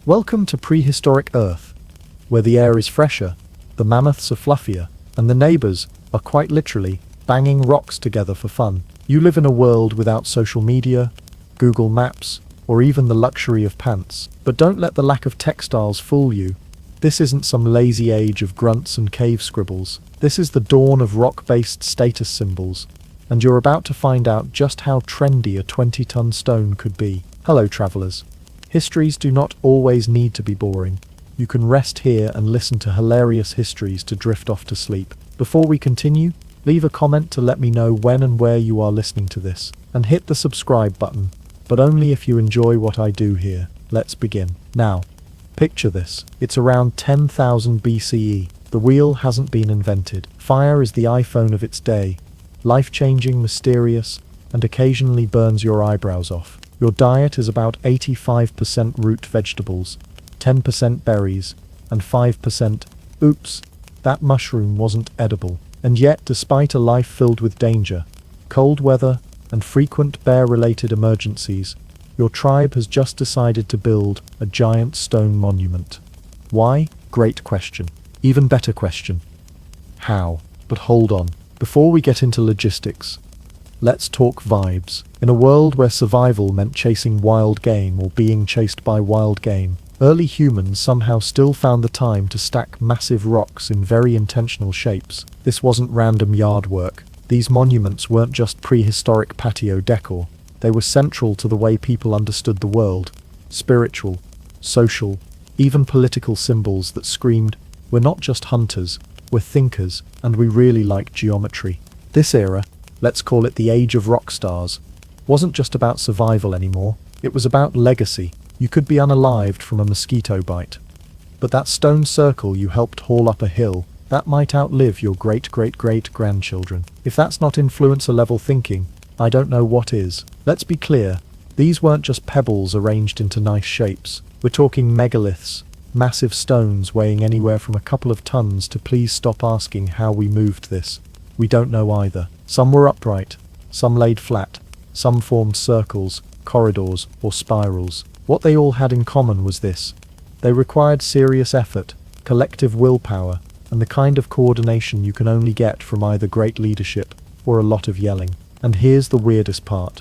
Welcome to prehistoric Earth, where the air is fresher, the mammoths are fluffier, and the neighbors are quite literally banging rocks together for fun. You live in a world without social media, Google Maps, or even the luxury of pants. But don't let the lack of textiles fool you. This isn't some lazy age of grunts and cave scribbles. This is the dawn of rock-based status symbols, and you're about to find out just how trendy a 20-ton stone could be. Hello, travelers. Histories do not always need to be boring. You can rest here and listen to hilarious histories to drift off to sleep. Before we continue, leave a comment to let me know when and where you are listening to this, and hit the subscribe button, but only if you enjoy what I do here. Let's begin. Now, picture this. It's around 10,000 BCE. The wheel hasn't been invented. Fire is the iPhone of its day. Life-changing, mysterious, and occasionally burns your eyebrows off. Your diet is about 85% root vegetables, 10% berries, and 5%, oops, that mushroom wasn't edible. And yet, despite a life filled with danger, cold weather, and frequent bear-related emergencies, your tribe has just decided to build a giant stone monument. Why? Great question. Even better question. How? But hold on. Before we get into logistics, let's talk vibes. In a world where survival meant chasing wild game or being chased by wild game, early humans somehow still found the time to stack massive rocks in very intentional shapes. This wasn't random yard work. These monuments weren't just prehistoric patio decor. They were central to the way people understood the world. Spiritual, social, even political symbols that screamed, we're not just hunters, we're thinkers, and we really like geometry. This era, let's call it the Age of Rock Stars, wasn't just about survival anymore. It was about legacy. You could be unalived from a mosquito bite, but that stone circle you helped haul up a hill, that might outlive your great-great-great-grandchildren. If that's not influencer-level thinking, I don't know what is. Let's be clear, these weren't just pebbles arranged into nice shapes. We're talking megaliths, massive stones weighing anywhere from a couple of tons to please stop asking how we moved this. We don't know either. Some were upright, some laid flat, some formed circles, corridors, or spirals. What they all had in common was this: they required serious effort, collective willpower, and the kind of coordination you can only get from either great leadership or a lot of yelling. And here's the weirdest part.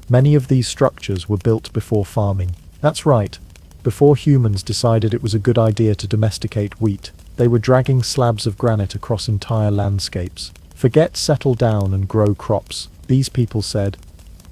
Many of these structures were built before farming. That's right, before humans decided it was a good idea to domesticate wheat. They were dragging slabs of granite across entire landscapes. Forget settle down and grow crops. These people said,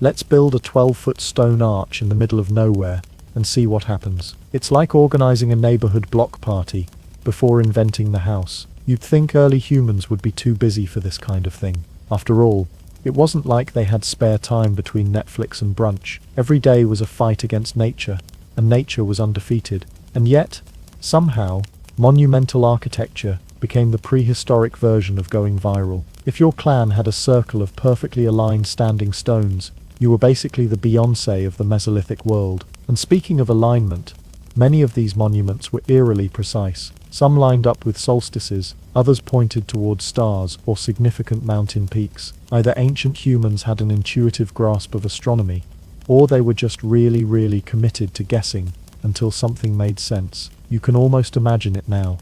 let's build a 12-foot stone arch in the middle of nowhere and see what happens. It's like organizing a neighborhood block party before inventing the house. You'd think early humans would be too busy for this kind of thing. After all, it wasn't like they had spare time between Netflix and brunch. Every day was a fight against nature, and nature was undefeated. And yet, somehow, monumental architecture became the prehistoric version of going viral. If your clan had a circle of perfectly aligned standing stones, you were basically the Beyoncé of the Mesolithic world. And speaking of alignment, many of these monuments were eerily precise. Some lined up with solstices, others pointed towards stars or significant mountain peaks. Either ancient humans had an intuitive grasp of astronomy, or they were just really committed to guessing until something made sense. You can almost imagine it now.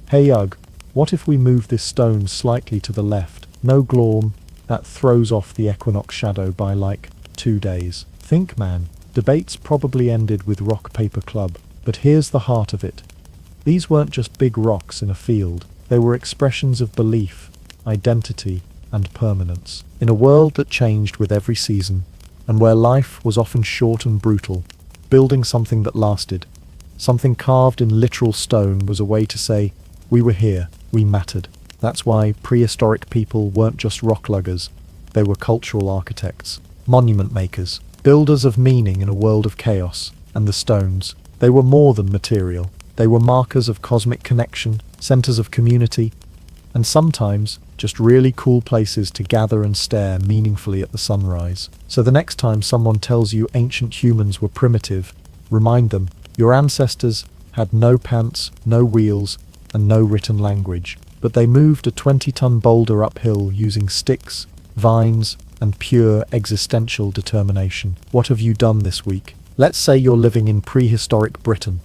Hey Ugg, what if we move this stone slightly to the left? No glorm, that throws off the equinox shadow by like 2 days. Think man, debates probably ended with rock paper club. But here's the heart of it. These weren't just big rocks in a field. They were expressions of belief, identity, and permanence. In a world that changed with every season, and where life was often short and brutal, building something that lasted, something carved in literal stone, was a way to say, we were here, we mattered. That's why prehistoric people weren't just rock luggers. They were cultural architects, monument makers, builders of meaning in a world of chaos. And the stones, they were more than material. They were markers of cosmic connection, centers of community, and sometimes just really cool places to gather and stare meaningfully at the sunrise. So the next time someone tells you ancient humans were primitive, remind them, your ancestors had no pants, no wheels, and no written language. But they moved a 20-ton boulder uphill using sticks, vines, and pure existential determination. What have you done this week? Let's say you're living in prehistoric Britain.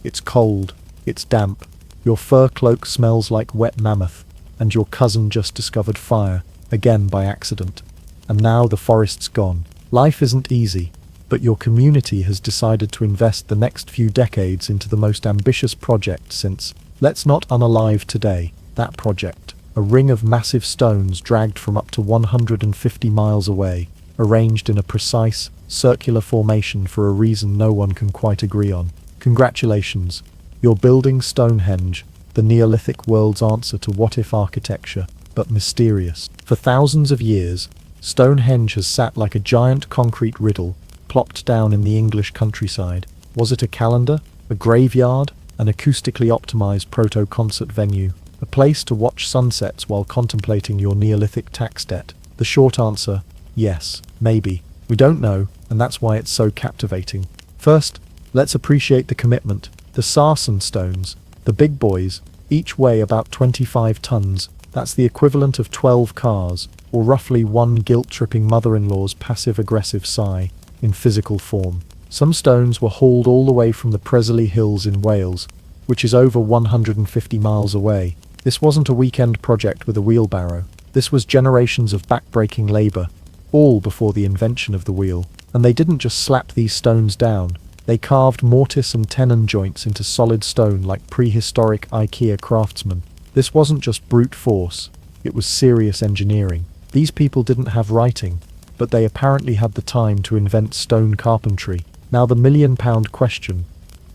It's cold, it's damp, your fur cloak smells like wet mammoth, and your cousin just discovered fire, again by accident. And now the forest's gone. Life isn't easy, but your community has decided to invest the next few decades into the most ambitious project since, let's not unalive today, that project. A ring of massive stones dragged from up to 150 miles away, arranged in a precise, circular formation for a reason no one can quite agree on. Congratulations, you're building Stonehenge, the Neolithic world's answer to what-if architecture, but mysterious. For thousands of years, Stonehenge has sat like a giant concrete riddle, plopped down in the English countryside. Was it a calendar, a graveyard, an acoustically optimized proto-concert venue, a place to watch sunsets while contemplating your Neolithic tax debt? The short answer, yes, maybe. We don't know, and that's why it's so captivating. First, let's appreciate the commitment. The sarsen stones, the big boys, each weigh about 25 tons. That's the equivalent of 12 cars, or roughly one guilt-tripping mother-in-law's passive-aggressive sigh, in physical form. Some stones were hauled all the way from the Presley Hills in Wales, which is over 150 miles away. This wasn't a weekend project with a wheelbarrow. This was generations of back-breaking labor, all before the invention of the wheel. And they didn't just slap these stones down. They carved mortise and tenon joints into solid stone like prehistoric IKEA craftsmen. This wasn't just brute force, it was serious engineering. These people didn't have writing, but they apparently had the time to invent stone carpentry. Now the million-pound question: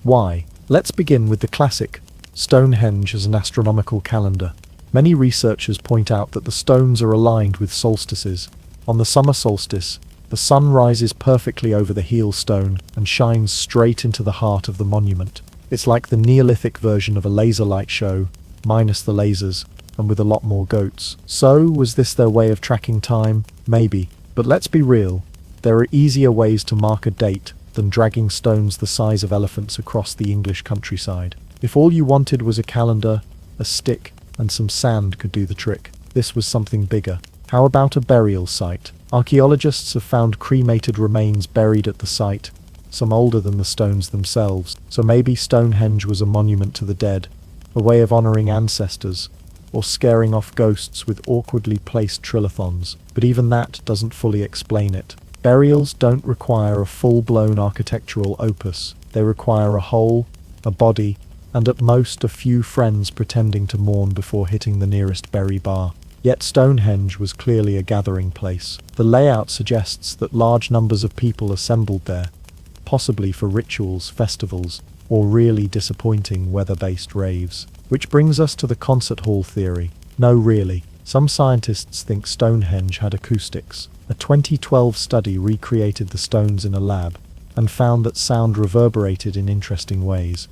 why? Let's begin with the classic, Stonehenge as an astronomical calendar. Many researchers point out that the stones are aligned with solstices. On the summer solstice, the sun rises perfectly over the heel stone and shines straight into the heart of the monument. It's like the Neolithic version of a laser light show, minus the lasers, and with a lot more goats. So, was this their way of tracking time? Maybe. But let's be real, there are easier ways to mark a date than dragging stones the size of elephants across the English countryside. If all you wanted was a calendar, a stick, and some sand could do the trick, this was something bigger. How about a burial site? Archaeologists have found cremated remains buried at the site, some older than the stones themselves. So maybe Stonehenge was a monument to the dead, a way of honoring ancestors, or scaring off ghosts with awkwardly placed trilithons. But even that doesn't fully explain it. Burials don't require a full-blown architectural opus. They require a hole, a body, and at most a few friends pretending to mourn before hitting the nearest berry bar. Yet Stonehenge was clearly a gathering place. The layout suggests that large numbers of people assembled there, possibly for rituals, festivals, or really disappointing weather-based raves. Which brings us to the concert hall theory. No, really. Some scientists think Stonehenge had acoustics. A 2012 study recreated the stones in a lab and found that sound reverberated in interesting ways,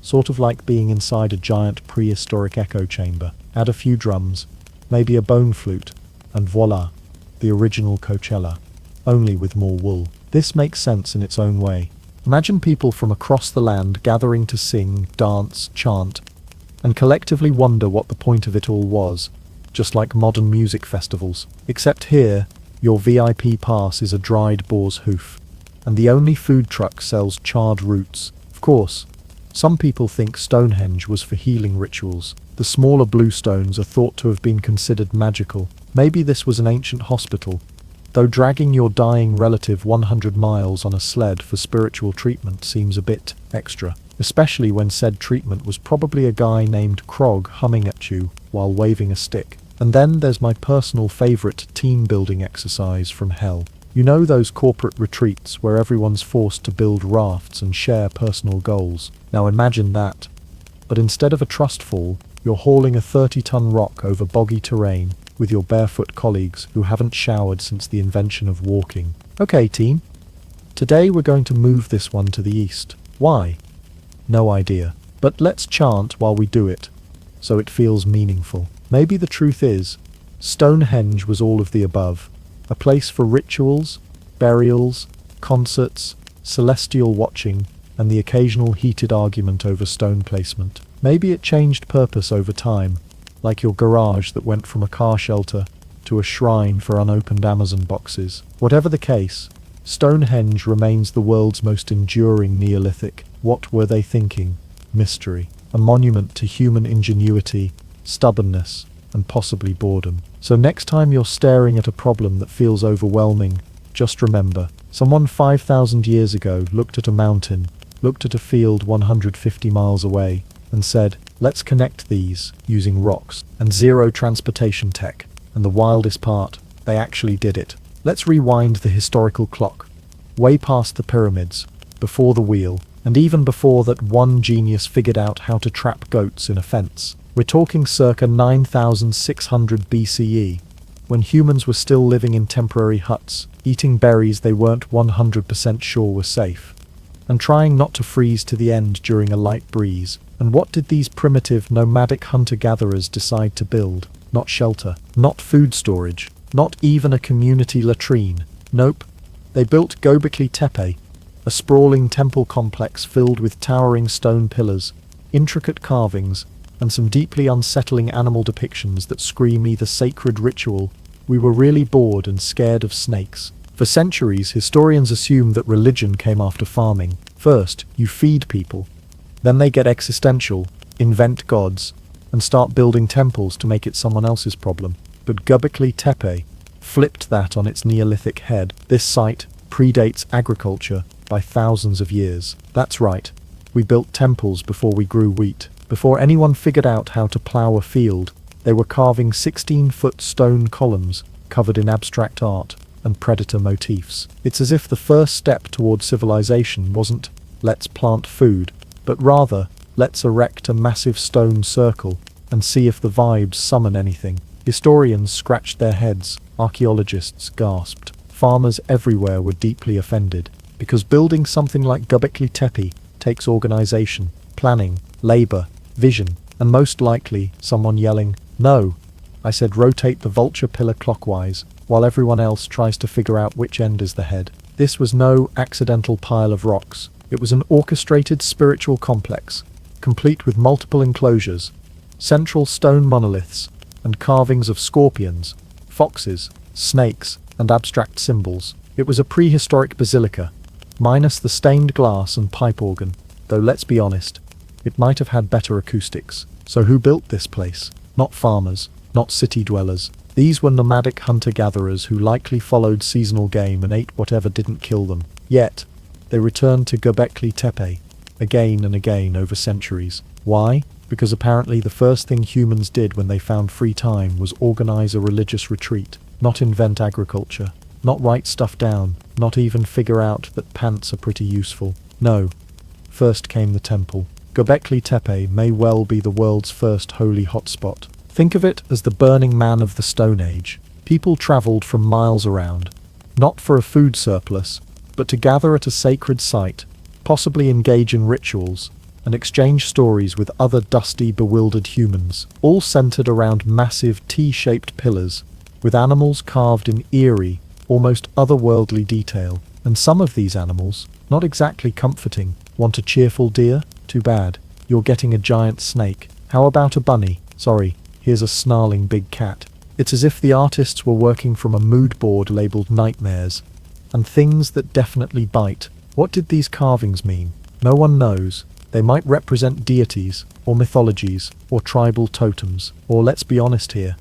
sort of like being inside a giant prehistoric echo chamber. Add a few drums, maybe a bone flute, and voila, the original Coachella, only with more wool. This makes sense in its own way. Imagine people from across the land gathering to sing, dance, chant, and collectively wonder what the point of it all was, just like modern music festivals. Except here, your VIP pass is a dried boar's hoof, and the only food truck sells charred roots. Of course, some people think Stonehenge was for healing rituals. The smaller blue stones are thought to have been considered magical. Maybe this was an ancient hospital, though dragging your dying relative 100 miles on a sled for spiritual treatment seems a bit extra, especially when said treatment was probably a guy named Krog humming at you while waving a stick. And then there's my personal favorite team-building exercise from hell. You know those corporate retreats where everyone's forced to build rafts and share personal goals? Now imagine that. But instead of a trust fall, you're hauling a 30-ton rock over boggy terrain with your barefoot colleagues who haven't showered since the invention of walking. Okay, team. Today we're going to move this one to the east. Why? No idea. But let's chant while we do it, so it feels meaningful. Maybe the truth is, Stonehenge was all of the above. A place for rituals, burials, concerts, celestial watching, and the occasional heated argument over stone placement. Maybe it changed purpose over time, like your garage that went from a car shelter to a shrine for unopened Amazon boxes. Whatever the case, Stonehenge remains the world's most enduring Neolithic. What were they thinking? mystery, a monument to human ingenuity, stubbornness, and possibly boredom. So next time you're staring at a problem that feels overwhelming, just remember, someone 5,000 years ago looked at a mountain, looked at a field 150 miles away, and said, let's connect these using rocks and zero transportation tech. And the wildest part, they actually did it. Let's rewind the historical clock. Way past the pyramids, before the wheel, and even before that one genius figured out how to trap goats in a fence. We're talking circa 9600 BCE, when humans were still living in temporary huts, eating berries they weren't 100% sure were safe, and trying not to freeze to the end during a light breeze. And what did these primitive nomadic hunter-gatherers decide to build? Not shelter, not food storage, not even a community latrine. Nope. They built Gobekli Tepe, a sprawling temple complex filled with towering stone pillars, intricate carvings, and some deeply unsettling animal depictions that scream either sacred ritual. We were really bored and scared of snakes. For centuries, historians assume that religion came after farming. First, you feed people. Then they get existential, invent gods, and start building temples to make it someone else's problem. But Gobekli Tepe flipped that on its Neolithic head. This site predates agriculture by thousands of years. That's right. We built temples before we grew wheat. Before anyone figured out how to plow a field, they were carving 16-foot stone columns covered in abstract art and predator motifs. It's as if the first step toward civilization wasn't, let's plant food, but rather, let's erect a massive stone circle and see if the vibes summon anything. Historians scratched their heads, archaeologists gasped. Farmers everywhere were deeply offended, because building something like Gobekli Tepe takes organization, planning, labor, vision, and most likely someone yelling, "No!" I said rotate the vulture pillar clockwise, while everyone else tries to figure out which end is the head. This was no accidental pile of rocks. It was an orchestrated spiritual complex, complete with multiple enclosures, central stone monoliths, and carvings of scorpions, foxes, snakes, and abstract symbols. It was a prehistoric basilica, minus the stained glass and pipe organ, though let's be honest, it might have had better acoustics. So who built this place? Not farmers, not city dwellers. These were nomadic hunter-gatherers who likely followed seasonal game and ate whatever didn't kill them. Yet, they returned to Gobekli Tepe again and again over centuries. Why? Because apparently the first thing humans did when they found free time was organize a religious retreat, not invent agriculture, not write stuff down, not even figure out that pants are pretty useful. No. First came the temple. Gobekli Tepe may well be the world's first holy hotspot. Think of it as the Burning Man of the Stone Age. People travelled from miles around, not for a food surplus, but to gather at a sacred site, possibly engage in rituals, and exchange stories with other dusty, bewildered humans, all centered around massive T-shaped pillars, with animals carved in eerie, almost otherworldly detail. And some of these animals, not exactly comforting. Want a cheerful deer? Too bad. You're getting a giant snake. How about a bunny? Sorry, here's a snarling big cat. It's as if the artists were working from a mood board labeled nightmares. And things that definitely bite. What did these carvings mean? No one knows. They might represent deities, or mythologies, or tribal totems, or let's be honest here,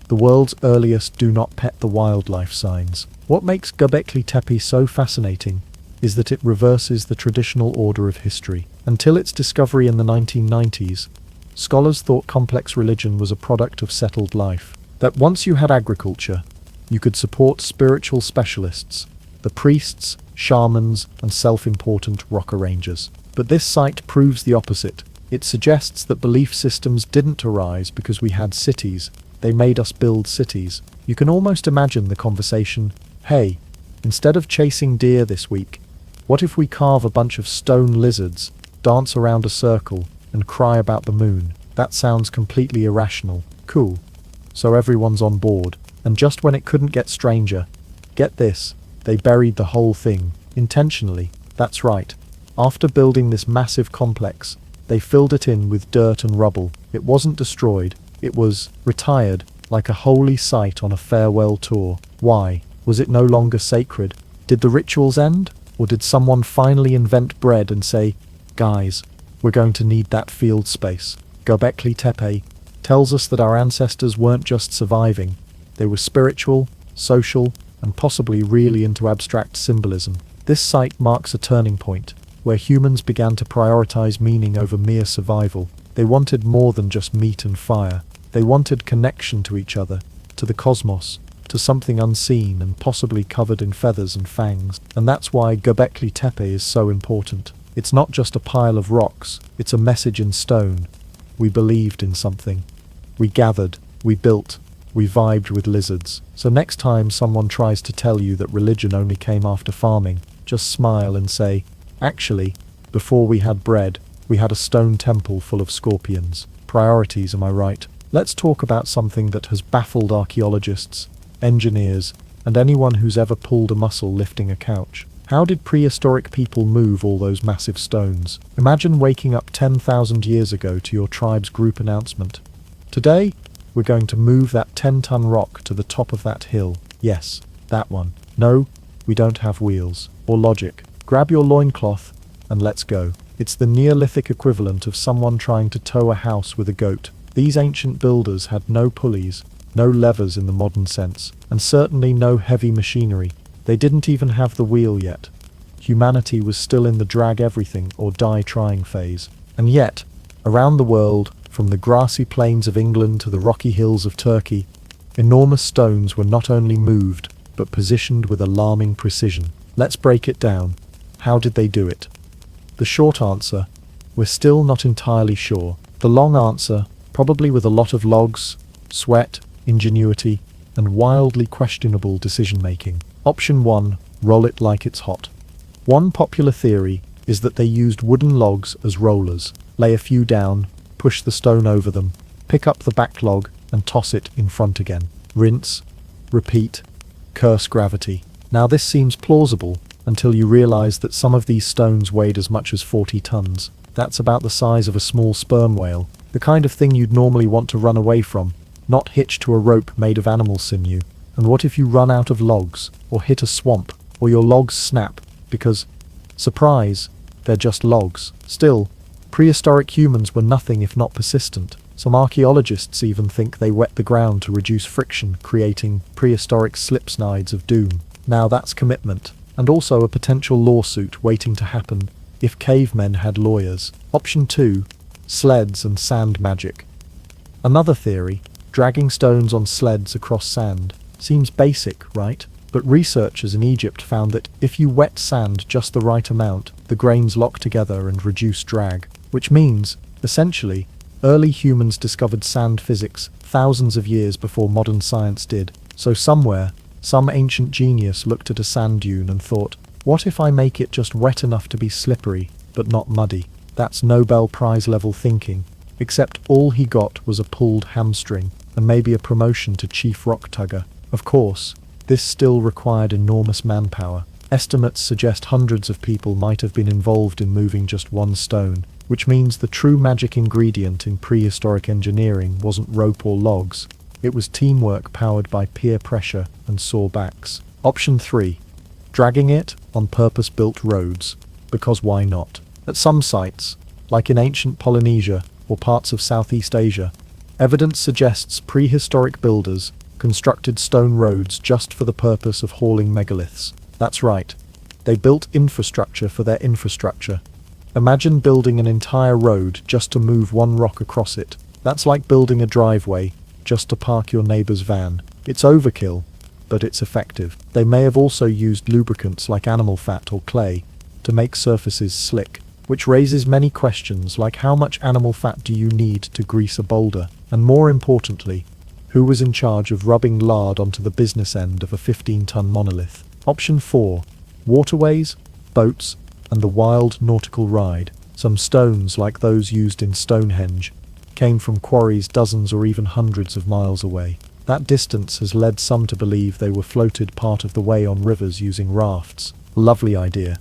the world's earliest do not pet the wildlife signs. What makes Gobekli Tepe so fascinating is that it reverses the traditional order of history. Until its discovery in the 1990s, scholars thought complex religion was a product of settled life. That once you had agriculture, you could support spiritual specialists, the priests, shamans, and self-important rock arrangers. But this site proves the opposite. It suggests that belief systems didn't arise because we had cities. They made us build cities. You can almost imagine the conversation, hey, instead of chasing deer this week, what if we carve a bunch of stone lizards, dance around a circle, and cry about the moon? That sounds completely irrational. Cool. So everyone's on board. And just when it couldn't get stranger, get this, they buried the whole thing, intentionally. That's right. After building this massive complex, they filled it in with dirt and rubble. It wasn't destroyed. It was retired, like a holy site on a farewell tour. Why? Was it no longer sacred? Did the rituals end? Or did someone finally invent bread and say, guys, we're going to need that field space. Gobekli Tepe tells us that our ancestors weren't just surviving, they were spiritual, social, and possibly really into abstract symbolism. This site marks a turning point, where humans began to prioritize meaning over mere survival. They wanted more than just meat and fire. They wanted connection to each other, to the cosmos, to something unseen and possibly covered in feathers and fangs. And that's why Gobekli Tepe is so important. It's not just a pile of rocks, it's a message in stone. We believed in something. We gathered, we built, we vibed with lizards. So next time someone tries to tell you that religion only came after farming, just smile and say, actually, before we had bread, we had a stone temple full of scorpions. Priorities, am I right? Let's talk about something that has baffled archaeologists, engineers, and anyone who's ever pulled a muscle lifting a couch. How did prehistoric people move all those massive stones? Imagine waking up 10,000 years ago to your tribe's group announcement. Today, we're going to move that 10-ton rock to the top of that hill. Yes, that one. No, we don't have wheels or logic. Grab your loincloth and let's go. It's the Neolithic equivalent of someone trying to tow a house with a goat. These ancient builders had no pulleys, no levers in the modern sense, and certainly no heavy machinery. They didn't even have the wheel yet. Humanity was still in the drag everything or die trying phase. And yet, around the world, from the grassy plains of England to the rocky hills of Turkey, enormous stones were not only moved, but positioned with alarming precision. Let's break it down. How did they do it? The short answer, we're still not entirely sure. The long answer, probably with a lot of logs, sweat, ingenuity, and wildly questionable decision-making. Option 1, roll it like it's hot. One popular theory is that they used wooden logs as rollers. Lay a few down, push the stone over them, pick up the back log, and toss it in front again. Rinse, repeat, curse gravity. Now this seems plausible, until you realize that some of these stones weighed as much as 40 tons. That's about the size of a small sperm whale, the kind of thing you'd normally want to run away from, not hitched to a rope made of animal sinew. And what if you run out of logs, or hit a swamp, or your logs snap, because, surprise, they're just logs. Still, prehistoric humans were nothing if not persistent. Some archaeologists even think they wet the ground to reduce friction, creating prehistoric slipslides of doom. Now that's commitment. And also a potential lawsuit waiting to happen if cavemen had lawyers. Option 2, sleds and sand magic. Another theory, dragging stones on sleds across sand. Seems basic, right? But researchers in Egypt found that if you wet sand just the right amount, the grains lock together and reduce drag. Which means, essentially, early humans discovered sand physics thousands of years before modern science did. So somewhere, some ancient genius looked at a sand dune and thought, what if I make it just wet enough to be slippery, but not muddy? That's Nobel Prize level thinking, except all he got was a pulled hamstring, and maybe a promotion to chief rock tugger. Of course, this still required enormous manpower. Estimates suggest hundreds of people might have been involved in moving just one stone, which means the true magic ingredient in prehistoric engineering wasn't rope or logs. It was teamwork powered by peer pressure and sore backs. Option 3. Dragging it on purpose-built roads. Because why not? At some sites, like in ancient Polynesia or parts of Southeast Asia, evidence suggests prehistoric builders constructed stone roads just for the purpose of hauling megaliths. That's right. They built infrastructure for their infrastructure. Imagine building an entire road just to move one rock across it. That's like building a driveway just to park your neighbor's van. It's overkill, but it's effective. They may have also used lubricants like animal fat or clay to make surfaces slick, which raises many questions like how much animal fat do you need to grease a boulder? And more importantly, who was in charge of rubbing lard onto the business end of a 15-ton monolith? Option 4. Waterways, boats, and the wild nautical ride. Some stones like those used in Stonehenge came from quarries dozens or even hundreds of miles away. That distance has led some to believe they were floated part of the way on rivers using rafts. Lovely idea.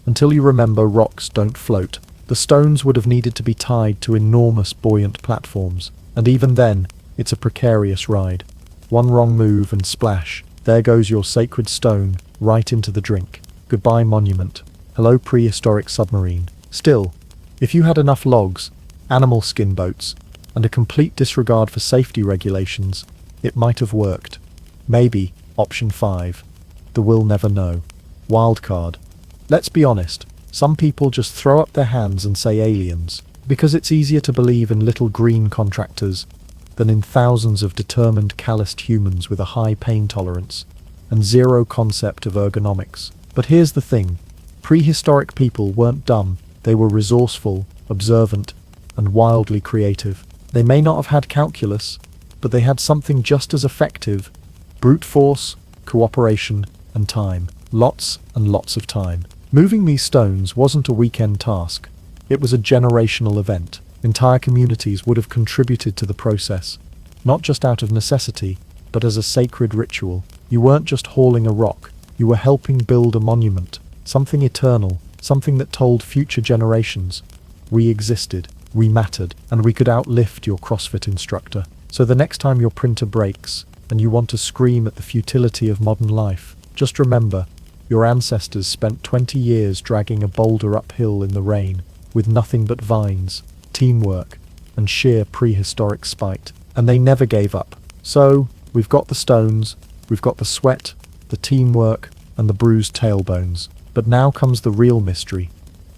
Until you remember rocks don't float. The stones would have needed to be tied to enormous buoyant platforms, and even then, it's a precarious ride. One wrong move and splash, there goes your sacred stone, right into the drink. Goodbye monument. Hello prehistoric submarine. Still, If you had enough logs, animal skin boats, and a complete disregard for safety regulations, it might have worked. Maybe, option 5. The we'll never know. Wildcard. Let's be honest, some people just throw up their hands and say aliens, because it's easier to believe in little green contractors than in thousands of determined calloused humans with a high pain tolerance and zero concept of ergonomics. But here's the thing, prehistoric people weren't dumb, they were resourceful, observant, and wildly creative. They may not have had calculus, but they had something just as effective: brute force, cooperation, and time. Lots and lots of time. Moving these stones wasn't a weekend task. It was a generational event. Entire communities would have contributed to the process, not just out of necessity, but as a sacred ritual. You weren't just hauling a rock, you were helping build a monument, something eternal, something that told future generations, we existed, we mattered, and we could outlift your CrossFit instructor. So the next time your printer breaks, and you want to scream at the futility of modern life, just remember, your ancestors spent 20 years dragging a boulder uphill in the rain, with nothing but vines, teamwork, and sheer prehistoric spite. And they never gave up. So, we've got the stones, we've got the sweat, the teamwork, and the bruised tailbones. But now comes the real mystery.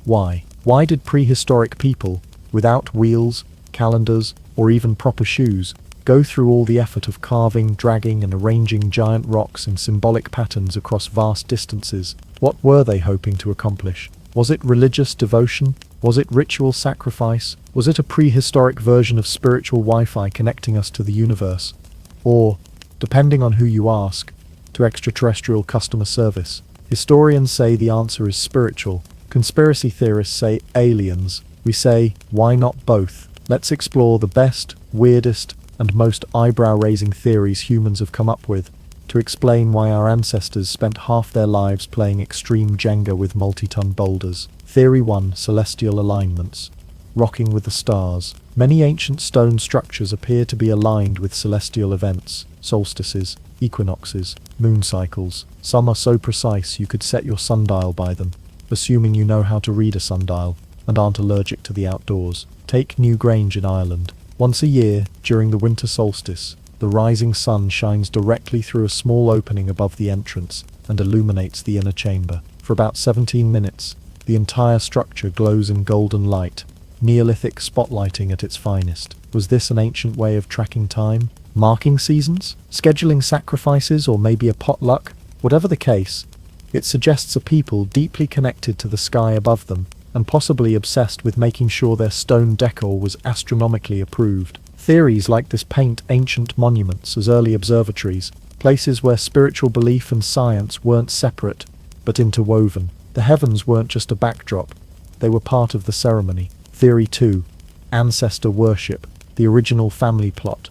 Why? Why did prehistoric people, without wheels, calendars, or even proper shoes, go through all the effort of carving, dragging, and arranging giant rocks in symbolic patterns across vast distances? What were they hoping to accomplish? Was it religious devotion? Was it ritual sacrifice? Was it a prehistoric version of spiritual Wi-Fi connecting us to the universe? Or, depending on who you ask, to extraterrestrial customer service? Historians say the answer is spiritual. Conspiracy theorists say aliens. We say, why not both? Let's explore the best, weirdest, and most eyebrow-raising theories humans have come up with to explain why our ancestors spent half their lives playing extreme Jenga with multi-ton boulders. Theory 1. Celestial alignments. Rocking with the stars. Many ancient stone structures appear to be aligned with celestial events, solstices, equinoxes, moon cycles. Some are so precise you could set your sundial by them, assuming you know how to read a sundial and aren't allergic to the outdoors. Take Newgrange in Ireland. Once a year, during the winter solstice, the rising sun shines directly through a small opening above the entrance and illuminates the inner chamber. For about 17 minutes, the entire structure glows in golden light, Neolithic spotlighting at its finest. Was this an ancient way of tracking time? Marking seasons? Scheduling sacrifices, or maybe a potluck? Whatever the case, it suggests a people deeply connected to the sky above them, and possibly obsessed with making sure their stone decor was astronomically approved. Theories like this paint ancient monuments as early observatories, places where spiritual belief and science weren't separate, but interwoven. The heavens weren't just a backdrop, they were part of the ceremony. Theory 2. Ancestor worship, the original family plot.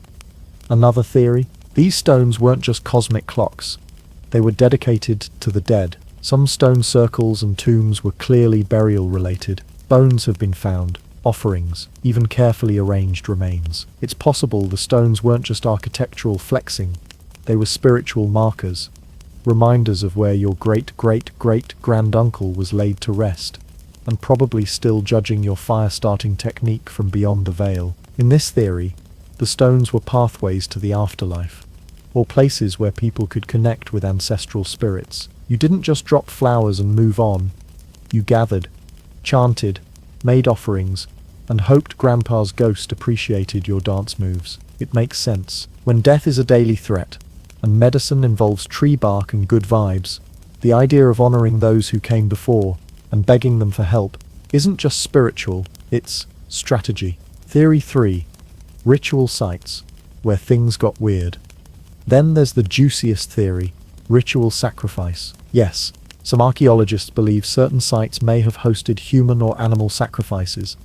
Another theory? These stones weren't just cosmic clocks, they were dedicated to the dead. Some stone circles and tombs were clearly burial-related. Bones have been found, offerings, even carefully arranged remains. It's possible the stones weren't just architectural flexing, they were spiritual markers, reminders of where your great-great-great-granduncle was laid to rest, and probably still judging your fire-starting technique from beyond the veil. In this theory, the stones were pathways to the afterlife, or places where people could connect with ancestral spirits. You didn't just drop flowers and move on. You gathered, chanted, made offerings, and hoped Grandpa's ghost appreciated your dance moves. It makes sense. When death is a daily threat, and medicine involves tree bark and good vibes, the idea of honoring those who came before, and begging them for help, isn't just spiritual, it's strategy. Theory 3. Ritual sites, where things got weird. Then there's the juiciest theory, ritual sacrifice. Yes, some archaeologists believe certain sites may have hosted human or animal sacrifices,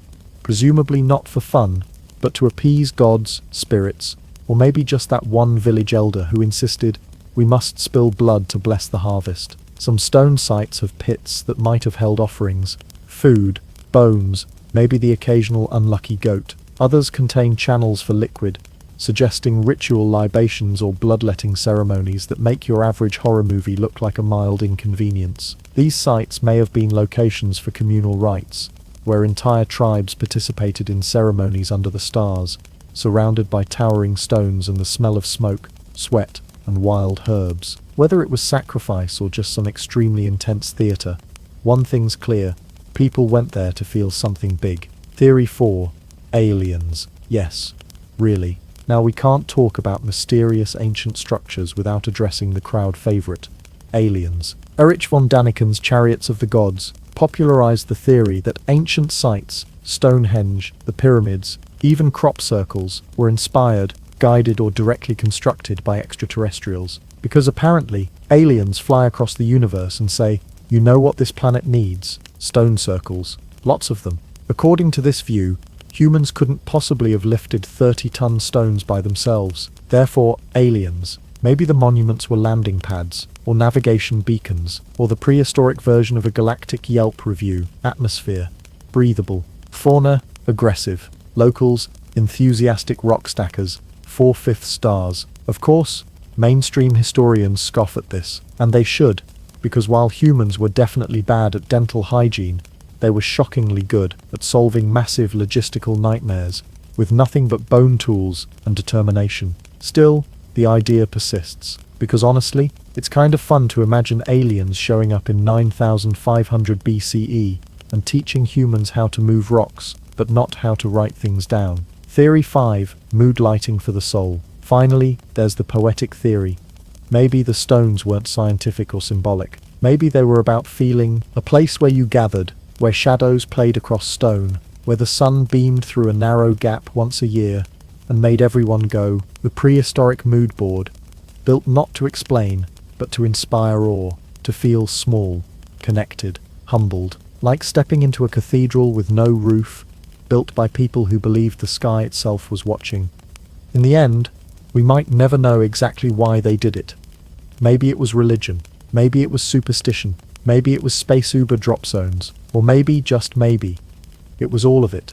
presumably not for fun, but to appease gods, spirits, or maybe just that one village elder who insisted, we must spill blood to bless the harvest. Some stone sites have pits that might have held offerings, food, bones, maybe the occasional unlucky goat. Others contain channels for liquid, suggesting ritual libations or bloodletting ceremonies that make your average horror movie look like a mild inconvenience. These sites may have been locations for communal rites, where entire tribes participated in ceremonies under the stars, surrounded by towering stones and the smell of smoke, sweat, and wild herbs. Whether it was sacrifice or just some extremely intense theater, one thing's clear: people went there to feel something big. Theory 4. Aliens. Yes, really. Now we can't talk about mysterious ancient structures without addressing the crowd favorite: aliens. Erich von Daniken's Chariots of the Gods popularized the theory that ancient sites, Stonehenge, the pyramids, even crop circles, were inspired, guided, or directly constructed by extraterrestrials. Because apparently, aliens fly across the universe and say, "You know what this planet needs? Stone circles. Lots of them." According to this view, humans couldn't possibly have lifted 30-ton stones by themselves. Therefore, aliens. Maybe the monuments were landing pads, or navigation beacons, or the prehistoric version of a galactic Yelp review. Atmosphere: breathable. Fauna: aggressive. Locals: enthusiastic rock stackers. 4/5 stars. Of course, mainstream historians scoff at this, and they should, because while humans were definitely bad at dental hygiene, they were shockingly good at solving massive logistical nightmares with nothing but bone tools and determination. Still, the idea persists, because honestly, it's kind of fun to imagine aliens showing up in 9500 BCE and teaching humans how to move rocks, but not how to write things down. Theory 5. Mood lighting for the soul. Finally, there's the poetic theory. Maybe the stones weren't scientific or symbolic. Maybe they were about feeling, a place where you gathered, where shadows played across stone, where the sun beamed through a narrow gap once a year and made everyone go. The prehistoric mood board, built not to explain, but to inspire awe, to feel small, connected, humbled, like stepping into a cathedral with no roof, built by people who believed the sky itself was watching. In the end, we might never know exactly why they did it. Maybe it was religion, maybe it was superstition, maybe it was space Uber drop zones, or maybe, just maybe, it was all of it,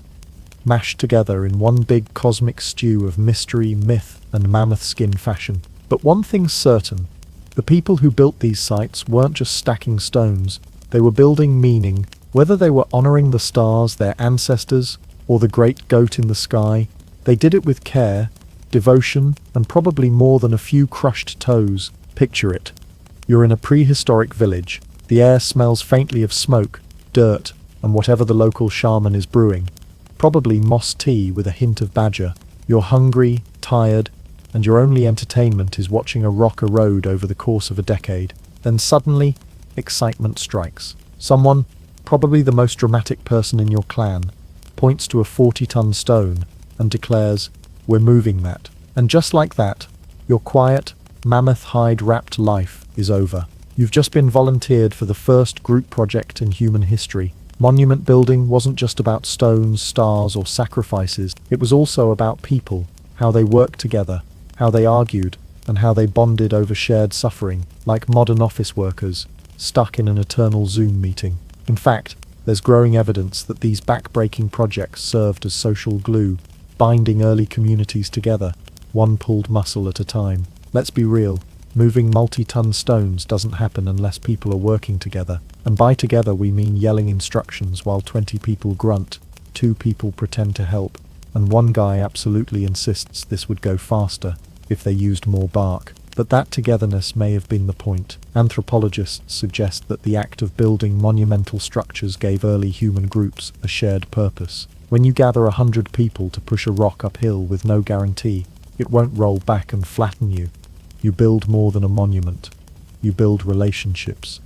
mashed together in one big cosmic stew of mystery, myth, and mammoth skin fashion. But one thing's certain: the people who built these sites weren't just stacking stones, they were building meaning. Whether they were honoring the stars, their ancestors, or the great goat in the sky, they did it with care, devotion, and probably more than a few crushed toes. Picture it. You're in a prehistoric village. The air smells faintly of smoke, dirt, and whatever the local shaman is brewing. Probably moss tea with a hint of badger. You're hungry, tired, and your only entertainment is watching a rock erode over the course of a decade. Then suddenly, excitement strikes. Someone, probably the most dramatic person in your clan, points to a 40-ton stone and declares, "We're moving that." And just like that, your quiet, mammoth hide-wrapped life is over. You've just been volunteered for the first group project in human history. Monument building wasn't just about stones, stars, or sacrifices. It was also about people, how they worked together, how they argued, and how they bonded over shared suffering, like modern office workers, stuck in an eternal Zoom meeting. In fact, there's growing evidence that these back-breaking projects served as social glue, binding early communities together, one pulled muscle at a time. Let's be real, moving multi-ton stones doesn't happen unless people are working together. And by together we mean yelling instructions while 20 people grunt, 2 people pretend to help, and one guy absolutely insists this would go faster if they used more bark. But that togetherness may have been the point. Anthropologists suggest that the act of building monumental structures gave early human groups a shared purpose. When you gather 100 people to push a rock uphill with no guarantee, it won't roll back and flatten you. You build more than a monument. You build relationships,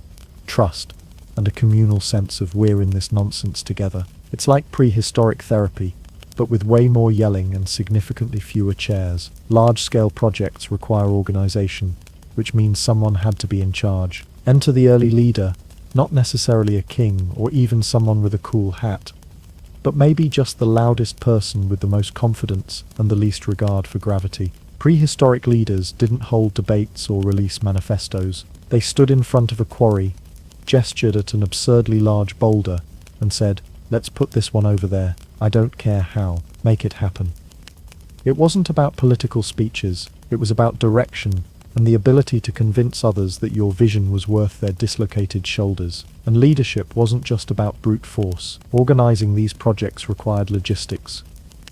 trust, and a communal sense of we're in this nonsense together. It's like prehistoric therapy, but with way more yelling and significantly fewer chairs. Large-scale projects require organization, which means someone had to be in charge. Enter the early leader, not necessarily a king or even someone with a cool hat, but maybe just the loudest person with the most confidence and the least regard for gravity. Prehistoric leaders didn't hold debates or release manifestos. They stood in front of a quarry, gestured at an absurdly large boulder, and said, "Let's put this one over there. I don't care how. Make it happen." It wasn't about political speeches. It was about direction, and the ability to convince others that your vision was worth their dislocated shoulders. And leadership wasn't just about brute force. Organizing these projects required logistics,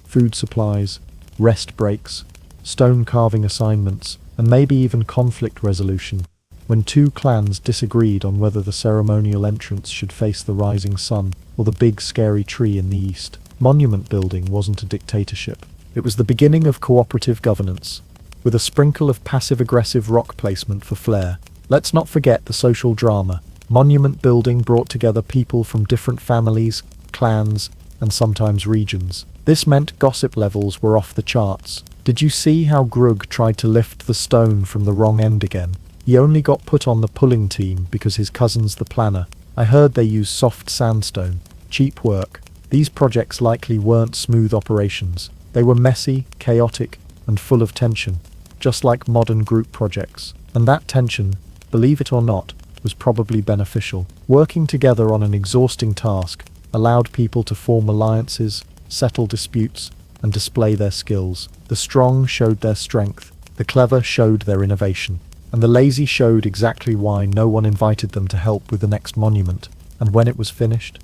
food supplies, rest breaks, stone carving assignments, and maybe even conflict resolution. When two clans disagreed on whether the ceremonial entrance should face the rising sun or the big scary tree in the east, monument building wasn't a dictatorship. It was the beginning of cooperative governance, with a sprinkle of passive-aggressive rock placement for flair. Let's not forget the social drama. Monument building brought together people from different families, clans, and sometimes regions. This meant gossip levels were off the charts. Did you see how Grug tried to lift the stone from the wrong end again? He only got put on the pulling team because his cousin's the planner. I heard they use soft sandstone. Cheap work. These projects likely weren't smooth operations. They were messy, chaotic, and full of tension, just like modern group projects. And that tension, believe it or not, was probably beneficial. Working together on an exhausting task allowed people to form alliances, settle disputes, and display their skills. The strong showed their strength, the clever showed their innovation, and the lazy showed exactly why no one invited them to help with the next monument. And when it was finished,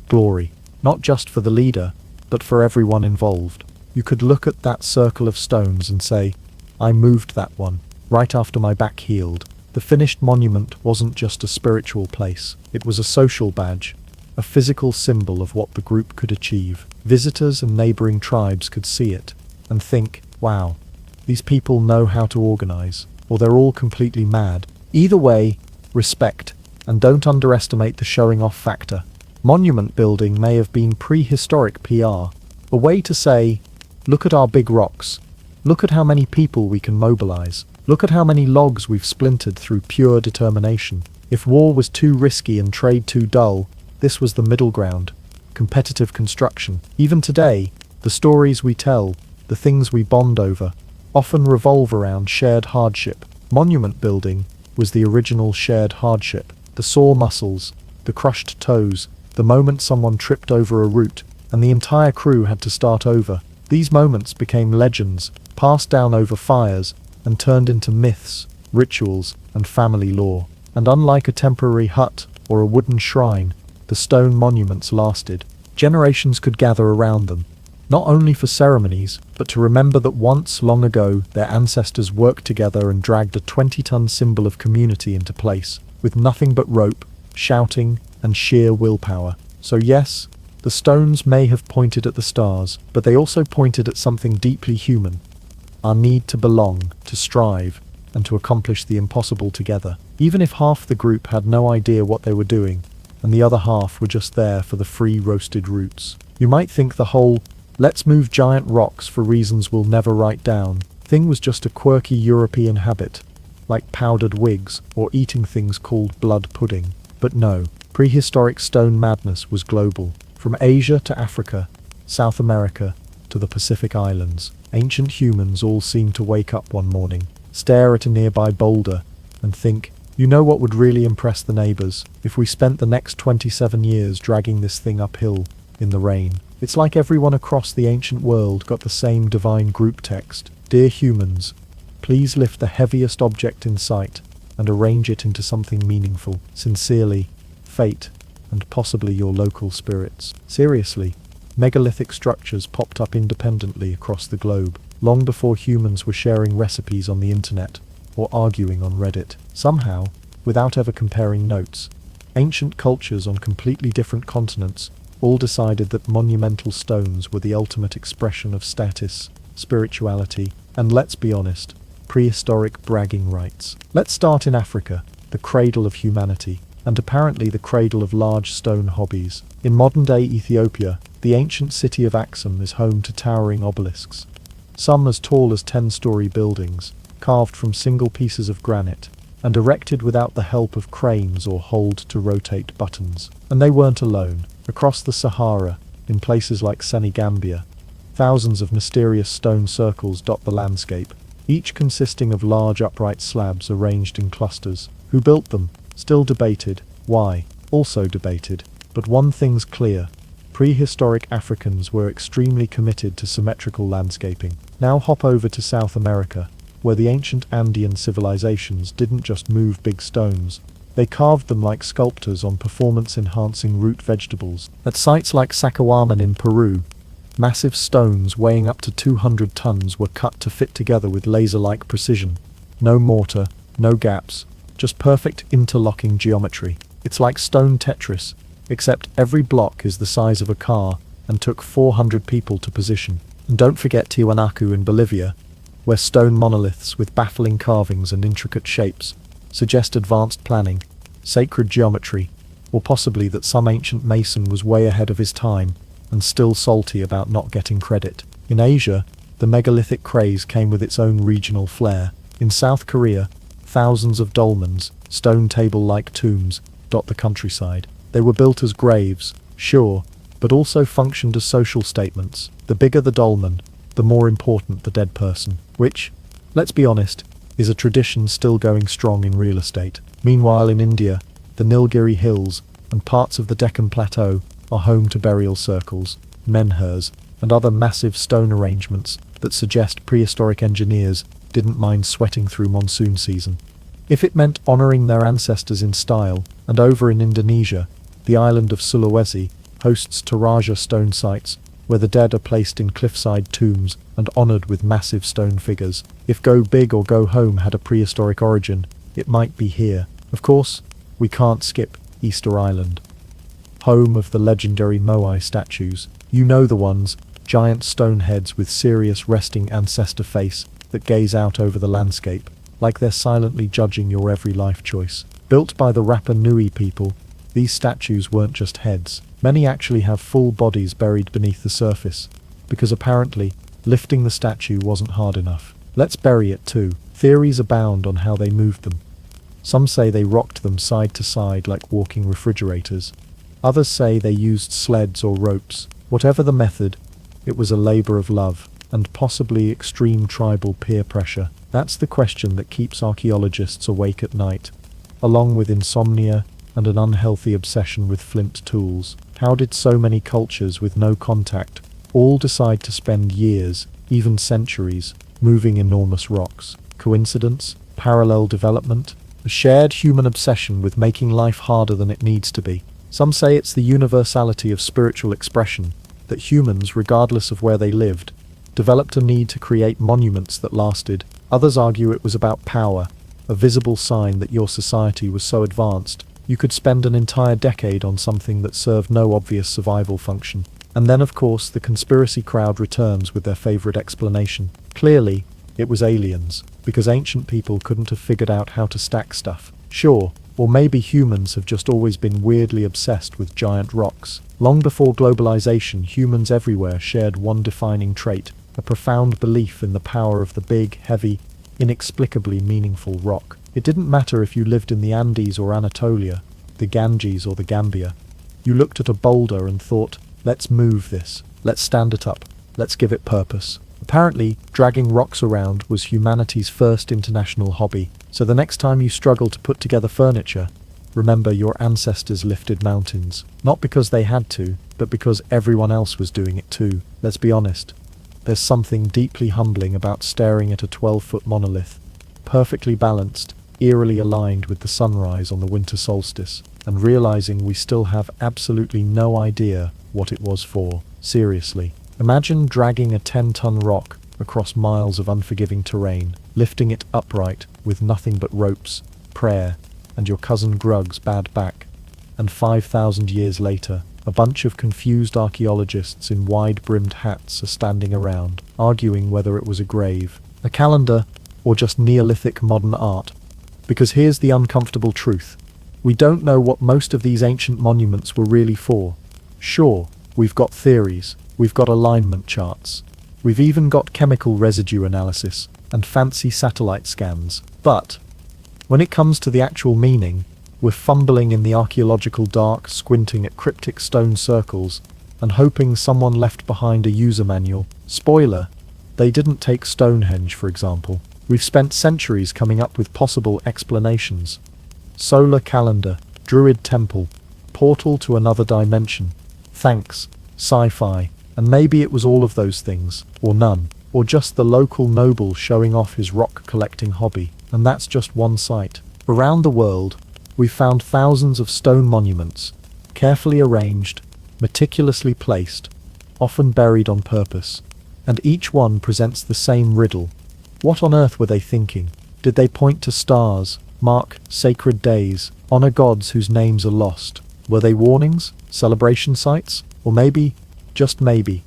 glory, not just for the leader, but for everyone involved. You could look at that circle of stones and say, I moved that one, right after my back healed. The finished monument wasn't just a spiritual place, it was a social badge, a physical symbol of what the group could achieve. Visitors and neighboring tribes could see it and think, wow, these people know how to organize, or they're all completely mad. Either way, respect, and don't underestimate the showing off factor. Monument building may have been prehistoric PR, a way to say, look at our big rocks, look at how many people we can mobilize, look at how many logs we've splintered through pure determination. If war was too risky and trade too dull, this was the middle ground, competitive construction. Even today, the stories we tell, the things we bond over, often revolve around shared hardship. Monument building was the original shared hardship. The sore muscles, the crushed toes, the moment someone tripped over a root, and the entire crew had to start over. These moments became legends, passed down over fires, and turned into myths, rituals, and family lore. And unlike a temporary hut or a wooden shrine, the stone monuments lasted. Generations could gather around them, not only for ceremonies, but to remember that once, long ago, their ancestors worked together and dragged a 20-ton symbol of community into place, with nothing but rope, shouting, and sheer willpower. So yes, the stones may have pointed at the stars, but they also pointed at something deeply human. Our need to belong, to strive, and to accomplish the impossible together. Even if half the group had no idea what they were doing, and the other half were just there for the free roasted roots. You might think the whole, let's move giant rocks for reasons we'll never write down, thing was just a quirky European habit, like powdered wigs or eating things called blood pudding. But no, prehistoric stone madness was global. From Asia to Africa, South America to the Pacific Islands, ancient humans all seemed to wake up one morning, stare at a nearby boulder, and think, you know what would really impress the neighbors? If we spent the next 27 years dragging this thing uphill in the rain. It's like everyone across the ancient world got the same divine group text. Dear humans, please lift the heaviest object in sight and arrange it into something meaningful. Sincerely, Fate, and possibly your local spirits. Seriously, megalithic structures popped up independently across the globe, long before humans were sharing recipes on the internet or arguing on Reddit. Somehow, without ever comparing notes, ancient cultures on completely different continents all decided that monumental stones were the ultimate expression of status, spirituality, and let's be honest, prehistoric bragging rights. Let's start in Africa, the cradle of humanity, and apparently the cradle of large stone hobbies. In modern-day Ethiopia, the ancient city of Axum is home to towering obelisks, some as tall as 10-story buildings, carved from single pieces of granite, and erected without the help of cranes or hold-to-rotate buttons. And they weren't alone. Across the Sahara, in places like Senegambia, thousands of mysterious stone circles dot the landscape, each consisting of large upright slabs arranged in clusters. Who built them? Still debated. Why? Also debated. But one thing's clear. Prehistoric Africans were extremely committed to symmetrical landscaping. Now hop over to South America, where the ancient Andean civilizations didn't just move big stones, they carved them like sculptors on performance-enhancing root vegetables. At sites like Sacsayhuaman in Peru, massive stones weighing up to 200 tons were cut to fit together with laser-like precision. No mortar, no gaps, just perfect interlocking geometry. It's like stone Tetris, except every block is the size of a car and took 400 people to position. And don't forget Tiwanaku in Bolivia, where stone monoliths with baffling carvings and intricate shapes suggest advanced planning, sacred geometry, or possibly that some ancient mason was way ahead of his time and still salty about not getting credit. In Asia, the megalithic craze came with its own regional flair. In South Korea, thousands of dolmens, stone table-like tombs, dot the countryside. They were built as graves, sure, but also functioned as social statements. The bigger the dolmen, the more important the dead person, which, let's be honest, is a tradition still going strong in real estate. Meanwhile, in India, the Nilgiri Hills and parts of the Deccan Plateau are home to burial circles, menhirs, and other massive stone arrangements that suggest prehistoric engineers didn't mind sweating through monsoon season. If it meant honoring their ancestors in style, and over in Indonesia, the island of Sulawesi hosts Toraja stone sites, where the dead are placed in cliffside tombs and honored with massive stone figures. If Go Big or Go Home had a prehistoric origin, it might be here. Of course, we can't skip Easter Island, home of the legendary Moai statues. You know the ones, giant stone heads with serious resting ancestor face that gaze out over the landscape, like they're silently judging your every life choice. Built by the Rapa Nui people, these statues weren't just heads. Many actually have full bodies buried beneath the surface, because apparently, lifting the statue wasn't hard enough. Let's bury it too. Theories abound on how they moved them. Some say they rocked them side to side like walking refrigerators. Others say they used sleds or ropes. Whatever the method, it was a labor of love, and possibly extreme tribal peer pressure. That's the question that keeps archaeologists awake at night, along with insomnia and an unhealthy obsession with flint tools. How did so many cultures with no contact all decide to spend years, even centuries, moving enormous rocks? Coincidence? Parallel development? A shared human obsession with making life harder than it needs to be. Some say it's the universality of spiritual expression, that humans, regardless of where they lived, developed a need to create monuments that lasted. Others argue it was about power, a visible sign that your society was so advanced you could spend an entire decade on something that served no obvious survival function. And then, of course, the conspiracy crowd returns with their favorite explanation. Clearly, it was aliens, because ancient people couldn't have figured out how to stack stuff. Sure, or maybe humans have just always been weirdly obsessed with giant rocks. Long before globalization, humans everywhere shared one defining trait, a profound belief in the power of the big, heavy, inexplicably meaningful rock. It didn't matter if you lived in the Andes or Anatolia, the Ganges or the Gambia. You looked at a boulder and thought, let's move this, let's stand it up, let's give it purpose. Apparently, dragging rocks around was humanity's first international hobby, so the next time you struggle to put together furniture, remember your ancestors lifted mountains. Not because they had to, but because everyone else was doing it too. Let's be honest, there's something deeply humbling about staring at a 12-foot monolith, perfectly balanced, eerily aligned with the sunrise on the winter solstice, and realizing we still have absolutely no idea what it was for. Seriously. Imagine dragging a 10-ton rock across miles of unforgiving terrain, lifting it upright with nothing but ropes, prayer, and your cousin Grug's bad back. And 5,000 years later, a bunch of confused archaeologists in wide-brimmed hats are standing around, arguing whether it was a grave, a calendar, or just Neolithic modern art. Because here's the uncomfortable truth. We don't know what most of these ancient monuments were really for. Sure, we've got theories, we've got alignment charts, we've even got chemical residue analysis and fancy satellite scans. But when it comes to the actual meaning, we're fumbling in the archaeological dark, squinting at cryptic stone circles and hoping someone left behind a user manual. Spoiler, they didn't take Stonehenge, for example. We've spent centuries coming up with possible explanations. Solar calendar, druid temple, portal to another dimension. Thanks, sci-fi. And maybe it was all of those things, or none. or just the local noble showing off his rock collecting hobby. And that's just one site. Around the world, we've found thousands of stone monuments, carefully arranged, meticulously placed, often buried on purpose. And each one presents the same riddle. What on earth were they thinking? Did they point to stars, mark sacred days, honor gods whose names are lost? Were they warnings, celebration sites? Or maybe, just maybe,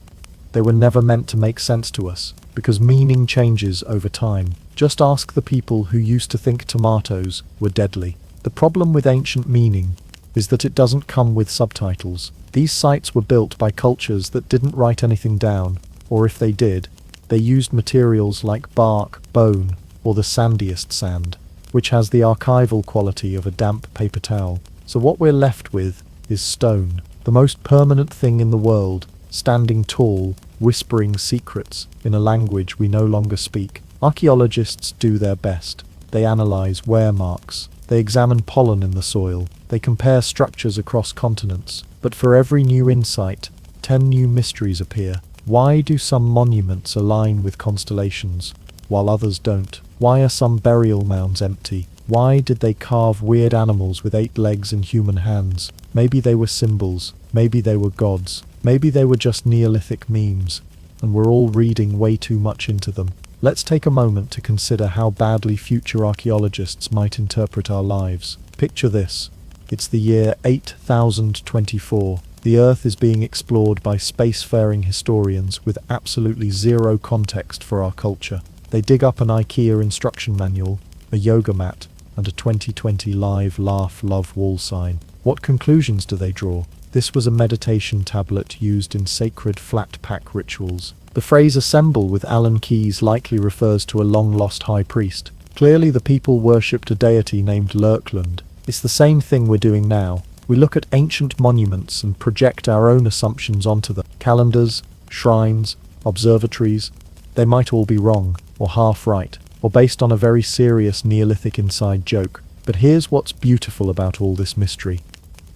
they were never meant to make sense to us, because meaning changes over time. Just ask the people who used to think tomatoes were deadly. The problem with ancient meaning is that it doesn't come with subtitles. These sites were built by cultures that didn't write anything down, or if they did, they used materials like bark, bone, or the sandiest sand, which has the archival quality of a damp paper towel. So what we're left with is stone, the most permanent thing in the world, standing tall, whispering secrets in a language we no longer speak. Archaeologists do their best. They analyze wear marks. They examine pollen in the soil. They compare structures across continents. But for every new insight, 10 new mysteries appear. Why do some monuments align with constellations, while others don't? Why are some burial mounds empty? Why did they carve weird animals with 8 legs and human hands? Maybe they were symbols. Maybe they were gods. Maybe they were just Neolithic memes, and we're all reading way too much into them. Let's take a moment to consider how badly future archaeologists might interpret our lives. Picture this. It's the year 8024. The Earth is being explored by spacefaring historians with absolutely zero context for our culture. They dig up an IKEA instruction manual, a yoga mat, and a 2020 live laugh love wall sign. What conclusions do they draw? This was a meditation tablet used in sacred flat pack rituals. The phrase assemble with Allen keys likely refers to a long-lost high priest. Clearly the people worshipped a deity named Lurkland. It's the same thing we're doing now. We look at ancient monuments and project our own assumptions onto them. Calendars, shrines, observatories, they might all be wrong, or half right, or based on a very serious Neolithic inside joke. But here's what's beautiful about all this mystery.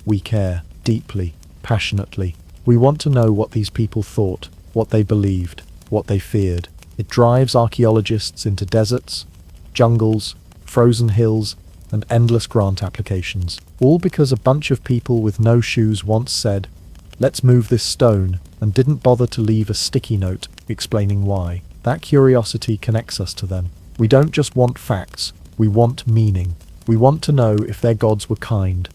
We care, deeply, passionately. We want to know what these people thought, what they believed, what they feared. It drives archaeologists into deserts, jungles, frozen hills, and endless grant applications, all because a bunch of people with no shoes once said, "Let's move this stone," and didn't bother to leave a sticky note explaining why. That curiosity connects us to them. We don't just want facts, we want meaning. We want to know if their gods were kind,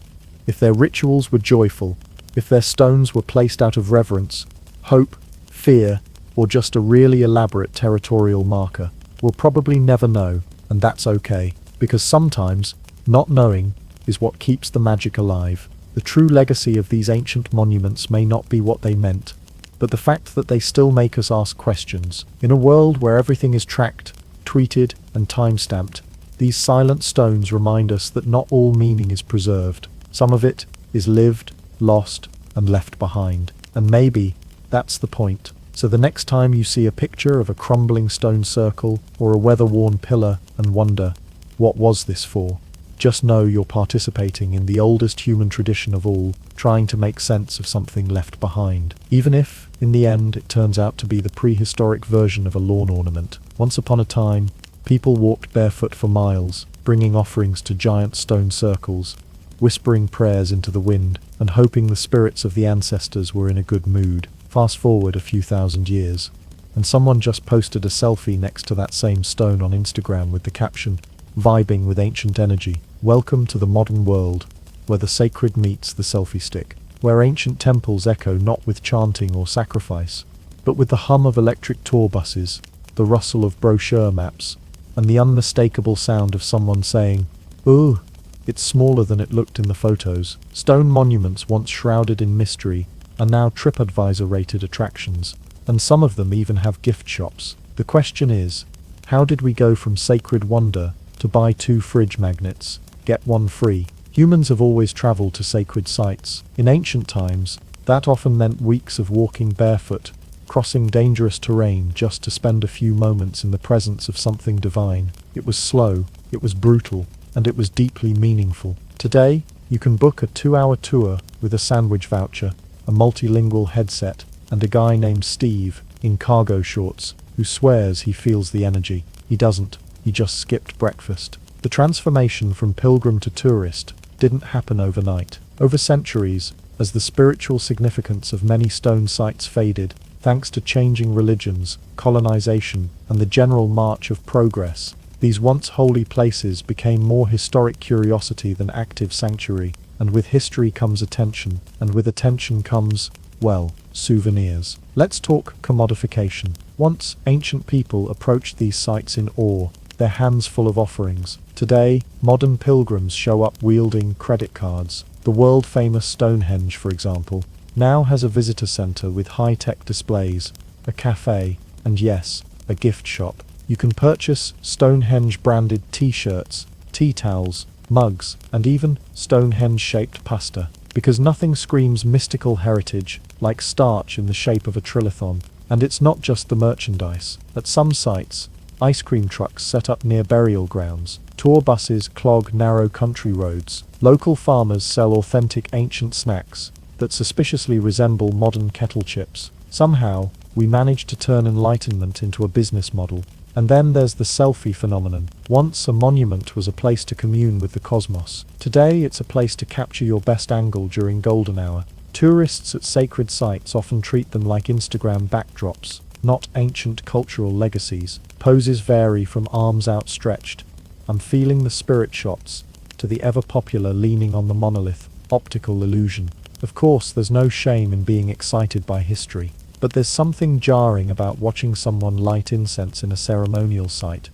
if their rituals were joyful, if their stones were placed out of reverence, hope, fear, or just a really elaborate territorial marker. We'll probably never know, and that's okay, because sometimes not knowing is what keeps the magic alive. The true legacy of these ancient monuments may not be what they meant, but the fact that they still make us ask questions. In a world where everything is tracked, tweeted, and time-stamped, these silent stones remind us that not all meaning is preserved. Some of it is lived, lost, and left behind. And maybe that's the point. So the next time you see a picture of a crumbling stone circle or a weather-worn pillar and wonder, what was this for? Just know you're participating in the oldest human tradition of all, trying to make sense of something left behind. Even if, in the end, it turns out to be the prehistoric version of a lawn ornament. Once upon a time, people walked barefoot for miles, bringing offerings to giant stone circles, whispering prayers into the wind, and hoping the spirits of the ancestors were in a good mood. Fast forward a few thousand years, and someone just posted a selfie next to that same stone on Instagram with the caption, "Vibing with ancient energy." Welcome to the modern world, where the sacred meets the selfie stick, where ancient temples echo not with chanting or sacrifice, but with the hum of electric tour buses, the rustle of brochure maps, and the unmistakable sound of someone saying, "Ooh, it's smaller than it looked in the photos." Stone monuments once shrouded in mystery are now TripAdvisor-rated attractions, and some of them even have gift shops. The question is, how did we go from sacred wonder to buy 2 fridge magnets, get 1 free? Humans have always traveled to sacred sites. In ancient times, that often meant weeks of walking barefoot, crossing dangerous terrain just to spend a few moments in the presence of something divine. It was slow, it was brutal, and it was deeply meaningful. Today, you can book a 2-hour tour with a sandwich voucher, a multilingual headset, and a guy named Steve, in cargo shorts, who swears he feels the energy. He doesn't. He just skipped breakfast. The transformation from pilgrim to tourist didn't happen overnight. Over centuries, as the spiritual significance of many stone sites faded, thanks to changing religions, colonization, and the general march of progress, these once holy places became more historic curiosity than active sanctuary. And with history comes attention, and with attention comes, well, souvenirs. Let's talk commodification. Once, ancient people approached these sites in awe, their hands full of offerings. Today, modern pilgrims show up wielding credit cards. The world-famous Stonehenge, for example, now has a visitor center with high-tech displays, a cafe, and yes, a gift shop. You can purchase Stonehenge-branded t-shirts, tea towels, mugs, and even Stonehenge-shaped pasta. Because nothing screams mystical heritage like starch in the shape of a trilithon. And it's not just the merchandise. At some sites, ice cream trucks set up near burial grounds. Tour buses clog narrow country roads. Local farmers sell authentic ancient snacks that suspiciously resemble modern kettle chips. Somehow, we manage to turn enlightenment into a business model. And then there's the selfie phenomenon. Once a monument was a place to commune with the cosmos. Today it's a place to capture your best angle during golden hour. Tourists at sacred sites often treat them like Instagram backdrops, not ancient cultural legacies. Poses vary from arms outstretched, "I'm feeling the spirit" shots, to the ever-popular leaning on the monolith, optical illusion. Of course, there's no shame in being excited by history. But there's something jarring about watching someone light incense in a ceremonial site,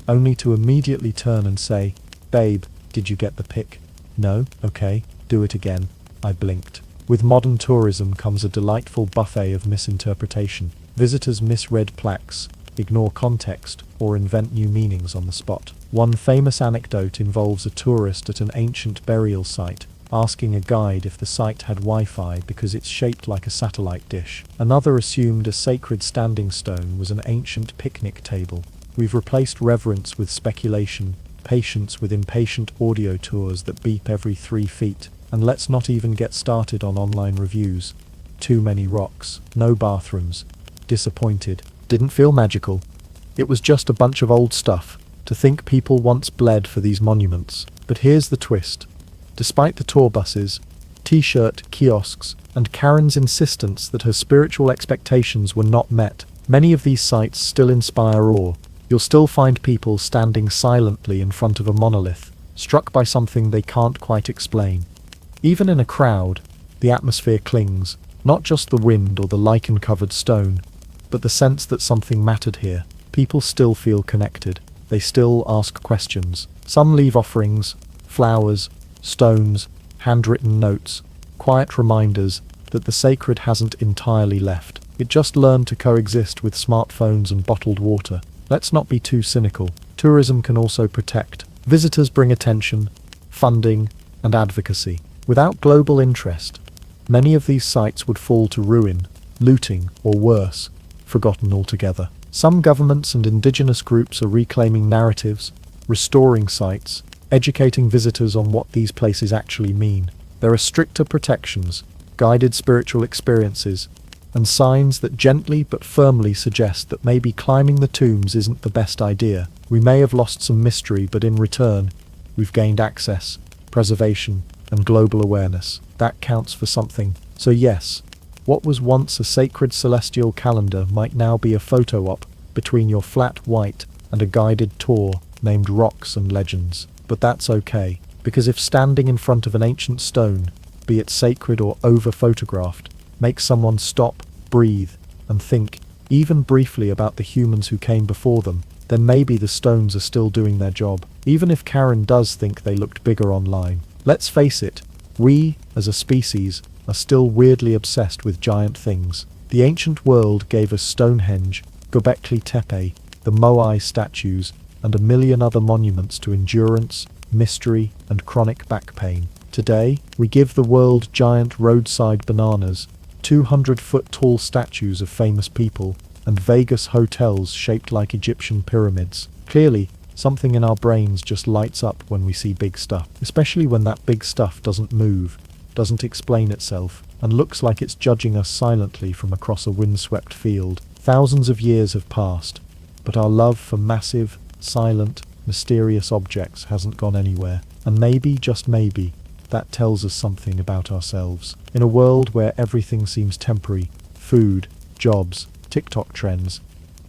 only to immediately turn and say, "Babe, did you get the pic?" "No? Okay, do it again." I blinked. With modern tourism comes a delightful buffet of misinterpretation. Visitors misread plaques, ignore context, or invent new meanings on the spot. One famous anecdote involves a tourist at an ancient burial site, asking a guide if the site had Wi-Fi because it's shaped like a satellite dish. Another assumed a sacred standing stone was an ancient picnic table. We've replaced reverence with speculation, patience with impatient audio tours that beep every 3 feet, and let's not even get started on online reviews. Too many rocks, no bathrooms, disappointed, didn't feel magical. It was just a bunch of old stuff. To think people once bled for these monuments. But here's the twist. Despite the tour buses, t-shirt kiosks, and Karen's insistence that her spiritual expectations were not met, many of these sites still inspire awe. You'll still find people standing silently in front of a monolith, struck by something they can't quite explain. Even in a crowd, the atmosphere clings, not just the wind or the lichen-covered stone, but the sense that something mattered here. People still feel connected. They still ask questions. Some leave offerings, flowers, stones, handwritten notes, quiet reminders that the sacred hasn't entirely left. It just learned to coexist with smartphones and bottled water. Let's not be too cynical. Tourism can also protect. Visitors bring attention, funding, and advocacy. Without global interest, many of these sites would fall to ruin, looting, or worse, forgotten altogether. Some governments and indigenous groups are reclaiming narratives, restoring sites, educating visitors on what these places actually mean. There are stricter protections, guided spiritual experiences, and signs that gently but firmly suggest that maybe climbing the tombs isn't the best idea. We may have lost some mystery, but in return, we've gained access, preservation, and global awareness. That counts for something. So yes, what was once a sacred celestial calendar might now be a photo op between your flat white and a guided tour named Rocks and Legends. But that's okay, because if standing in front of an ancient stone, be it sacred or over-photographed, makes someone stop, breathe, and think, even briefly, about the humans who came before them, then maybe the stones are still doing their job, even if Karen does think they looked bigger online. Let's face it, we, as a species, are still weirdly obsessed with giant things. The ancient world gave us Stonehenge, Gobekli Tepe, the Moai statues, and a million other monuments to endurance, mystery, and chronic back pain. Today, we give the world giant roadside bananas, 200-foot-tall statues of famous people, and Vegas hotels shaped like Egyptian pyramids. Clearly, something in our brains just lights up when we see big stuff, especially when that big stuff doesn't move, doesn't explain itself, and looks like it's judging us silently from across a windswept field. Thousands of years have passed, but our love for massive, silent, mysterious objects hasn't gone anywhere. And maybe, just maybe, that tells us something about ourselves. In a world where everything seems temporary, food, jobs, TikTok trends,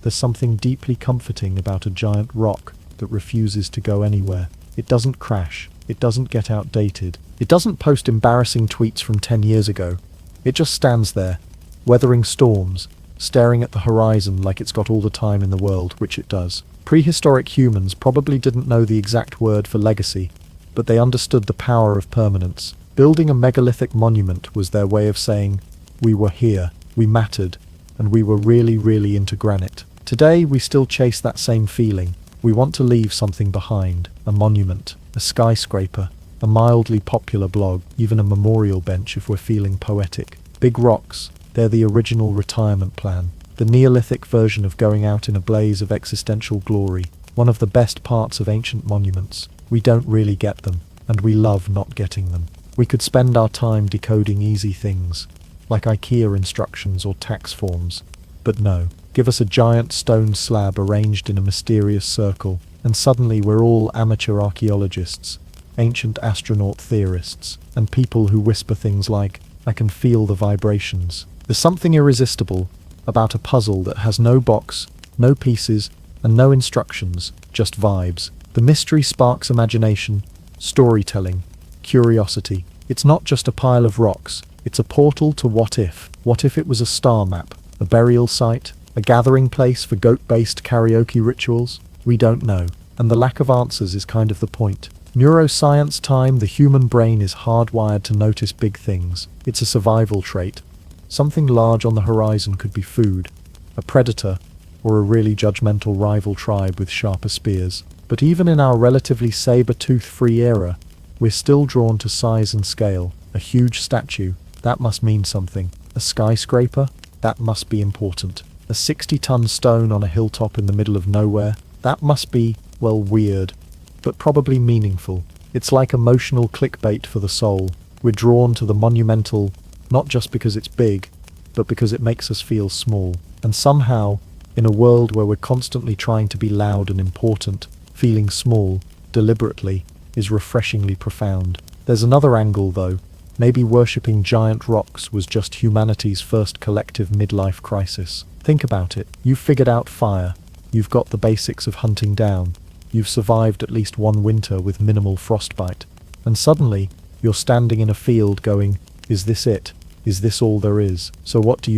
there's something deeply comforting about a giant rock that refuses to go anywhere. It doesn't crash. It doesn't get outdated. It doesn't post embarrassing tweets from 10 years ago. It just stands there, weathering storms, staring at the horizon like it's got all the time in the world, which it does. Prehistoric humans probably didn't know the exact word for legacy, but they understood the power of permanence. Building a megalithic monument was their way of saying, we were here, we mattered, and we were really, really into granite. Today, we still chase that same feeling. We want to leave something behind, a monument, a skyscraper, a mildly popular blog, even a memorial bench if we're feeling poetic. Big rocks, they're the original retirement plan, the Neolithic version of going out in a blaze of existential glory. One of the best parts of ancient monuments. We don't really get them, and we love not getting them. We could spend our time decoding easy things, like IKEA instructions or tax forms. But no, give us a giant stone slab arranged in a mysterious circle, and suddenly we're all amateur archaeologists, ancient astronaut theorists, and people who whisper things like, I can feel the vibrations. There's something irresistible about a puzzle that has no box, no pieces, and no instructions, just vibes. The mystery sparks imagination, storytelling, curiosity. It's not just a pile of rocks, it's a portal to what if. What if it was a star map, a burial site, a gathering place for goat-based karaoke rituals? We don't know, and the lack of answers is kind of the point. Neuroscience time, the human brain is hardwired to notice big things. It's a survival trait. Something large on the horizon could be food, a predator, or a really judgmental rival tribe with sharper spears. But even in our relatively saber-tooth-free era, we're still drawn to size and scale. A huge statue, that must mean something. A skyscraper, that must be important. A 60-ton stone on a hilltop in the middle of nowhere, that must be, well, weird, but probably meaningful. It's like emotional clickbait for the soul. We're drawn to the monumental, not just because it's big, but because it makes us feel small. And somehow, in a world where we're constantly trying to be loud and important, feeling small, deliberately, is refreshingly profound. There's another angle, though. Maybe worshipping giant rocks was just humanity's first collective midlife crisis. Think about it. You've figured out fire. You've got the basics of hunting down. You've survived at least one winter with minimal frostbite. And suddenly, you're standing in a field going, is this it? Is this all there is? So what do?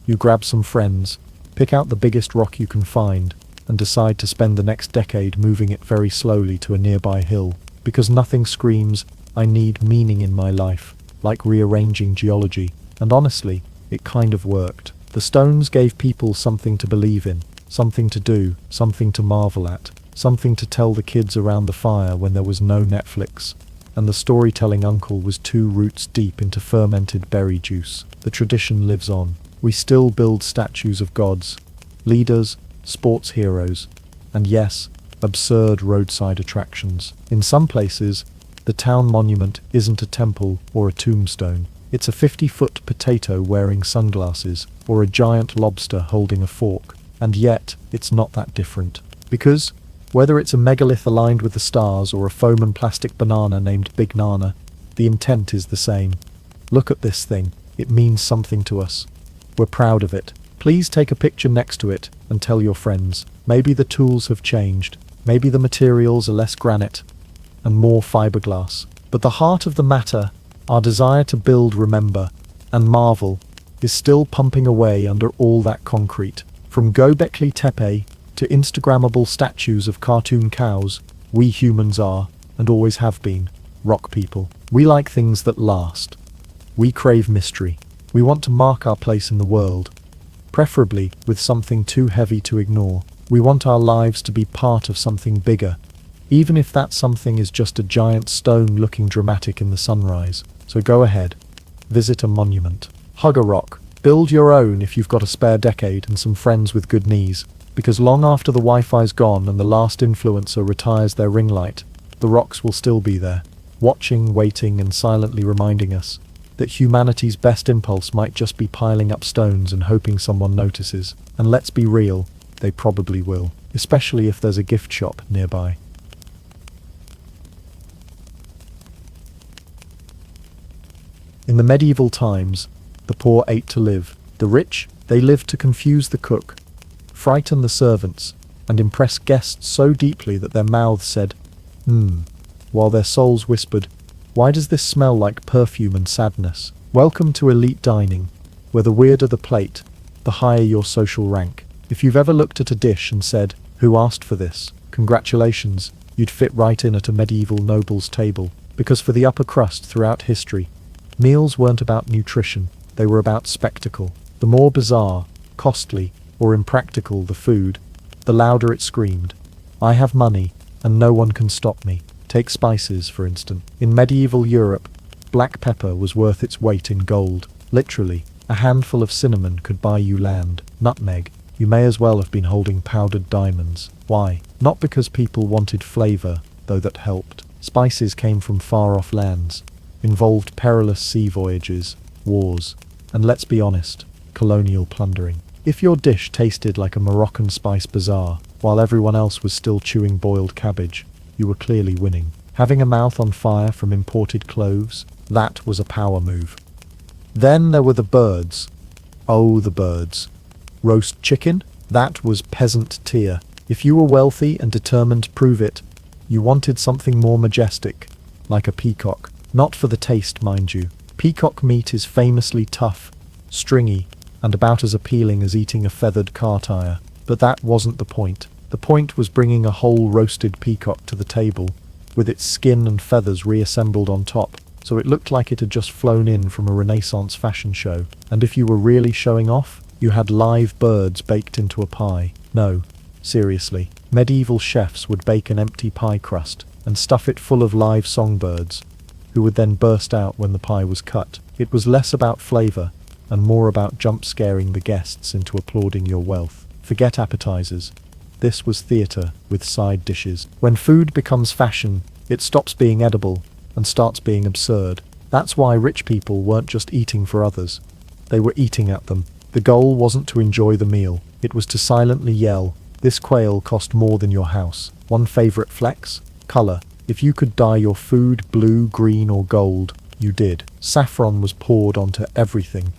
You grab some friends, pick out the biggest rock you can find, and decide to spend the next decade moving it very slowly to a nearby hill. Because nothing screams, I need meaning in my life, like rearranging geology. And honestly, it kind of worked. The stones gave people something to believe in, something to do, something to marvel at, something to tell the kids around the fire when there was no Netflix. And the storytelling uncle was 2 roots deep into fermented berry juice. The tradition lives on. We still build statues of gods, leaders, sports heroes, and yes, absurd roadside attractions. In some places, the town monument isn't a temple or a tombstone. It's a 50-foot potato wearing sunglasses, or a giant lobster holding a fork. And yet, it's not that different. Because, whether it's a megalith aligned with the stars or a foam and plastic banana named Big Nana, the intent is the same. Look at this thing. It means something to us. We're proud of it. Please take a picture next to it and tell your friends. Maybe the tools have changed. Maybe the materials are less granite and more fiberglass. But the heart of the matter, our desire to build, remember, and marvel, is still pumping away under all that concrete. From Gobekli Tepe to Instagrammable statues of cartoon cows, we humans are, and always have been, rock people. We like things that last. We crave mystery. We want to mark our place in the world, preferably with something too heavy to ignore. We want our lives to be part of something bigger, even if that something is just a giant stone looking dramatic in the sunrise. So go ahead, visit a monument, hug a rock, build your own if you've got a spare decade and some friends with good knees, because long after the Wi-Fi's gone and the last influencer retires their ring light, the rocks will still be there, watching, waiting, and silently reminding us that humanity's best impulse might just be piling up stones and hoping someone notices. And let's be real, they probably will, especially if there's a gift shop nearby. In the medieval times, the poor ate to live. The rich, they lived to confuse the cook, frighten the servants, and impress guests so deeply that their mouths said, while their souls whispered, "Why does this smell like perfume and sadness?" Welcome to elite dining, where the weirder the plate, the higher your social rank. If you've ever looked at a dish and said, "Who asked for this?" Congratulations, you'd fit right in at a medieval noble's table. Because for the upper crust throughout history, meals weren't about nutrition, they were about spectacle. The more bizarre, costly, or impractical the food, the louder it screamed, "I have money, and no one can stop me." Take spices, for instance. In medieval Europe, black pepper was worth its weight in gold. Literally, a handful of cinnamon could buy you land. Nutmeg, you may as well have been holding powdered diamonds. Why? Not because people wanted flavor, though that helped. Spices came from far-off lands, involved perilous sea voyages, wars, and let's be honest, colonial plundering. If your dish tasted like a Moroccan spice bazaar, while everyone else was still chewing boiled cabbage, you were clearly winning. Having a mouth on fire from imported cloves, that was a power move. Then there were the birds. Oh, the birds. Roast chicken? That was peasant tier. If you were wealthy and determined to prove it, you wanted something more majestic, like a peacock. Not for the taste, mind you. Peacock meat is famously tough, stringy, and about as appealing as eating a feathered car tire. But that wasn't the point. The point was bringing a whole roasted peacock to the table, with its skin and feathers reassembled on top, so it looked like it had just flown in from a Renaissance fashion show. And if you were really showing off, you had live birds baked into a pie. No, seriously. Medieval chefs would bake an empty pie crust and stuff it full of live songbirds, who would then burst out when the pie was cut. It was less about flavor and more about jump-scaring the guests into applauding your wealth. Forget appetizers. This was theater with side dishes. When food becomes fashion, it stops being edible and starts being absurd. That's why rich people weren't just eating for others. They were eating at them. The goal wasn't to enjoy the meal. It was to silently yell, "This quail cost more than your house." One favorite flex? Color. If you could dye your food blue, green, or gold, you did. Saffron was poured onto everything.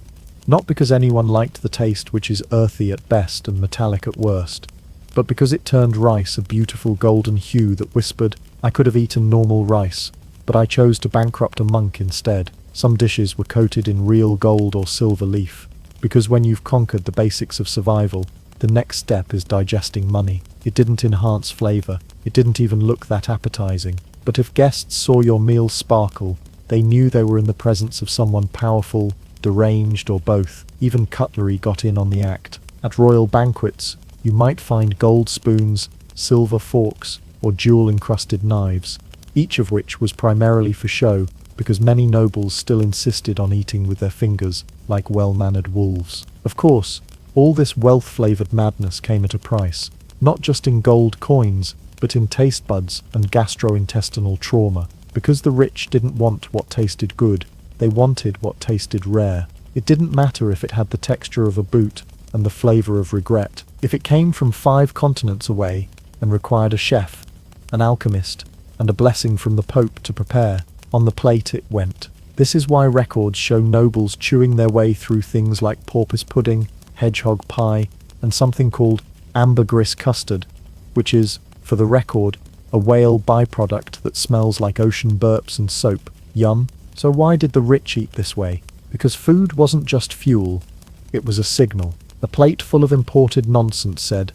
Not because anyone liked the taste, which is earthy at best and metallic at worst, but because it turned rice a beautiful golden hue that whispered, "I could have eaten normal rice, but I chose to bankrupt a monk instead." Some dishes were coated in real gold or silver leaf, because when you've conquered the basics of survival, the next step is digesting money. It didn't enhance flavor, it didn't even look that appetizing, but if guests saw your meal sparkle, they knew they were in the presence of someone powerful, deranged, or both. Even cutlery got in on the act. At royal banquets, you might find gold spoons, silver forks, or jewel-encrusted knives, each of which was primarily for show, because many nobles still insisted on eating with their fingers, like well-mannered wolves. Of course, all this wealth-flavored madness came at a price, not just in gold coins, but in taste buds and gastrointestinal trauma. Because the rich didn't want what tasted good, they wanted what tasted rare. It didn't matter if it had the texture of a boot and the flavor of regret. If it came from 5 continents away and required a chef, an alchemist, and a blessing from the Pope to prepare, on the plate it went. This is why records show nobles chewing their way through things like porpoise pudding, hedgehog pie, and something called ambergris custard, which is, for the record, a whale byproduct that smells like ocean burps and soap. Yum. So why did the rich eat this way? Because food wasn't just fuel, it was a signal. A plate full of imported nonsense said,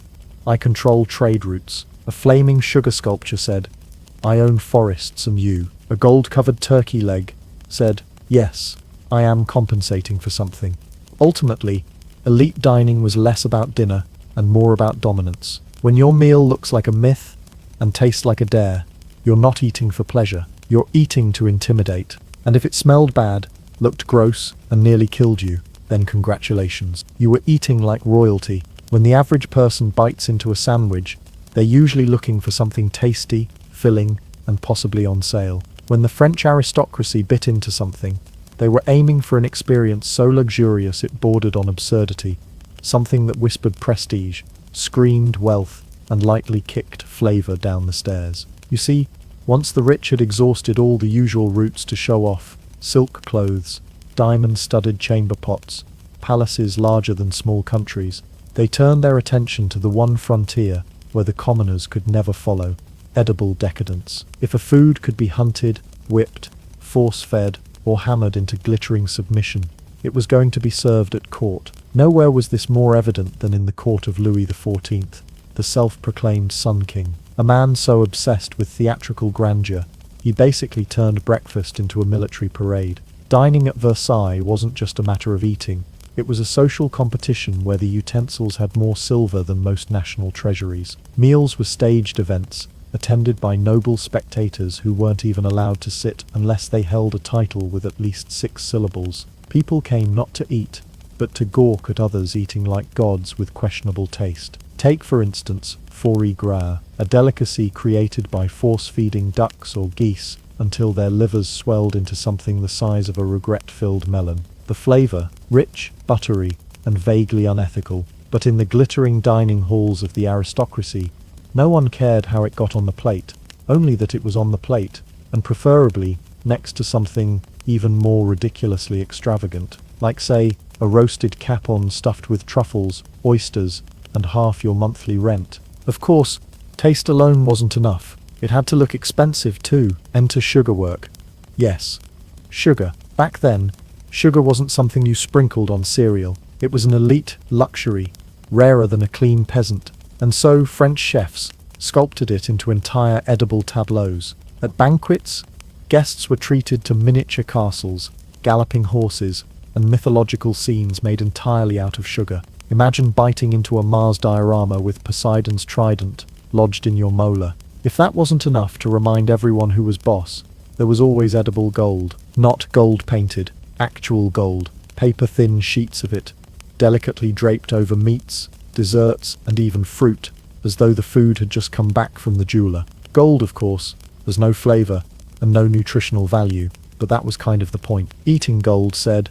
"I control trade routes." A flaming sugar sculpture said, "I own forests and you." A gold-covered turkey leg said, "Yes, I am compensating for something." Ultimately, elite dining was less about dinner and more about dominance. When your meal looks like a myth and tastes like a dare, you're not eating for pleasure, you're eating to intimidate. And if it smelled bad, looked gross, and nearly killed you, then congratulations. You were eating like royalty. When the average person bites into a sandwich, they're usually looking for something tasty, filling, and possibly on sale. When the French aristocracy bit into something, They were aiming for an experience so luxurious it bordered on absurdity, something that whispered prestige, screamed wealth, and lightly kicked flavor down the stairs. You see, once the rich had exhausted all the usual routes to show off, silk clothes, diamond-studded chamber pots, palaces larger than small countries, they turned their attention to the one frontier where the commoners could never follow: edible decadence. If a food could be hunted, whipped, force-fed, or hammered into glittering submission, it was going to be served at court. Nowhere was this more evident than in the court of Louis XIV, the self-proclaimed Sun King. A man so obsessed with theatrical grandeur, he basically turned breakfast into a military parade. Dining at Versailles wasn't just a matter of eating, it was a social competition where the utensils had more silver than most national treasuries. Meals were staged events, attended by noble spectators who weren't even allowed to sit unless they held a title with at least 6 syllables. People came not to eat, but to gawk at others eating like gods with questionable taste. Take, for instance, foie gras, a delicacy created by force-feeding ducks or geese until their livers swelled into something the size of a regret-filled melon. The flavor, rich, buttery, and vaguely unethical, but in the glittering dining halls of the aristocracy, no one cared how it got on the plate, only that it was on the plate, and preferably next to something even more ridiculously extravagant, like, say, a roasted capon stuffed with truffles, oysters, and half your monthly rent. Of course, taste alone wasn't enough. It had to look expensive too. Enter sugar work. Yes, sugar. Back then, sugar wasn't something you sprinkled on cereal. It was an elite luxury, rarer than a clean peasant. And so French chefs sculpted it into entire edible tableaus. At banquets, guests were treated to miniature castles, galloping horses, and mythological scenes made entirely out of sugar. Imagine biting into a Mars diorama with Poseidon's trident lodged in your molar. If that wasn't enough to remind everyone who was boss, there was always edible gold. Not gold-painted, actual gold. Paper-thin sheets of it, delicately draped over meats, desserts, and even fruit, as though the food had just come back from the jeweler. Gold, of course, has no flavor and no nutritional value, but that was kind of the point. Eating gold said,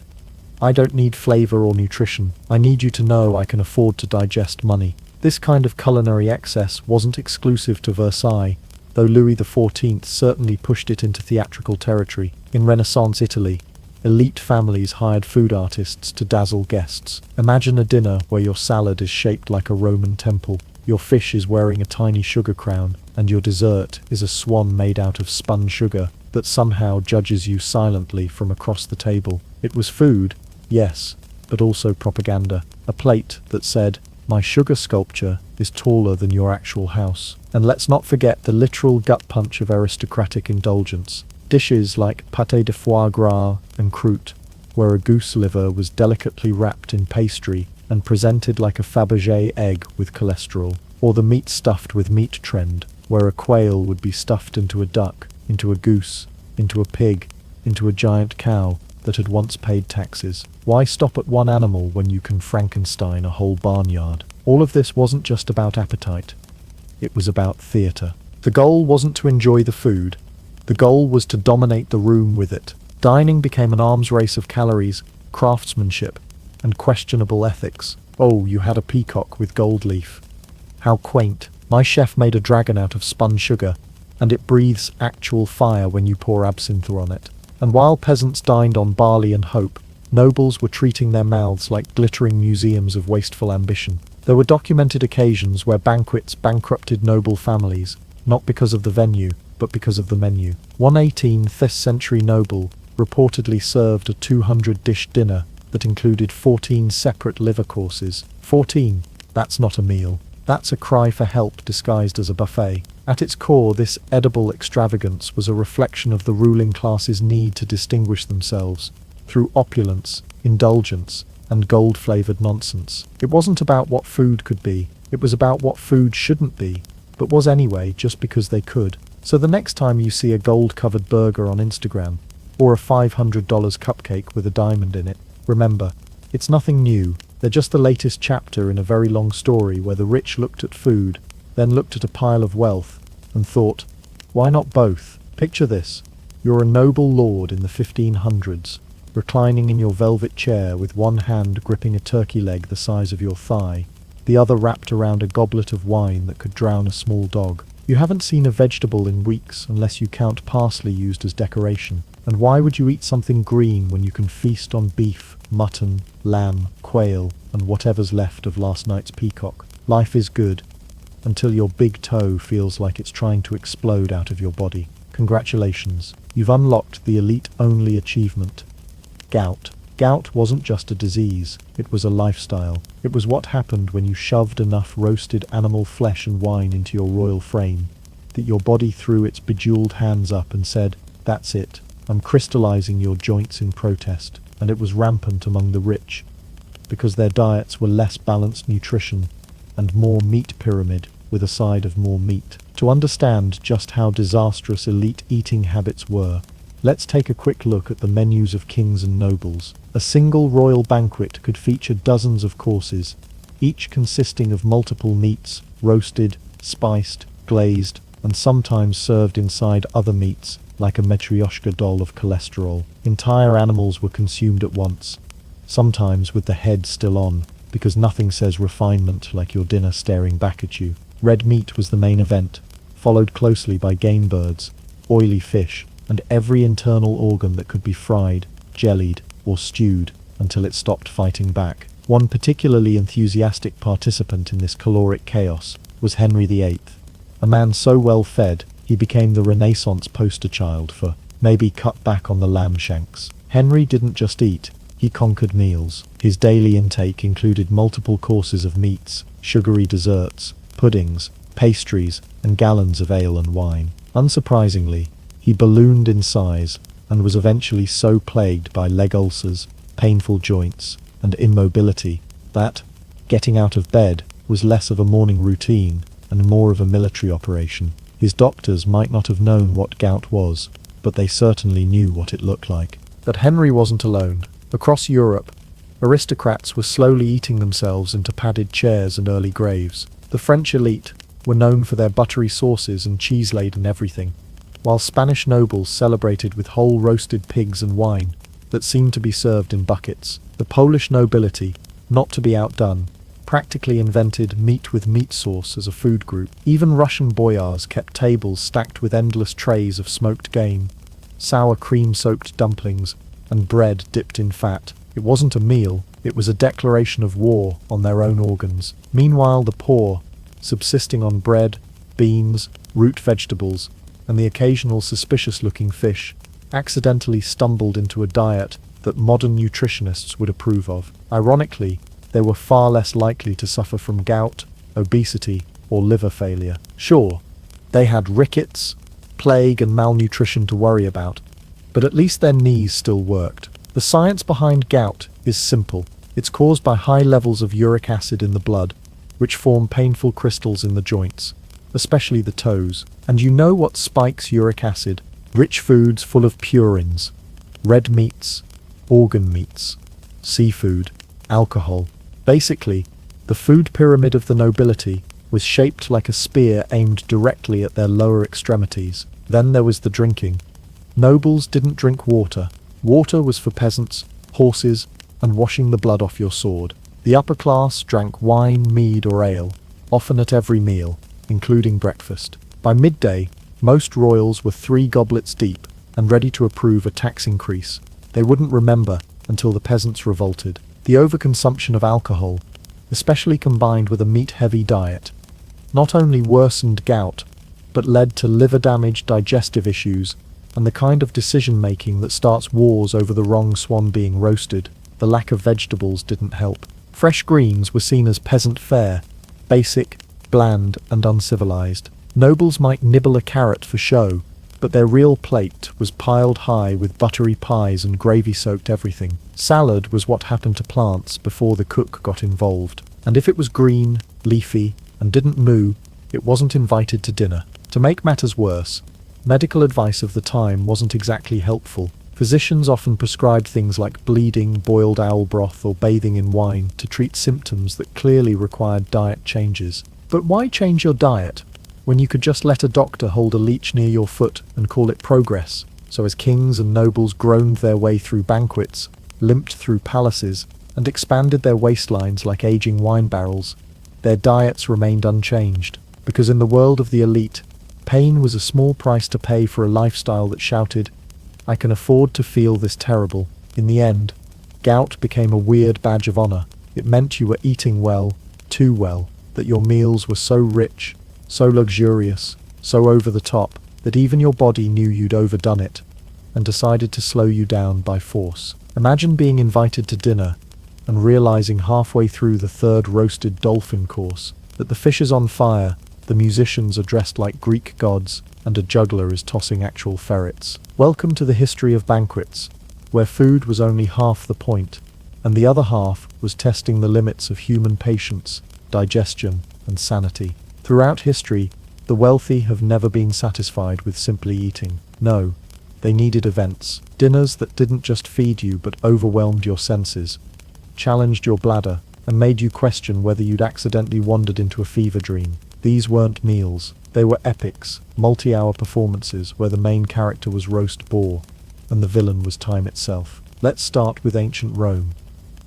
I don't need flavor or nutrition. I need you to know I can afford to digest money. This kind of culinary excess wasn't exclusive to Versailles, though Louis XIV certainly pushed it into theatrical territory. In Renaissance Italy, elite families hired food artists to dazzle guests. Imagine a dinner where your salad is shaped like a Roman temple, your fish is wearing a tiny sugar crown, and your dessert is a swan made out of spun sugar that somehow judges you silently from across the table. It was food, yes, but also propaganda. A plate that said, my sugar sculpture is taller than your actual house. And let's not forget the literal gut punch of aristocratic indulgence. Dishes like pâté de foie gras and croûte, where a goose liver was delicately wrapped in pastry and presented like a Fabergé egg with cholesterol. Or the meat stuffed with meat trend, where a quail would be stuffed into a duck, into a goose, into a pig, into a giant cow that had once paid taxes. Why stop at one animal when you can Frankenstein a whole barnyard? All of this wasn't just about appetite. It was about theatre. The goal wasn't to enjoy the food. The goal was to dominate the room with it. Dining became an arms race of calories, craftsmanship, and questionable ethics. Oh, you had a peacock with gold leaf. How quaint. My chef made a dragon out of spun sugar, and it breathes actual fire when you pour absinthe on it. And while peasants dined on barley and hope, nobles were treating their mouths like glittering museums of wasteful ambition. There were documented occasions where banquets bankrupted noble families, not because of the venue, but because of the menu. One 18th century noble reportedly served a 200-dish dinner that included 14 separate liver courses. 14. That's not a meal. That's a cry for help disguised as a buffet. At its core, this edible extravagance was a reflection of the ruling class's need to distinguish themselves through opulence, indulgence, and gold-flavored nonsense. It wasn't about what food could be, it was about what food shouldn't be, but was anyway just because they could. So the next time you see a gold-covered burger on Instagram, or a $500 cupcake with a diamond in it, remember, it's nothing new. They're just the latest chapter in a very long story where the rich looked at food, then looked at a pile of wealth, and thought, why not both? Picture this. You're a noble lord in the 1500s, reclining in your velvet chair with one hand gripping a turkey leg the size of your thigh, the other wrapped around a goblet of wine that could drown a small dog. You haven't seen a vegetable in weeks unless you count parsley used as decoration. And why would you eat something green when you can feast on beef, mutton, lamb, quail, and whatever's left of last night's peacock? Life is good, until your big toe feels like it's trying to explode out of your body. Congratulations, you've unlocked the elite-only achievement. Gout. Gout wasn't just a disease, it was a lifestyle. It was what happened when you shoved enough roasted animal flesh and wine into your royal frame, that your body threw its bejeweled hands up and said, "That's it. I'm crystallizing your joints in protest," and it was rampant among the rich, because their diets were less balanced nutrition and more meat pyramid with a side of more meat. To understand just how disastrous elite eating habits were, let's take a quick look at the menus of kings and nobles. A single royal banquet could feature dozens of courses, each consisting of multiple meats, roasted, spiced, glazed, and sometimes served inside other meats, like a matryoshka doll of cholesterol. Entire animals were consumed at once, sometimes with the head still on, because nothing says refinement like your dinner staring back at you. Red meat was the main event, followed closely by game birds, oily fish, and every internal organ that could be fried, jellied, or stewed until it stopped fighting back. One particularly enthusiastic participant in this caloric chaos was Henry VIII, a man so well fed he became the Renaissance poster child for maybe cut back on the lamb shanks. Henry didn't just eat, he conquered meals. His daily intake included multiple courses of meats, sugary desserts, puddings, pastries, and gallons of ale and wine. Unsurprisingly, he ballooned in size and was eventually so plagued by leg ulcers, painful joints, and immobility that getting out of bed was less of a morning routine and more of a military operation. His doctors might not have known what gout was, but they certainly knew what it looked like. But Henry wasn't alone. Across Europe, aristocrats were slowly eating themselves into padded chairs and early graves. The French elite were known for their buttery sauces and cheese-laden everything, while Spanish nobles celebrated with whole roasted pigs and wine that seemed to be served in buckets. The Polish nobility, not to be outdone, practically invented meat with meat sauce as a food group. Even Russian boyars kept tables stacked with endless trays of smoked game, sour cream-soaked dumplings, and bread dipped in fat. It wasn't a meal, it was a declaration of war on their own organs. Meanwhile, the poor, subsisting on bread, beans, root vegetables, and the occasional suspicious-looking fish, accidentally stumbled into a diet that modern nutritionists would approve of. Ironically, they were far less likely to suffer from gout, obesity, or liver failure. Sure, they had rickets, plague, and malnutrition to worry about, but at least their knees still worked. The science behind gout is simple. It's caused by high levels of uric acid in the blood, which form painful crystals in the joints, especially the toes. And you know what spikes uric acid? Rich foods full of purines, red meats, organ meats, seafood, alcohol. Basically, the food pyramid of the nobility was shaped like a spear aimed directly at their lower extremities. Then there was the drinking. Nobles didn't drink water. Water was for peasants, horses, and washing the blood off your sword. The upper class drank wine, mead, or ale, often at every meal, including breakfast. By midday, most royals were 3 goblets deep and ready to approve a tax increase. They wouldn't remember until the peasants revolted. The overconsumption of alcohol, especially combined with a meat-heavy diet, not only worsened gout, but led to liver damage, digestive issues, and the kind of decision-making that starts wars over the wrong swan being roasted. The lack of vegetables didn't help. Fresh greens were seen as peasant fare, basic, bland, and uncivilized. Nobles might nibble a carrot for show, but their real plate was piled high with buttery pies and gravy-soaked everything. Salad was what happened to plants before the cook got involved. And if it was green, leafy, and didn't moo, it wasn't invited to dinner. To make matters worse, medical advice of the time wasn't exactly helpful. Physicians often prescribed things like bleeding, boiled owl broth, or bathing in wine to treat symptoms that clearly required diet changes. But why change your diet when you could just let a doctor hold a leech near your foot and call it progress? So as kings and nobles groaned their way through banquets, limped through palaces, and expanded their waistlines like aging wine barrels, their diets remained unchanged, because in the world of the elite, pain was a small price to pay for a lifestyle that shouted, "I can afford to feel this terrible." In the end, gout became a weird badge of honor. It meant you were eating well, too well, that your meals were so rich, so luxurious, so over the top, that even your body knew you'd overdone it, and decided to slow you down by force. Imagine being invited to dinner, and realizing halfway through the third roasted dolphin course, that the fish is on fire, the musicians are dressed like Greek gods, and a juggler is tossing actual ferrets. Welcome to the history of banquets, where food was only half the point, and the other half was testing the limits of human patience, digestion, and sanity. Throughout history, the wealthy have never been satisfied with simply eating. No, they needed events. Dinners that didn't just feed you but overwhelmed your senses, challenged your bladder, and made you question whether you'd accidentally wandered into a fever dream. These weren't meals. They were epics, multi-hour performances where the main character was roast boar, and the villain was time itself. Let's start with ancient Rome,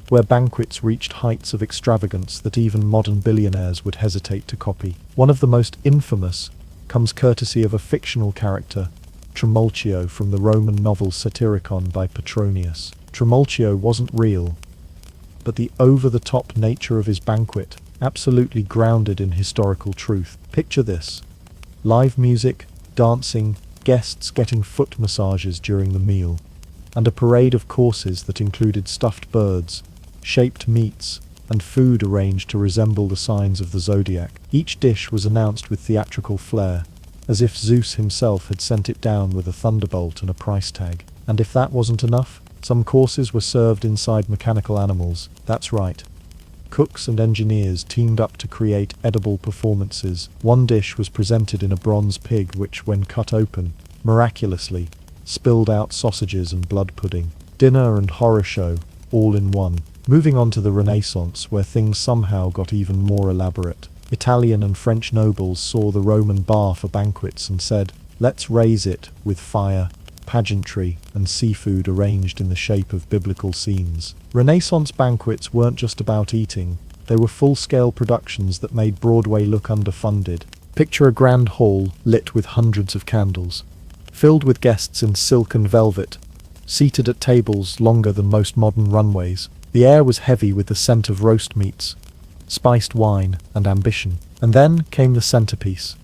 where banquets reached heights of extravagance that even modern billionaires would hesitate to copy. One of the most infamous comes courtesy of a fictional character, Trimalchio, from the Roman novel Satyricon by Petronius. Trimalchio wasn't real, but the over-the-top nature of his banquet absolutely grounded in historical truth. Picture this: live music, dancing, guests getting foot massages during the meal, and a parade of courses that included stuffed birds, shaped meats, and food arranged to resemble the signs of the zodiac. Each dish was announced with theatrical flair, as if Zeus himself had sent it down with a thunderbolt and a price tag. And if that wasn't enough, some courses were served inside mechanical animals. That's right. Cooks and engineers teamed up to create edible performances. One dish was presented in a bronze pig which, when cut open, miraculously spilled out sausages and blood pudding. Dinner and horror show, all in one. Moving on to the Renaissance, where things somehow got even more elaborate. Italian and French nobles saw the Roman bar for banquets and said, "Let's raise it with fire, pageantry, and seafood arranged in the shape of biblical scenes." Renaissance banquets weren't just about eating, they were full-scale productions that made Broadway look underfunded. Picture a grand hall lit with hundreds of candles, filled with guests in silk and velvet, seated at tables longer than most modern runways. The air was heavy with the scent of roast meats, spiced wine, and ambition. And then came the centerpiece,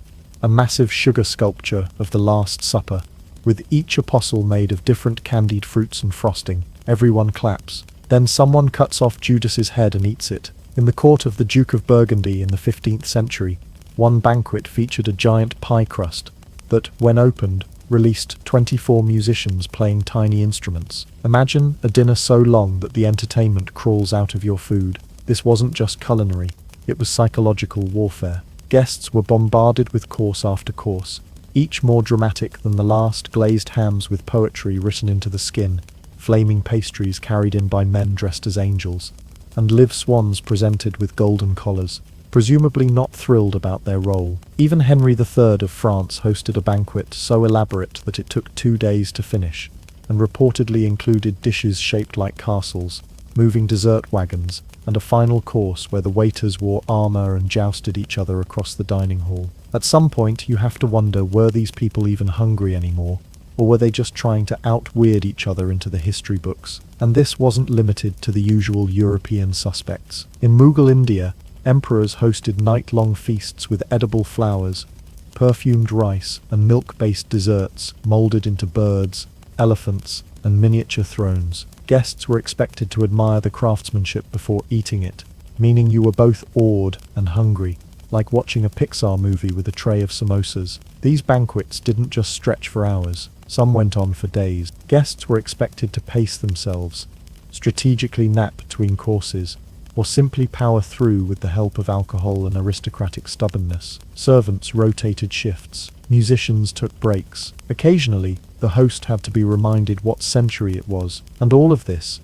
a massive sugar sculpture of the Last Supper, with each apostle made of different candied fruits and frosting. Everyone claps. Then someone cuts off Judas's head and eats it. In the court of the Duke of Burgundy in the 15th century, one banquet featured a giant pie crust that, when opened, released 24 musicians playing tiny instruments. Imagine a dinner so long that the entertainment crawls out of your food. This wasn't just culinary, it was psychological warfare. Guests were bombarded with course after course, each more dramatic than the last, glazed hams with poetry written into the skin, flaming pastries carried in by men dressed as angels, and live swans presented with golden collars, presumably not thrilled about their role. Even Henry III of France hosted a banquet so elaborate that it took 2 days to finish, and reportedly included dishes shaped like castles, moving dessert wagons, and a final course where the waiters wore armor and jousted each other across the dining hall. At some point, you have to wonder, were these people even hungry anymore? Or were they just trying to out-weird each other into the history books? And this wasn't limited to the usual European suspects. In Mughal India, emperors hosted night-long feasts with edible flowers, perfumed rice, and milk-based desserts molded into birds, elephants, and miniature thrones. Guests were expected to admire the craftsmanship before eating it, meaning you were both awed and hungry, like watching a Pixar movie with a tray of samosas. These banquets didn't just stretch for hours, some went on for days. Guests were expected to pace themselves, strategically nap between courses, or simply power through with the help of alcohol and aristocratic stubbornness. Servants rotated shifts, musicians took breaks. Occasionally, the host had to be reminded what century it was. And all of this,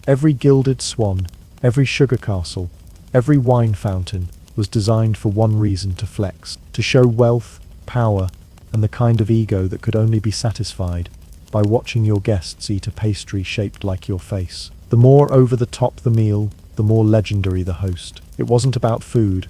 every gilded swan, every sugar castle, every wine fountain, was designed for one reason: to flex, to show wealth, power, and the kind of ego that could only be satisfied by watching your guests eat a pastry shaped like your face. The more over the top the meal, the more legendary the host. It wasn't about food.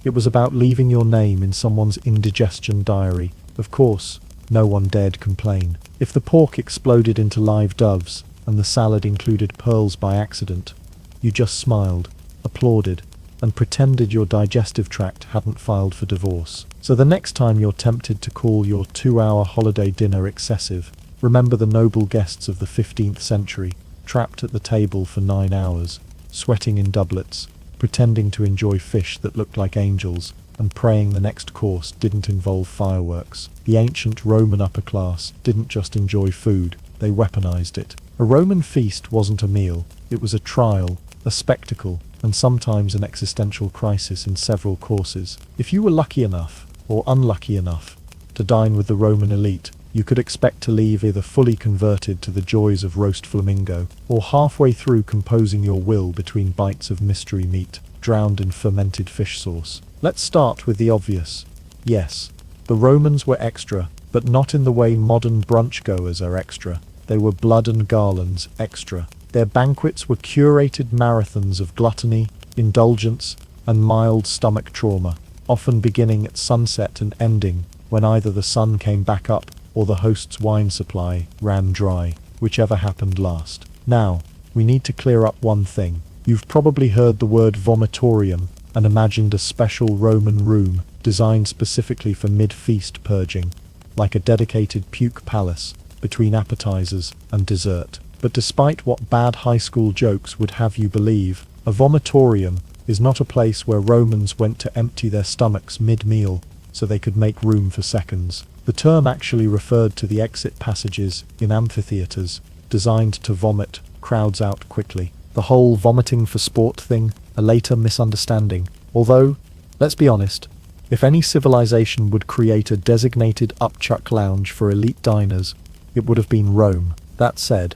It was about leaving your name in someone's indigestion diary. Of course, no one dared complain. If the pork exploded into live doves, and the salad included pearls by accident, you just smiled, applauded, and pretended your digestive tract hadn't filed for divorce. So the next time you're tempted to call your 2-hour holiday dinner excessive, remember the noble guests of the 15th century, trapped at the table for 9 hours, sweating in doublets, pretending to enjoy fish that looked like angels, and praying the next course didn't involve fireworks. The ancient Roman upper class didn't just enjoy food, they weaponized it. A Roman feast wasn't a meal, it was a trial, a spectacle, and sometimes an existential crisis in several courses. If you were lucky enough, or unlucky enough, to dine with the Roman elite, you could expect to leave either fully converted to the joys of roast flamingo, or halfway through composing your will between bites of mystery meat, drowned in fermented fish sauce. Let's start with the obvious. Yes, the Romans were extra, but not in the way modern brunch goers are extra. They were blood and garlands extra. Their banquets were curated marathons of gluttony, indulgence, and mild stomach trauma, often beginning at sunset and ending when either the sun came back up or the host's wine supply ran dry, whichever happened last. Now, we need to clear up one thing. You've probably heard the word vomitorium and imagined a special Roman room designed specifically for mid-feast purging, like a dedicated puke palace between appetizers and dessert. But despite what bad high school jokes would have you believe, a vomitorium is not a place where Romans went to empty their stomachs mid-meal so they could make room for seconds. The term actually referred to the exit passages in amphitheaters designed to vomit crowds out quickly. The whole vomiting for sport thing, a later misunderstanding. Although, let's be honest, if any civilization would create a designated upchuck lounge for elite diners, it would have been Rome. That said,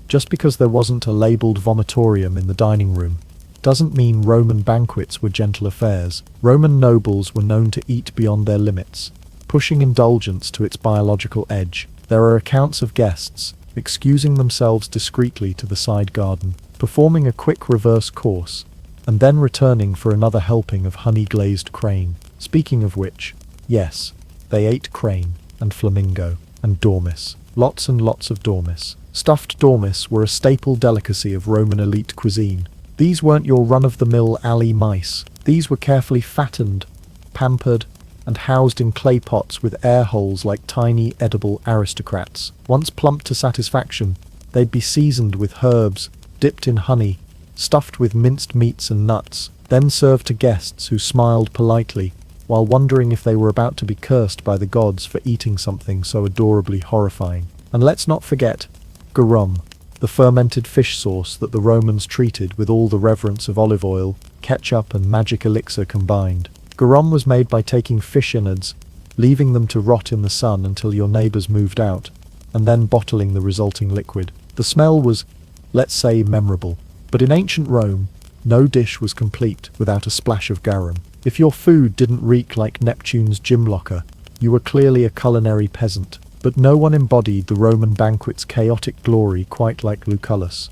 just because there wasn't a labelled vomitorium in the dining room, doesn't mean Roman banquets were gentle affairs. Roman nobles were known to eat beyond their limits, pushing indulgence to its biological edge. There are accounts of guests excusing themselves discreetly to the side garden, performing a quick reverse course, and then returning for another helping of honey-glazed crane. Speaking of which, yes, they ate crane, and flamingo, and dormice. Lots and lots of dormice. Stuffed dormice were a staple delicacy of Roman elite cuisine. These weren't your run-of-the-mill alley mice. These were carefully fattened, pampered, and housed in clay pots with air holes like tiny edible aristocrats. Once plumped to satisfaction, they'd be seasoned with herbs, dipped in honey, stuffed with minced meats and nuts, then served to guests who smiled politely, while wondering if they were about to be cursed by the gods for eating something so adorably horrifying. And let's not forget garum, the fermented fish sauce that the Romans treated with all the reverence of olive oil, ketchup, and magic elixir combined. Garum was made by taking fish innards, leaving them to rot in the sun until your neighbors moved out, and then bottling the resulting liquid. The smell was, let's say, memorable. But in ancient Rome, no dish was complete without a splash of garum. If your food didn't reek like Neptune's gym locker, you were clearly a culinary peasant. But no one embodied the Roman banquet's chaotic glory quite like Lucullus,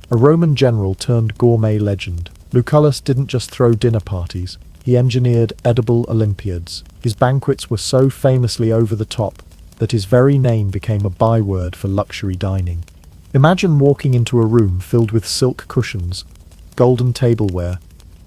a Roman general turned gourmet legend. Lucullus didn't just throw dinner parties, he engineered edible Olympiads. His banquets were so famously over the top that his very name became a byword for luxury dining. Imagine walking into a room filled with silk cushions, golden tableware,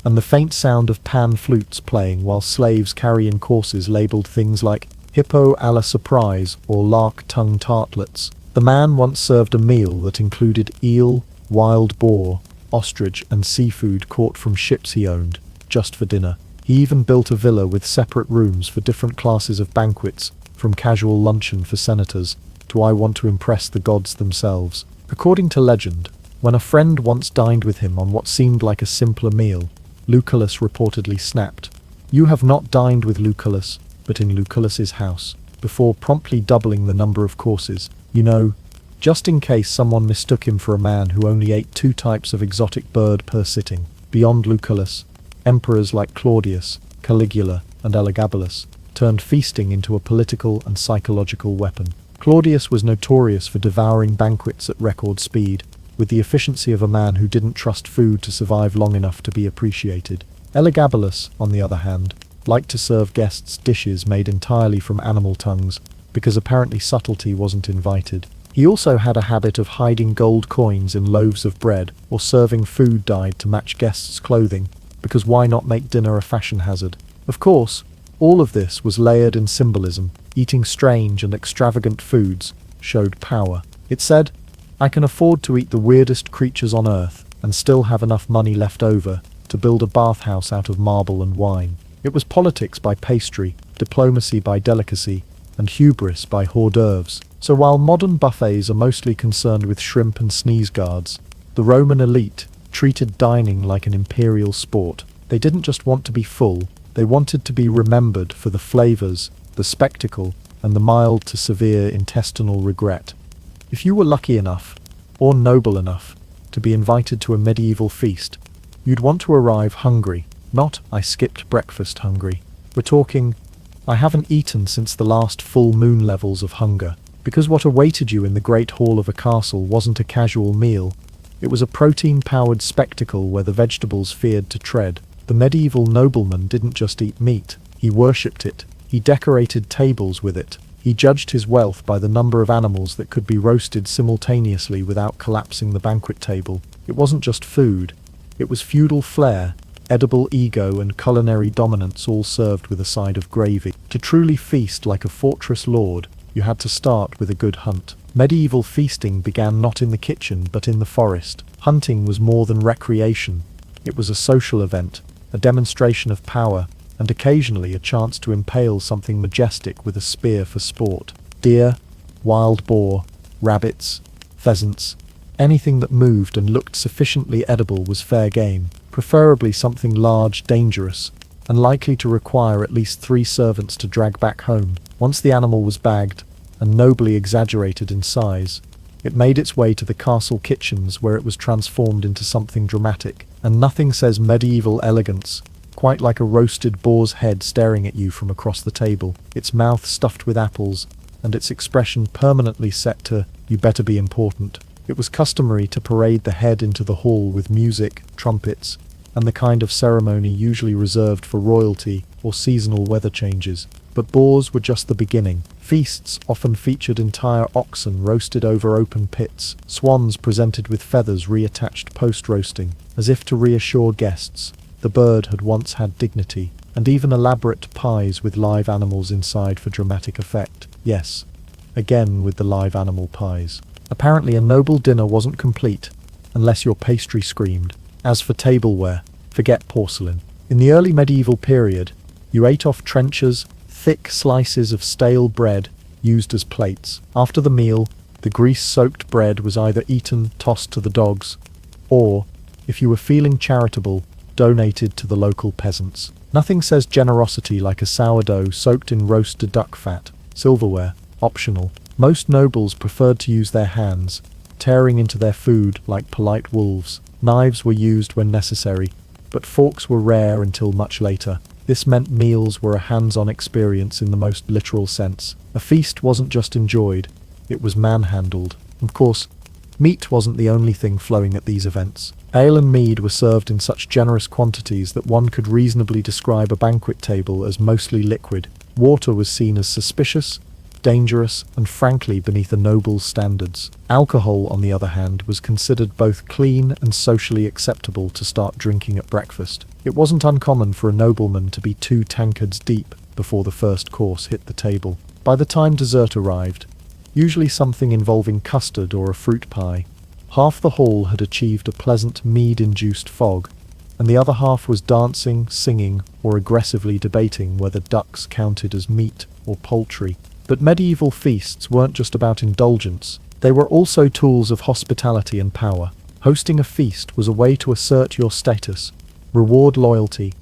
and the faint sound of pan flutes playing while slaves carry in courses labelled things like hippo a la surprise or lark tongue tartlets. The man once served a meal that included eel, wild boar, ostrich, and seafood caught from ships he owned, just for dinner. He even built a villa with separate rooms for different classes of banquets, from casual luncheon for senators to I want to impress the gods themselves. According to legend, when a friend once dined with him on what seemed like a simpler meal, Lucullus reportedly snapped, "You have not dined with Lucullus, but in Lucullus's house," before promptly doubling the number of courses. You know, just in case someone mistook him for a man who only ate 2 types of exotic bird per sitting. Beyond Lucullus, emperors like Claudius, Caligula, and Elagabalus turned feasting into a political and psychological weapon. Claudius was notorious for devouring banquets at record speed, with the efficiency of a man who didn't trust food to survive long enough to be appreciated. Elagabalus, on the other hand, liked to serve guests dishes made entirely from animal tongues, because apparently subtlety wasn't invited. He also had a habit of hiding gold coins in loaves of bread, or serving food dyed to match guests' clothing, because why not make dinner a fashion hazard? Of course, all of this was layered in symbolism. Eating strange and extravagant foods showed power. It said, I can afford to eat the weirdest creatures on earth and still have enough money left over to build a bathhouse out of marble and wine. It was politics by pastry, diplomacy by delicacy, and hubris by hors d'oeuvres. So while modern buffets are mostly concerned with shrimp and sneeze guards, the Roman elite treated dining like an imperial sport. They didn't just want to be full, they wanted to be remembered for the flavors, the spectacle, and the mild to severe intestinal regret. If you were lucky enough, or noble enough, to be invited to a medieval feast, you'd want to arrive hungry, not I skipped breakfast hungry. We're talking, I haven't eaten since the last full moon levels of hunger, because what awaited you in the great hall of a castle wasn't a casual meal, it was a protein-powered spectacle where the vegetables feared to tread. The medieval nobleman didn't just eat meat, he worshipped it, he decorated tables with it, he judged his wealth by the number of animals that could be roasted simultaneously without collapsing the banquet table. It wasn't just food, it was feudal flair, edible ego and culinary dominance all served with a side of gravy. To truly feast like a fortress lord, you had to start with a good hunt. Medieval feasting began not in the kitchen but in the forest. Hunting was more than recreation, it was a social event, a demonstration of power, and occasionally a chance to impale something majestic with a spear for sport. Deer, wild boar, rabbits, pheasants, anything that moved and looked sufficiently edible was fair game, preferably something large, dangerous, and likely to require at least 3 servants to drag back home. Once the animal was bagged, and nobly exaggerated in size, it made its way to the castle kitchens where it was transformed into something dramatic, and nothing says medieval elegance quite like a roasted boar's head staring at you from across the table, its mouth stuffed with apples, and its expression permanently set to, you better be important. It was customary to parade the head into the hall with music, trumpets, and the kind of ceremony usually reserved for royalty or seasonal weather changes. But boars were just the beginning. Feasts often featured entire oxen roasted over open pits, swans presented with feathers reattached post-roasting, as if to reassure guests the bird had once had dignity, and even elaborate pies with live animals inside for dramatic effect. Yes, again with the live animal pies. Apparently a noble dinner wasn't complete unless your pastry screamed. As for tableware, forget porcelain. In the early medieval period, you ate off trenchers, thick slices of stale bread used as plates. After the meal, the grease-soaked bread was either eaten, tossed to the dogs, or, if you were feeling charitable, donated to the local peasants. Nothing says generosity like a sourdough soaked in roasted duck fat. Silverware, optional. Most nobles preferred to use their hands, tearing into their food like polite wolves. Knives were used when necessary, but forks were rare until much later. This meant meals were a hands-on experience in the most literal sense. A feast wasn't just enjoyed, it was manhandled. Of course, meat wasn't the only thing flowing at these events. Ale and mead were served in such generous quantities that one could reasonably describe a banquet table as mostly liquid. Water was seen as suspicious, dangerous, and frankly beneath a noble's standards. Alcohol, on the other hand, was considered both clean and socially acceptable to start drinking at breakfast. It wasn't uncommon for a nobleman to be 2 tankards deep before the first course hit the table. By the time dessert arrived, usually something involving custard or a fruit pie, half the hall had achieved a pleasant mead-induced fog, and the other half was dancing, singing, or aggressively debating whether ducks counted as meat or poultry. But medieval feasts weren't just about indulgence, they were also tools of hospitality and power. Hosting a feast was a way to assert your status, reward loyalty,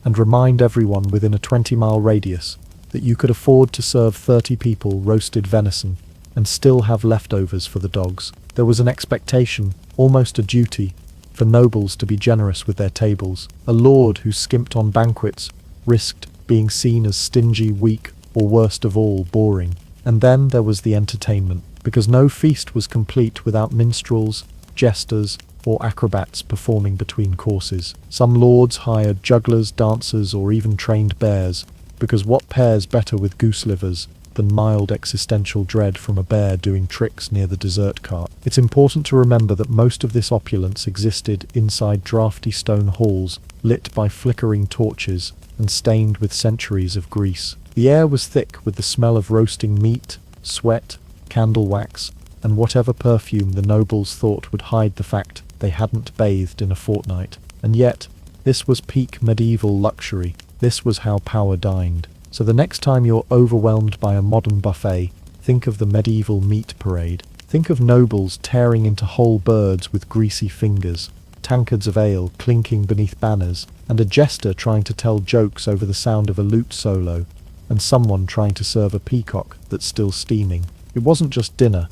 and remind everyone within a 20-mile radius that you could afford to serve 30 people roasted venison and still have leftovers for the dogs. There was an expectation, almost a duty, for nobles to be generous with their tables. A lord who skimped on banquets risked being seen as stingy, weak, or worst of all, boring. And then there was the entertainment, because no feast was complete without minstrels, jesters, or acrobats performing between courses. Some lords hired jugglers, dancers, or even trained bears, because what pairs better with goose livers than mild existential dread from a bear doing tricks near the dessert cart? It's important to remember that most of this opulence existed inside drafty stone halls, lit by flickering torches and stained with centuries of grease. The air was thick with the smell of roasting meat, sweat, candle wax, and whatever perfume the nobles thought would hide the fact they hadn't bathed in a fortnight. And yet, this was peak medieval luxury. This was how power dined. So the next time you're overwhelmed by a modern buffet, think of the medieval meat parade. Think of nobles tearing into whole birds with greasy fingers, tankards of ale clinking beneath banners, and a jester trying to tell jokes over the sound of a lute solo, and someone trying to serve a peacock that's still steaming. It wasn't just dinner,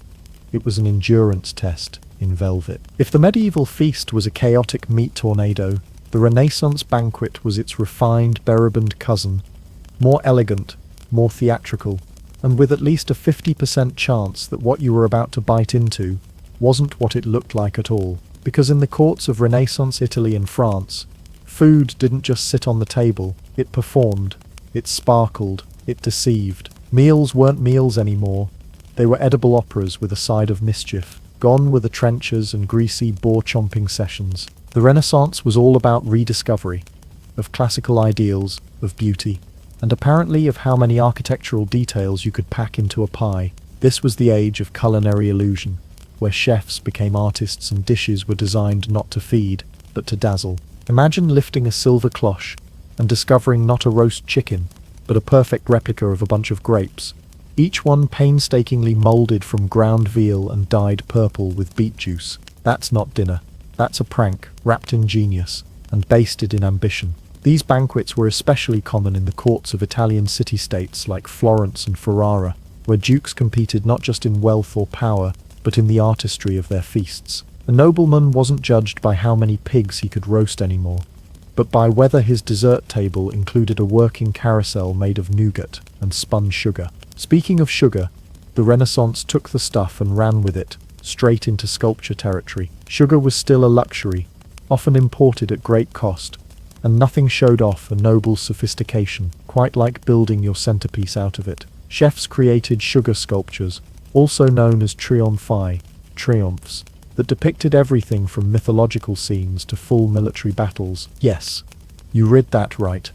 it was an endurance test in velvet. If the medieval feast was a chaotic meat tornado, the Renaissance banquet was its refined, beruband cousin, more elegant, more theatrical, and with at least a 50% chance that what you were about to bite into wasn't what it looked like at all. Because in the courts of Renaissance Italy and France, food didn't just sit on the table, it performed, it sparkled, it deceived. Meals weren't meals anymore. They were edible operas with a side of mischief. Gone were the trenchers and greasy boar-chomping sessions. The Renaissance was all about rediscovery, of classical ideals, of beauty, and apparently of how many architectural details you could pack into a pie. This was the age of culinary illusion, where chefs became artists and dishes were designed not to feed, but to dazzle. Imagine lifting a silver cloche and discovering not a roast chicken, but a perfect replica of a bunch of grapes, each one painstakingly molded from ground veal and dyed purple with beet juice. That's not dinner. That's a prank, wrapped in genius, and basted in ambition. These banquets were especially common in the courts of Italian city-states like Florence and Ferrara, where dukes competed not just in wealth or power, but in the artistry of their feasts. A nobleman wasn't judged by how many pigs he could roast anymore, but by whether his dessert table included a working carousel made of nougat and spun sugar. Speaking of sugar, the Renaissance took the stuff and ran with it, straight into sculpture territory. Sugar was still a luxury, often imported at great cost, and nothing showed off a noble's sophistication, quite like building your centerpiece out of it. Chefs created sugar sculptures, also known as triumphs, that depicted everything from mythological scenes to full military battles. Yes, you read that right.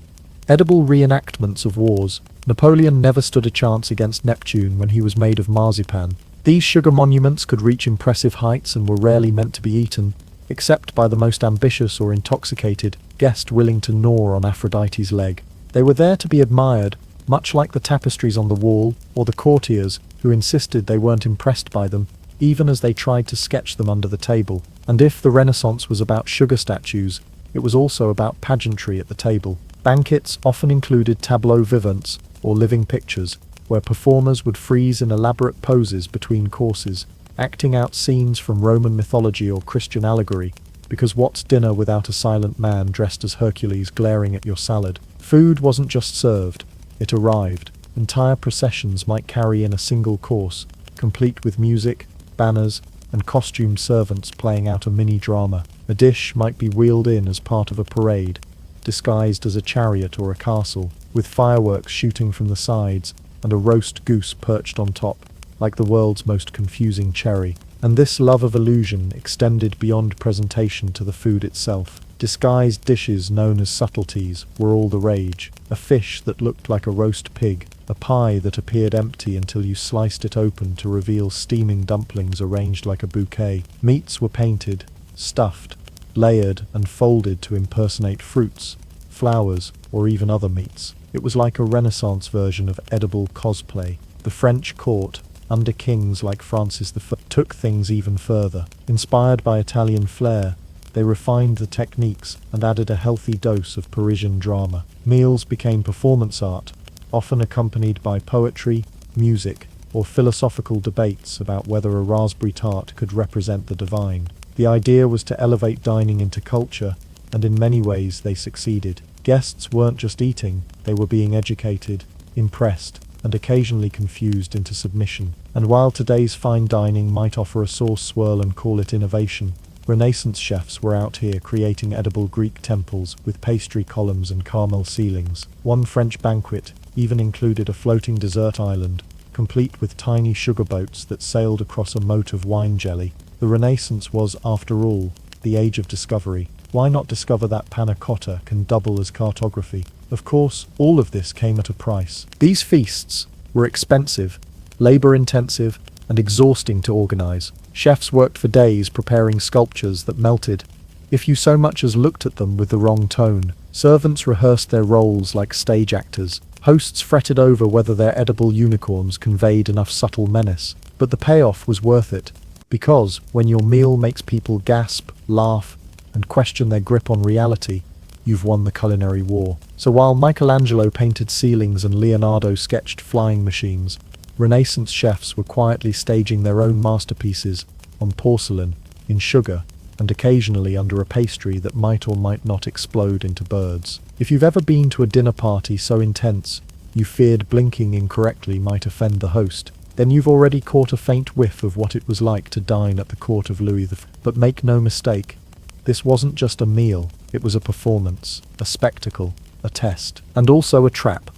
Edible reenactments of wars. Napoleon never stood a chance against Neptune when he was made of marzipan. These sugar monuments could reach impressive heights and were rarely meant to be eaten, except by the most ambitious or intoxicated guest willing to gnaw on Aphrodite's leg. They were there to be admired, much like the tapestries on the wall, or the courtiers who insisted they weren't impressed by them, even as they tried to sketch them under the table. And if the Renaissance was about sugar statues, it was also about pageantry at the table. Banquets often included tableaux vivants, or living pictures, where performers would freeze in elaborate poses between courses, acting out scenes from Roman mythology or Christian allegory, because what's dinner without a silent man dressed as Hercules glaring at your salad? Food wasn't just served, it arrived. Entire processions might carry in a single course, complete with music, banners, and costumed servants playing out a mini-drama. A dish might be wheeled in as part of a parade, disguised as a chariot or a castle, with fireworks shooting from the sides and a roast goose perched on top, like the world's most confusing cherry. And this love of illusion extended beyond presentation to the food itself. Disguised dishes known as subtleties were all the rage. A fish that looked like a roast pig, a pie that appeared empty until you sliced it open to reveal steaming dumplings arranged like a bouquet. Meats were painted, stuffed, layered and folded to impersonate fruits, flowers, or even other meats. It was like a Renaissance version of edible cosplay. The French court, under kings like Francis I, took things even further. Inspired by Italian flair, they refined the techniques and added a healthy dose of Parisian drama. Meals became performance art, often accompanied by poetry, music, or philosophical debates about whether a raspberry tart could represent the divine. The idea was to elevate dining into culture, and in many ways they succeeded. Guests weren't just eating, they were being educated, impressed, and occasionally confused into submission. And while today's fine dining might offer a sauce swirl and call it innovation, Renaissance chefs were out here creating edible Greek temples with pastry columns and caramel ceilings. One French banquet even included a floating dessert island, complete with tiny sugar boats that sailed across a moat of wine jelly. The Renaissance was, after all, the age of discovery. Why not discover that panna cotta can double as cartography? Of course, all of this came at a price. These feasts were expensive, labor-intensive, and exhausting to organize. Chefs worked for days preparing sculptures that melted if you so much as looked at them with the wrong tone. Servants rehearsed their roles like stage actors. Hosts fretted over whether their edible unicorns conveyed enough subtle menace. But the payoff was worth it, because when your meal makes people gasp, laugh, and question their grip on reality, you've won the culinary war. So while Michelangelo painted ceilings and Leonardo sketched flying machines, Renaissance chefs were quietly staging their own masterpieces on porcelain, in sugar, and occasionally under a pastry that might or might not explode into birds. If you've ever been to a dinner party so intense you feared blinking incorrectly might offend the host, then you've already caught a faint whiff of what it was like to dine at the court of Louis XIV. But make no mistake, this wasn't just a meal, it was a performance, a spectacle, a test, and also a trap.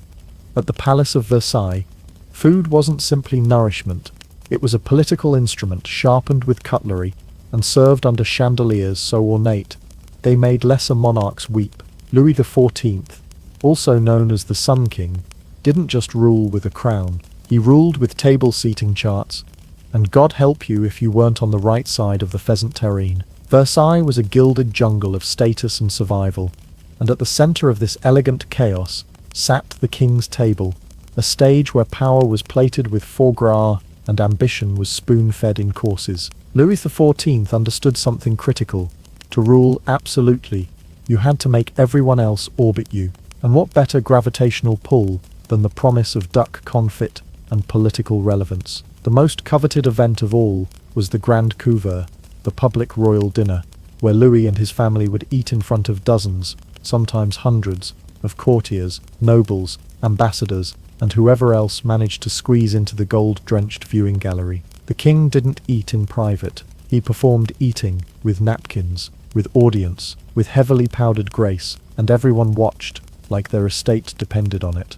At the Palace of Versailles, food wasn't simply nourishment, it was a political instrument sharpened with cutlery and served under chandeliers so ornate they made lesser monarchs weep. Louis XIV, also known as the Sun King, didn't just rule with a crown, he ruled with table seating charts, and God help you if you weren't on the right side of the pheasant terrine. Versailles was a gilded jungle of status and survival, and at the center of this elegant chaos sat the king's table, a stage where power was plated with foie gras and ambition was spoon-fed in courses. Louis XIV understood something critical. To rule absolutely, you had to make everyone else orbit you. And what better gravitational pull than the promise of duck confit and political relevance? The most coveted event of all was the Grand Couvert, the public royal dinner, where Louis and his family would eat in front of dozens, sometimes hundreds, of courtiers, nobles, ambassadors, and whoever else managed to squeeze into the gold-drenched viewing gallery. The king didn't eat in private. He performed eating, with napkins, with audience, with heavily powdered grace, and everyone watched, like their estate depended on it.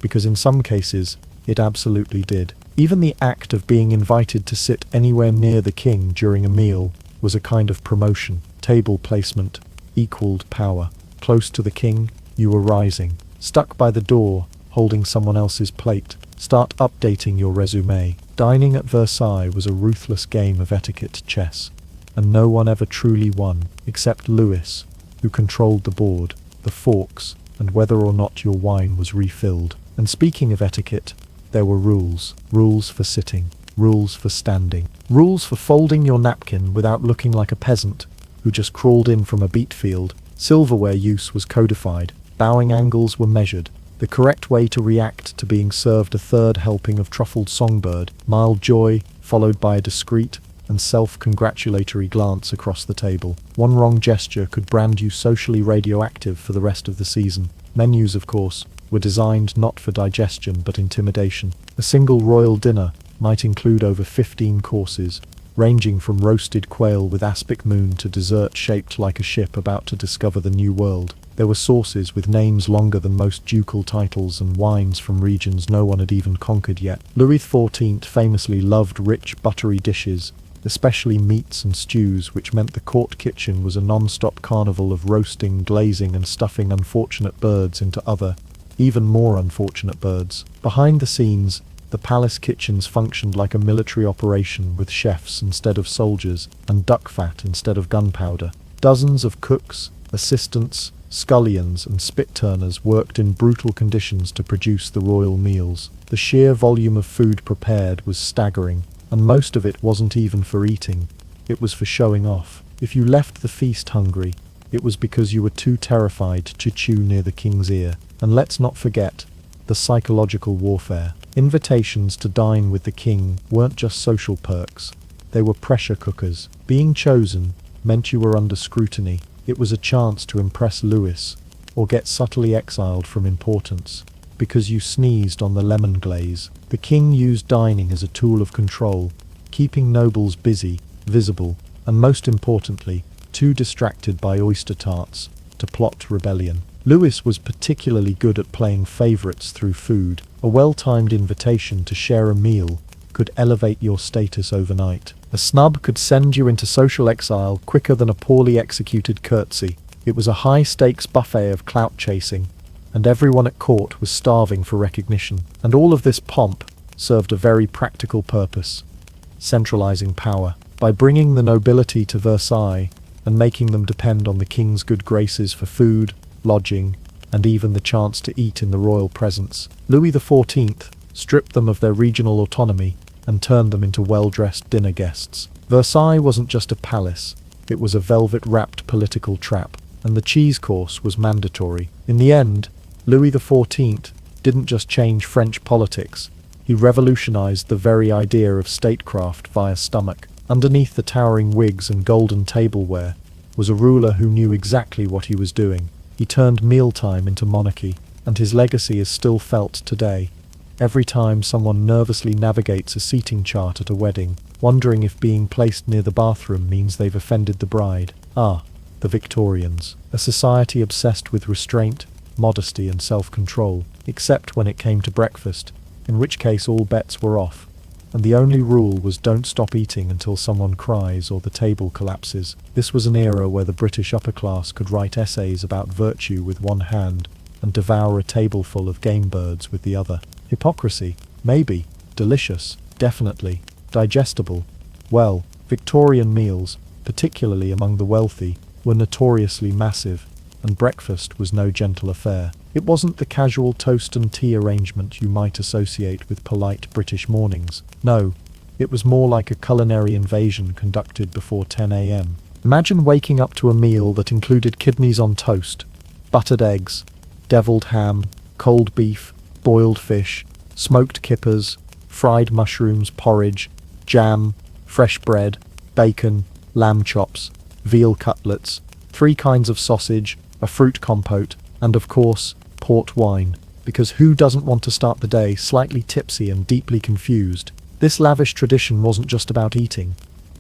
Because in some cases, it absolutely did. Even the act of being invited to sit anywhere near the king during a meal was a kind of promotion. Table placement equaled power. Close to the king, you were rising. Stuck by the door, holding someone else's plate. Start updating your resume. Dining at Versailles was a ruthless game of etiquette chess, and no one ever truly won, except Louis, who controlled the board, the forks, and whether or not your wine was refilled. And speaking of etiquette, there were rules. Rules for sitting, rules for standing, rules for folding your napkin without looking like a peasant who just crawled in from a beet field. Silverware use was codified, bowing angles were measured, the correct way to react to being served a third helping of truffled songbird, mild joy, followed by a discreet and self-congratulatory glance across the table. One wrong gesture could brand you socially radioactive for the rest of the season. Menus, of course, were designed not for digestion but intimidation. A single royal dinner might include over 15 courses, ranging from roasted quail with aspic moon to dessert shaped like a ship about to discover the new world. There were sauces with names longer than most ducal titles and wines from regions no one had even conquered yet. Louis XIV famously loved rich, buttery dishes, especially meats and stews, which meant the court kitchen was a non-stop carnival of roasting, glazing, and stuffing unfortunate birds into other, even more unfortunate birds. Behind the scenes, the palace kitchens functioned like a military operation with chefs instead of soldiers and duck fat instead of gunpowder. Dozens of cooks, assistants, scullions and spit-turners worked in brutal conditions to produce the royal meals. The sheer volume of food prepared was staggering, and most of it wasn't even for eating, it was for showing off. If you left the feast hungry, it was because you were too terrified to chew near the king's ear. And let's not forget the psychological warfare. Invitations to dine with the king weren't just social perks, they were pressure cookers. Being chosen meant you were under scrutiny. It was a chance to impress Louis, or get subtly exiled from importance. because you sneezed on the lemon glaze. The king used dining as a tool of control, keeping nobles busy, visible, and most importantly, too distracted by oyster tarts to plot rebellion. Louis was particularly good at playing favorites through food. A well-timed invitation to share a meal could elevate your status overnight. A snub could send you into social exile quicker than a poorly executed curtsy. It was a high-stakes buffet of clout chasing, and everyone at court was starving for recognition. And all of this pomp served a very practical purpose: centralizing power. By bringing the nobility to Versailles and making them depend on the king's good graces for food, lodging, and even the chance to eat in the royal presence, Louis XIV stripped them of their regional autonomy and turned them into well-dressed dinner guests. Versailles wasn't just a palace, it was a velvet-wrapped political trap, and the cheese course was mandatory. In the end, Louis XIV didn't just change French politics, he revolutionized the very idea of statecraft via stomach. Underneath the towering wigs and golden tableware was a ruler who knew exactly what he was doing. He turned mealtime into monarchy, and his legacy is still felt today. Every time someone nervously navigates a seating chart at a wedding, wondering if being placed near the bathroom means they've offended the bride. Ah, the Victorians, a society obsessed with restraint, modesty and self-control, except when it came to breakfast, in which case all bets were off. And the only rule was don't stop eating until someone cries or the table collapses. This was an era where the British upper class could write essays about virtue with one hand and devour a tableful of game birds with the other. Hypocrisy? Maybe. Delicious? Definitely. Digestible? Well, Victorian meals, particularly among the wealthy, were notoriously massive, and breakfast was no gentle affair. It wasn't the casual toast and tea arrangement you might associate with polite British mornings. No, it was more like a culinary invasion conducted before 10 a.m. Imagine waking up to a meal that included kidneys on toast, buttered eggs, deviled ham, cold beef, boiled fish, smoked kippers, fried mushrooms, porridge, jam, fresh bread, bacon, lamb chops, veal cutlets, 3 kinds of sausage, a fruit compote, and of course, port wine, because who doesn't want to start the day slightly tipsy and deeply confused? This lavish tradition wasn't just about eating.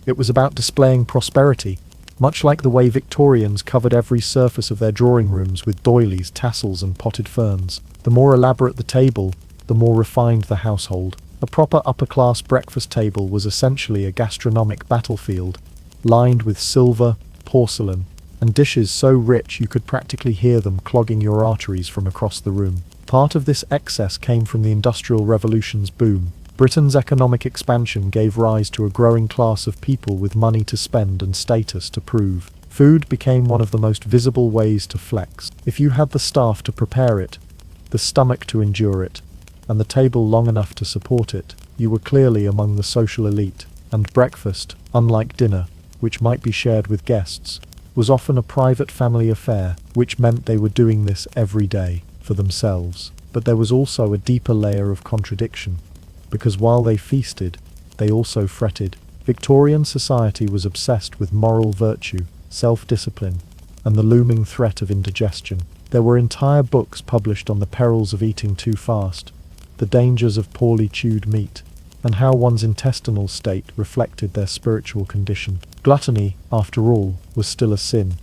It was about displaying prosperity, much like the way Victorians covered every surface of their drawing rooms with doilies, tassels and potted ferns. The more elaborate the table, the more refined the household. A proper upper-class breakfast table was essentially a gastronomic battlefield, lined with silver, porcelain, and dishes so rich you could practically hear them clogging your arteries from across the room. Part of this excess came from the Industrial Revolution's boom. Britain's economic expansion gave rise to a growing class of people with money to spend and status to prove. Food became one of the most visible ways to flex. If you had the staff to prepare it, the stomach to endure it, and the table long enough to support it, you were clearly among the social elite. And breakfast, unlike dinner, which might be shared with guests, was often a private family affair, which meant they were doing this every day, for themselves. But there was also a deeper layer of contradiction, because while they feasted, they also fretted. Victorian society was obsessed with moral virtue, self-discipline, and the looming threat of indigestion. There were entire books published on the perils of eating too fast, the dangers of poorly chewed meat, and how one's intestinal state reflected their spiritual condition. Gluttony, after all, was still a sin,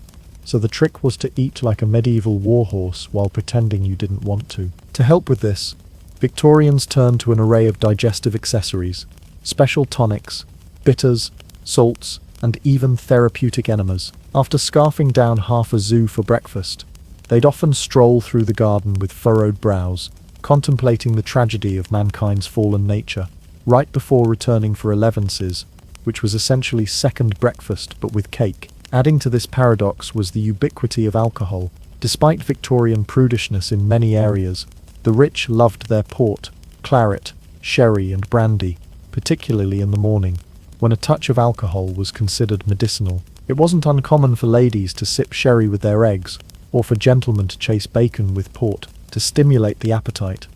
so the trick was to eat like a medieval warhorse while pretending you didn't want to. To help with this, Victorians turned to an array of digestive accessories, special tonics, bitters, salts, and even therapeutic enemas. After scarfing down half a zoo for breakfast, they'd often stroll through the garden with furrowed brows, contemplating the tragedy of mankind's fallen nature, right before returning for elevenses, which was essentially second breakfast but with cake. Adding to this paradox was the ubiquity of alcohol. Despite Victorian prudishness in many areas, the rich loved their port, claret, sherry and brandy, particularly in the morning, when a touch of alcohol was considered medicinal. It wasn't uncommon for ladies to sip sherry with their eggs, or for gentlemen to chase bacon with port, to stimulate the appetite,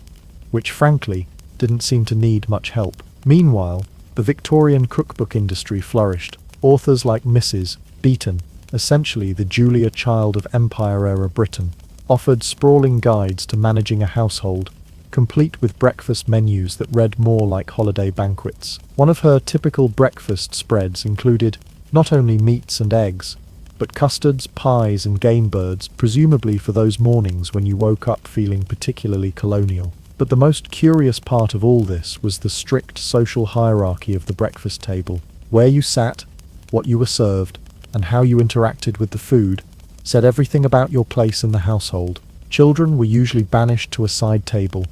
which frankly didn't seem to need much help. Meanwhile, the Victorian cookbook industry flourished. Authors like Mrs. Beeton, essentially the Julia Child of Empire-era Britain, offered sprawling guides to managing a household, complete with breakfast menus that read more like holiday banquets. One of her typical breakfast spreads included not only meats and eggs, but custards, pies, and game birds, presumably for those mornings when you woke up feeling particularly colonial. But the most curious part of all this was the strict social hierarchy of the breakfast table. Where you sat, what you were served, and how you interacted with the food said everything about your place in the household. Children were usually banished to a side table.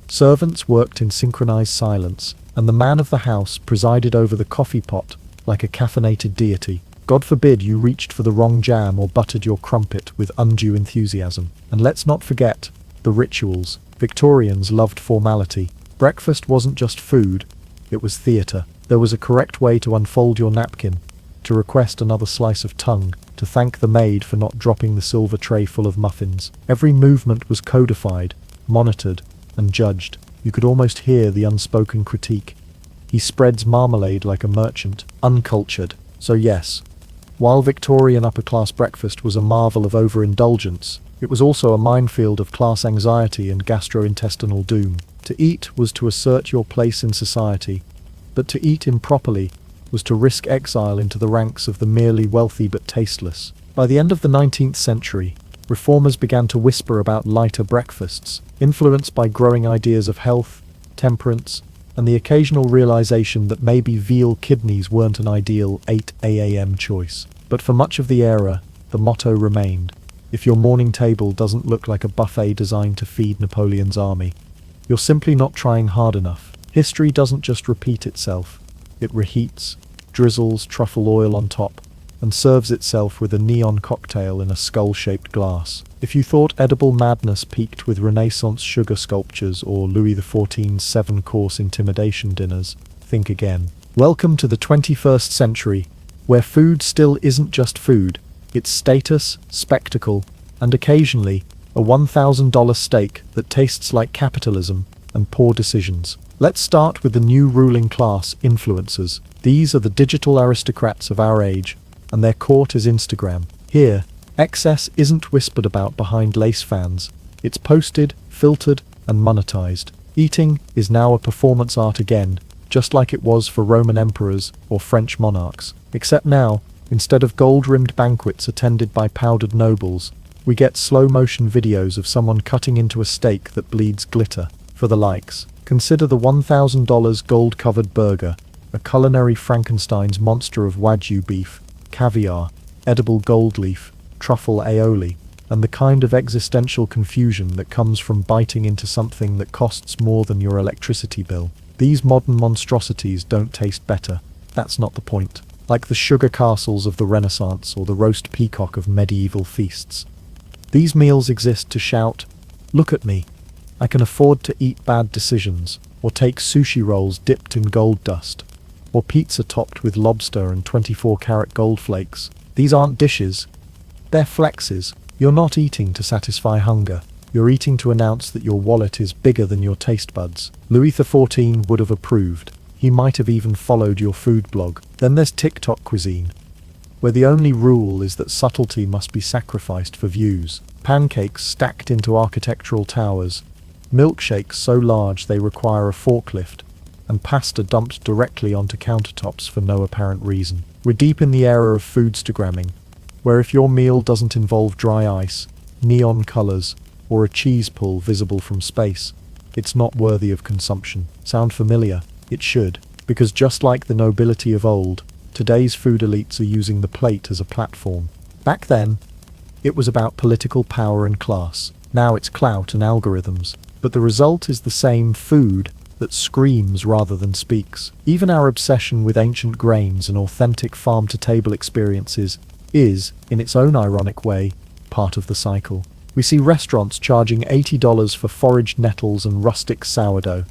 Servants worked in synchronized silence, and the man of the house presided over the coffee pot like a caffeinated deity. God forbid you reached for the wrong jam or buttered your crumpet with undue enthusiasm. And let's not forget the rituals. Victorians loved formality. Breakfast wasn't just food, it was theatre. There was a correct way to unfold your napkin, to request another slice of tongue, to thank the maid for not dropping the silver tray full of muffins. Every movement was codified, monitored, and judged. You could almost hear the unspoken critique. He spreads marmalade like a merchant, uncultured. So yes, while Victorian upper-class breakfast was a marvel of overindulgence, it was also a minefield of class anxiety and gastrointestinal doom. To eat was to assert your place in society, but to eat improperly was to risk exile into the ranks of the merely wealthy but tasteless. By the end of the 19th century, reformers began to whisper about lighter breakfasts, influenced by growing ideas of health, temperance, and the occasional realization that maybe veal kidneys weren't an ideal 8 a.m. choice. But for much of the era, the motto remained: if your morning table doesn't look like a buffet designed to feed Napoleon's army, you're simply not trying hard enough. History doesn't just repeat itself, it reheats, drizzles truffle oil on top, and serves itself with a neon cocktail in a skull-shaped glass. If you thought edible madness peaked with Renaissance sugar sculptures or Louis XIV's 7-course intimidation dinners, think again. Welcome to the 21st century, where food still isn't just food, it's status, spectacle, and occasionally a $1,000 steak that tastes like capitalism and poor decisions. Let's start with the new ruling class, influencers. These are the digital aristocrats of our age, and their court is Instagram. Here, excess isn't whispered about behind lace fans. It's posted, filtered, and monetized. Eating is now a performance art again, just like it was for Roman emperors or French monarchs. Except now, instead of gold-rimmed banquets attended by powdered nobles, we get slow-motion videos of someone cutting into a steak that bleeds glitter. For the likes, consider the $1,000 gold-covered burger, a culinary Frankenstein's monster of Wagyu beef, caviar, edible gold leaf, truffle aioli, and the kind of existential confusion that comes from biting into something that costs more than your electricity bill. These modern monstrosities don't taste better. That's not the point. Like the sugar castles of the Renaissance or the roast peacock of medieval feasts. These meals exist to shout, "Look at me. I can afford to eat bad decisions," or take sushi rolls dipped in gold dust, or pizza topped with lobster and 24-karat gold flakes. These aren't dishes. They're flexes. You're not eating to satisfy hunger. You're eating to announce that your wallet is bigger than your taste buds. Louis XIV would have approved. He might have even followed your food blog. Then there's TikTok cuisine, where the only rule is that subtlety must be sacrificed for views. Pancakes stacked into architectural towers, milkshakes so large they require a forklift, and pasta dumped directly onto countertops for no apparent reason. We're deep in the era of foodstagramming, where if your meal doesn't involve dry ice, neon colors, or a cheese pull visible from space, it's not worthy of consumption. Sound familiar? It should, because just like the nobility of old, today's food elites are using the plate as a platform. Back then, it was about political power and class. Now it's clout and algorithms. But the result is the same food that screams rather than speaks. Even our obsession with ancient grains and authentic farm-to-table experiences is, in its own ironic way, part of the cycle. We see restaurants charging $80 for foraged nettles and rustic sourdough.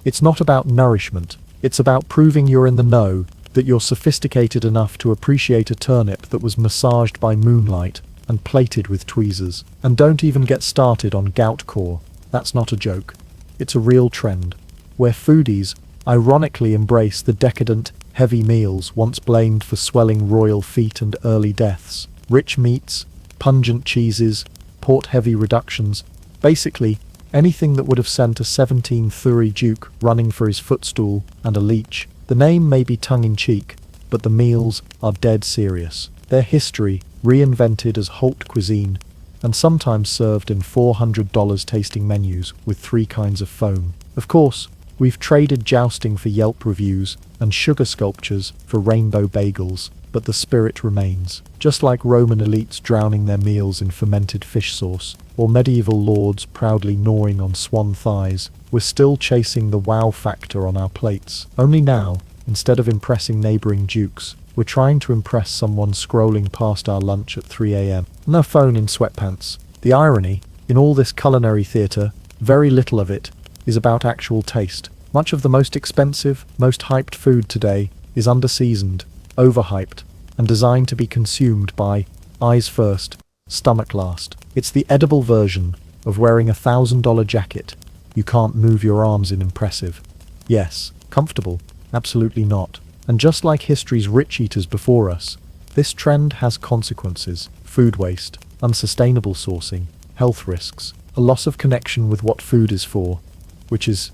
It's not about nourishment. It's about proving you're in the know, that you're sophisticated enough to appreciate a turnip that was massaged by moonlight and plated with tweezers. And don't even get started on gout core. That's not a joke. It's a real trend, where foodies ironically embrace the decadent, heavy meals once blamed for swelling royal feet and early deaths. Rich meats, pungent cheeses, port-heavy reductions. Basically, Anything that would have sent a 1730 duke running for his footstool and a leech. The name may be tongue-in-cheek, but the meals are dead serious. Their history, reinvented as haute cuisine, and sometimes served in $400 tasting menus with 3 kinds of foam. Of course, we've traded jousting for Yelp reviews and sugar sculptures for rainbow bagels, but the spirit remains. Just like Roman elites drowning their meals in fermented fish sauce, or medieval lords proudly gnawing on swan thighs, we're still chasing the wow factor on our plates. Only now, instead of impressing neighbouring dukes, we're trying to impress someone scrolling past our lunch at 3 a.m. and their phone in sweatpants. The irony, in all this culinary theatre, very little of it is about actual taste. Much of the most expensive, most hyped food today is underseasoned, overhyped, and designed to be consumed by eyes first, stomach last. It's the edible version of wearing a $1,000 jacket you can't move your arms in impressive. Yes, comfortable, absolutely not. And just like history's rich eaters before us, this trend has consequences: food waste, unsustainable sourcing, health risks, a loss of connection with what food is for, which is,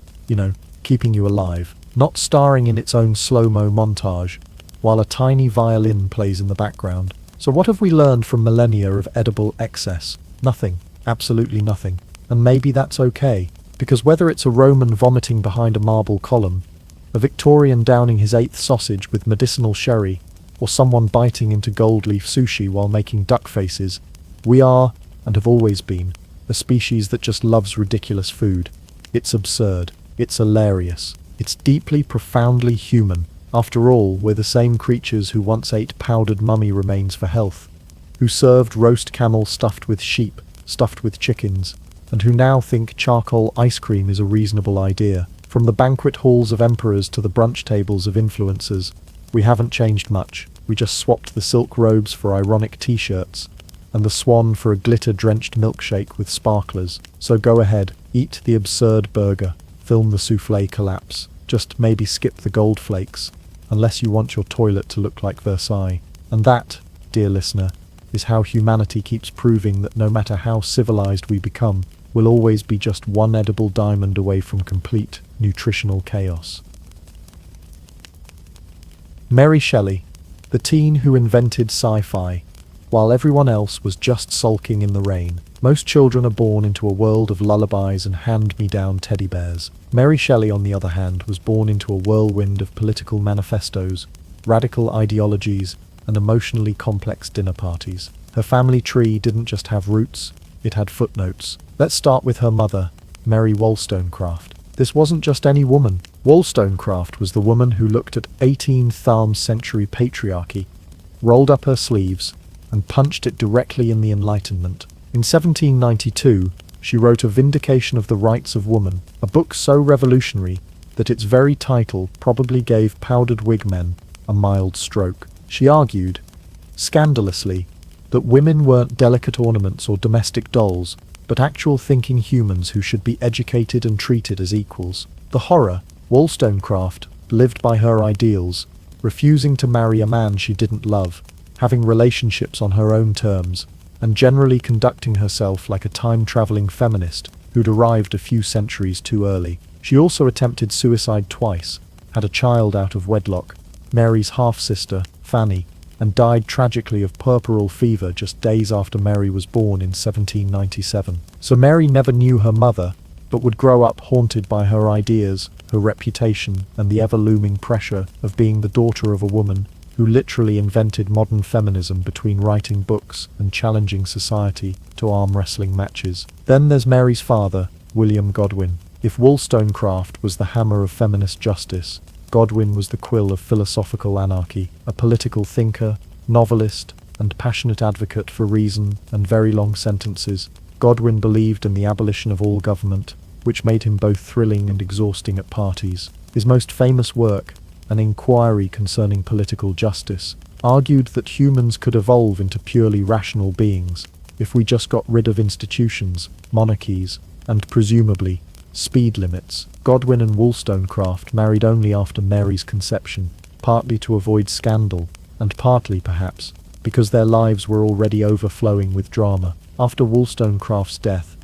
keeping you alive, not starring in its own slow-mo montage, while a tiny violin plays in the background. So what have we learned from millennia of edible excess? Nothing. Absolutely nothing. And maybe that's okay, because whether it's a Roman vomiting behind a marble column, a Victorian downing his 8th sausage with medicinal sherry, or someone biting into gold leaf sushi while making duck faces, we are, and have always been, a species that just loves ridiculous food. It's absurd. It's hilarious. It's deeply, profoundly human. After all, we're the same creatures who once ate powdered mummy remains for health, who served roast camel stuffed with sheep, stuffed with chickens, and who now think charcoal ice cream is a reasonable idea. From the banquet halls of emperors to the brunch tables of influencers, we haven't changed much. We just swapped the silk robes for ironic t-shirts, and the swan for a glitter-drenched milkshake with sparklers. So go ahead, eat the absurd burger, film the soufflé collapse, just maybe skip the gold flakes, unless you want your toilet to look like Versailles. And that, dear listener, is how humanity keeps proving that no matter how civilized we become, we'll always be just one edible diamond away from complete nutritional chaos. Mary Shelley, the teen who invented sci-fi, while everyone else was just sulking in the rain. Most children are born into a world of lullabies and hand-me-down teddy bears. Mary Shelley, on the other hand, was born into a whirlwind of political manifestos, radical ideologies, and emotionally complex dinner parties. Her family tree didn't just have roots, it had footnotes. Let's start with her mother, Mary Wollstonecraft. This wasn't just any woman. Wollstonecraft was the woman who looked at 18th century patriarchy, rolled up her sleeves, and punched it directly in the Enlightenment. In 1792, she wrote A Vindication of the Rights of Woman, a book so revolutionary that its very title probably gave powdered wig men a mild stroke. She argued, scandalously, that women weren't delicate ornaments or domestic dolls, but actual thinking humans who should be educated and treated as equals. The horror, Wollstonecraft lived by her ideals, refusing to marry a man she didn't love, having relationships on her own terms, and generally conducting herself like a time-traveling feminist who'd arrived a few centuries too early. She also attempted suicide twice, had a child out of wedlock, Mary's half-sister, Fanny, and died tragically of puerperal fever just days after Mary was born in 1797. So Mary never knew her mother, but would grow up haunted by her ideas, her reputation, and the ever-looming pressure of being the daughter of a woman who literally invented modern feminism between writing books and challenging society to arm wrestling matches. Then there's Mary's father, William Godwin. If Wollstonecraft was the hammer of feminist justice, Godwin was the quill of philosophical anarchy, a political thinker, novelist, and passionate advocate for reason and very long sentences. Godwin believed in the abolition of all government, which made him both thrilling and exhausting at parties. His most famous work, An Inquiry Concerning Political Justice, argued that humans could evolve into purely rational beings if we just got rid of institutions, monarchies, and presumably speed limits. Godwin and Wollstonecraft married only after Mary's conception, partly to avoid scandal, and partly, perhaps, because their lives were already overflowing with drama. After Wollstonecraft's death,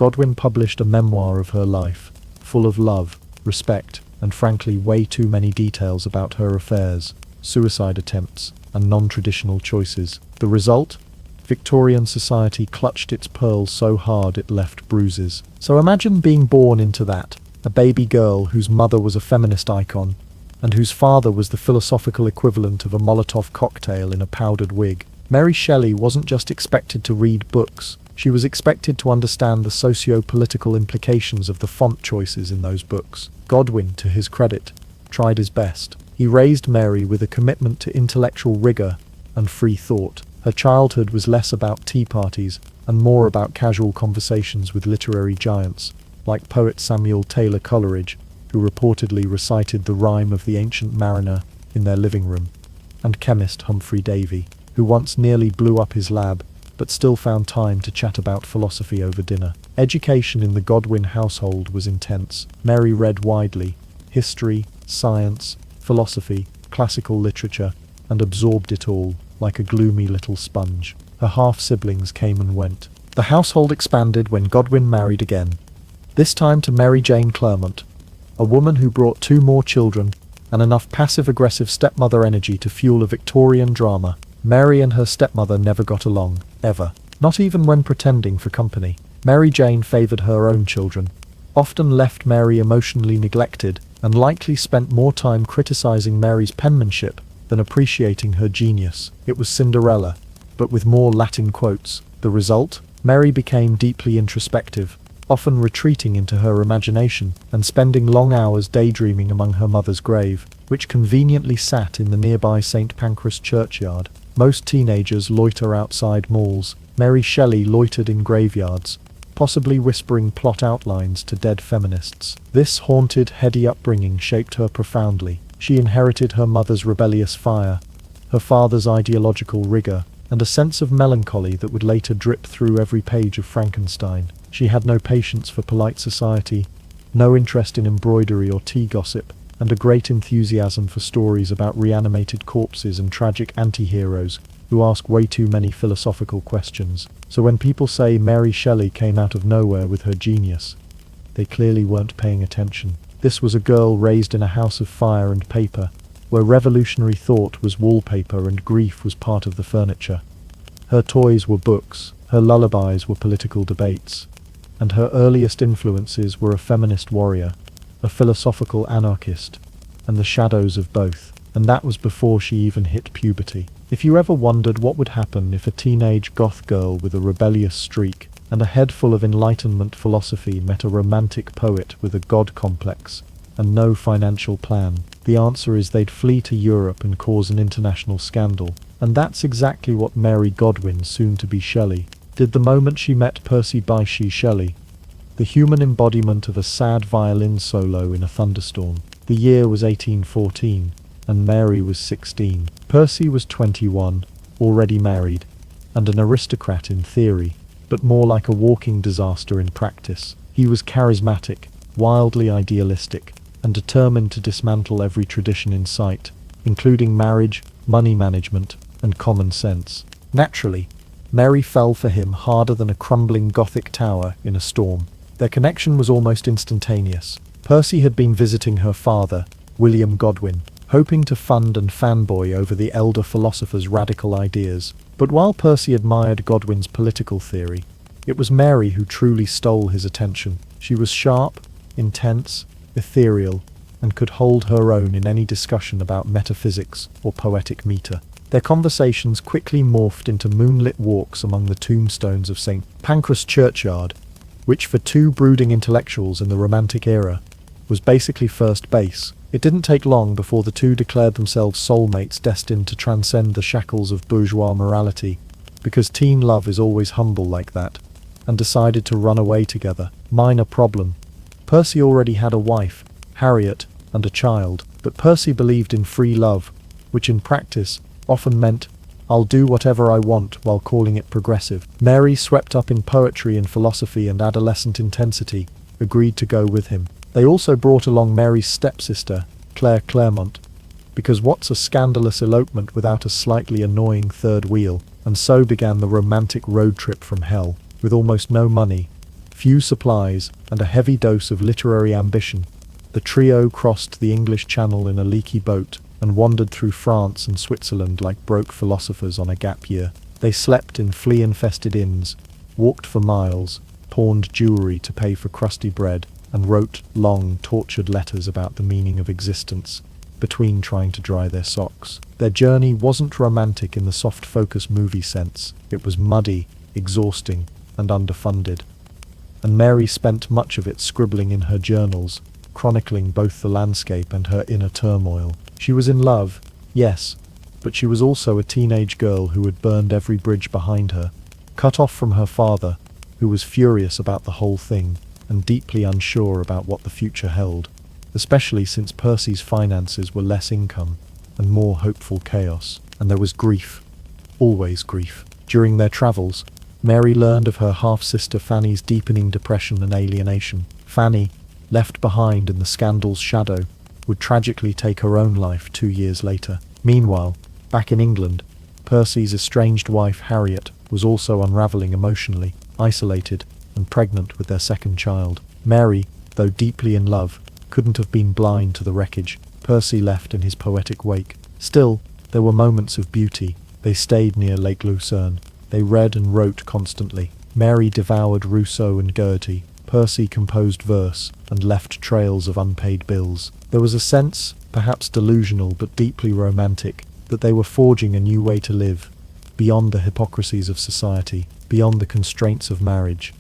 Godwin published a memoir of her life, full of love, respect, and frankly way too many details about her affairs, suicide attempts, and non-traditional choices. The result? Victorian society clutched its pearls so hard it left bruises. So imagine being born into that, a baby girl whose mother was a feminist icon, and whose father was the philosophical equivalent of a Molotov cocktail in a powdered wig. Mary Shelley wasn't just expected to read books, she was expected to understand the socio-political implications of the font choices in those books. Godwin, to his credit, tried his best. He raised Mary with a commitment to intellectual rigor and free thought. Her childhood was less about tea parties and more about casual conversations with literary giants, like poet Samuel Taylor Coleridge, who reportedly recited the rhyme of the Ancient Mariner in their living room, and chemist Humphrey Davy, who once nearly blew up his lab, but still found time to chat about philosophy over dinner. Education in the Godwin household was intense. Mary read widely: history, science, philosophy, classical literature, and absorbed it all like a gloomy little sponge. Her half-siblings came and went. The household expanded when Godwin married again, this time to Mary Jane Clermont, a woman who brought 2 more children and enough passive-aggressive stepmother energy to fuel a Victorian drama. Mary and her stepmother never got along, ever. Not even when pretending for company. Mary Jane favoured her own children, often left Mary emotionally neglected, and likely spent more time criticising Mary's penmanship than appreciating her genius. It was Cinderella, but with more Latin quotes. The result? Mary became deeply introspective, often retreating into her imagination and spending long hours daydreaming among her mother's grave, which conveniently sat in the nearby St. Pancras churchyard. Most teenagers loiter outside malls. Mary Shelley loitered in graveyards, possibly whispering plot outlines to dead feminists. This haunted, heady upbringing shaped her profoundly. She inherited her mother's rebellious fire, her father's ideological rigor, and a sense of melancholy that would later drip through every page of Frankenstein. She had no patience for polite society, no interest in embroidery or tea gossip, and a great enthusiasm for stories about reanimated corpses and tragic anti-heroes who ask way too many philosophical questions. So when people say Mary Shelley came out of nowhere with her genius, they clearly weren't paying attention. This was a girl raised in a house of fire and paper, where revolutionary thought was wallpaper and grief was part of the furniture. Her toys were books, her lullabies were political debates, and her earliest influences were a feminist warrior, a philosophical anarchist, and the shadows of both. And that was before she even hit puberty. If you ever wondered what would happen if a teenage goth girl with a rebellious streak and a head full of Enlightenment philosophy met a romantic poet with a god complex and no financial plan, the answer is they'd flee to Europe and cause an international scandal. And that's exactly what Mary Godwin, soon to be Shelley, did the moment she met Percy Bysshe Shelley, the human embodiment of a sad violin solo in a thunderstorm. The year was 1814, and Mary was 16. Percy was 21, already married, and an aristocrat in theory, but more like a walking disaster in practice. He was charismatic, wildly idealistic, and determined to dismantle every tradition in sight, including marriage, money management, and common sense. Naturally, Mary fell for him harder than a crumbling Gothic tower in a storm. Their connection was almost instantaneous. Percy had been visiting her father, William Godwin, hoping to fund and fanboy over the elder philosopher's radical ideas. But while Percy admired Godwin's political theory, it was Mary who truly stole his attention. She was sharp, intense, ethereal, and could hold her own in any discussion about metaphysics or poetic meter. Their conversations quickly morphed into moonlit walks among the tombstones of St. Pancras churchyard, which for 2 brooding intellectuals in the Romantic era was basically first base. It didn't take long before the 2 declared themselves soulmates destined to transcend the shackles of bourgeois morality, because teen love is always humble like that, and decided to run away together. Minor problem. Percy already had a wife, Harriet, and a child, but Percy believed in free love, which in practice often meant, I'll do whatever I want, while calling it progressive. Mary, swept up in poetry and philosophy and adolescent intensity, agreed to go with him. They also brought along Mary's stepsister, Claire Clermont, because what's a scandalous elopement without a slightly annoying third wheel? And so began the romantic road trip from hell. With almost no money, few supplies, and a heavy dose of literary ambition, the trio crossed the English Channel in a leaky boat and wandered through France and Switzerland like broke philosophers on a gap year. They slept in flea-infested inns, walked for miles, pawned jewelry to pay for crusty bread, and wrote long, tortured letters about the meaning of existence, between trying to dry their socks. Their journey wasn't romantic in the soft-focus movie sense. It was muddy, exhausting, and underfunded. And Mary spent much of it scribbling in her journals, chronicling both the landscape and her inner turmoil. She was in love, yes, but she was also a teenage girl who had burned every bridge behind her, cut off from her father, who was furious about the whole thing, and deeply unsure about what the future held, especially since Percy's finances were less income and more hopeful chaos. And there was grief, always grief. During their travels, Mary learned of her half-sister Fanny's deepening depression and alienation. Fanny, left behind in the scandal's shadow, would tragically take her own life 2 years later. Meanwhile, back in England, Percy's estranged wife Harriet was also unraveling emotionally, isolated, and pregnant with their second child. Mary, though deeply in love, couldn't have been blind to the wreckage Percy left in his poetic wake. Still, there were moments of beauty. They stayed near Lake Lucerne. They read and wrote constantly. Mary devoured Rousseau and Goethe. Percy composed verse and left trails of unpaid bills. There was a sense, perhaps delusional but deeply romantic, that they were forging a new way to live, beyond the hypocrisies of society, beyond the constraints of marriage,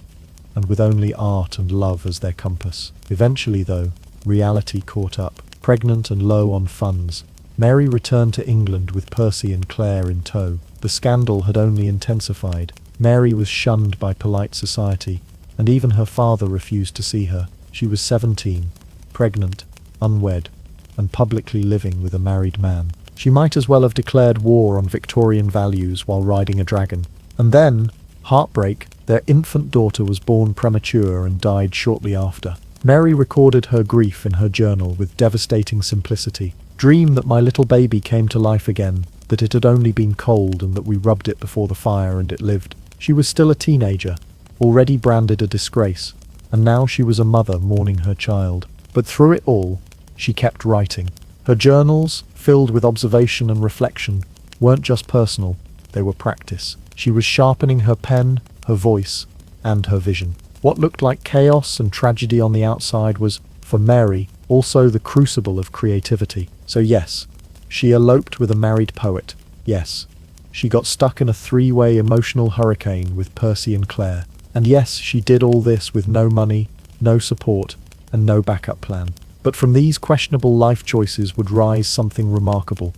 and with only art and love as their compass. Eventually, though, reality caught up. Pregnant and low on funds, Mary returned to England with Percy and Claire in tow. The scandal had only intensified. Mary was shunned by polite society, and even her father refused to see her. She was 17, pregnant, unwed, and publicly living with a married man. She might as well have declared war on Victorian values while riding a dragon. And then, heartbreak, their infant daughter was born premature and died shortly after. Mary recorded her grief in her journal with devastating simplicity. Dream that my little baby came to life again, that it had only been cold and that we rubbed it before the fire and it lived. She was still a teenager, already branded a disgrace, and now she was a mother mourning her child. But through it all, she kept writing. Her journals, filled with observation and reflection, weren't just personal, they were practice. She was sharpening her pen, her voice, and her vision. What looked like chaos and tragedy on the outside was, for Mary, also the crucible of creativity. So yes, she eloped with a married poet. Yes, she got stuck in a three-way emotional hurricane with Percy and Claire. And yes, she did all this with no money, no support, and no backup plan. But from these questionable life choices would rise something remarkable.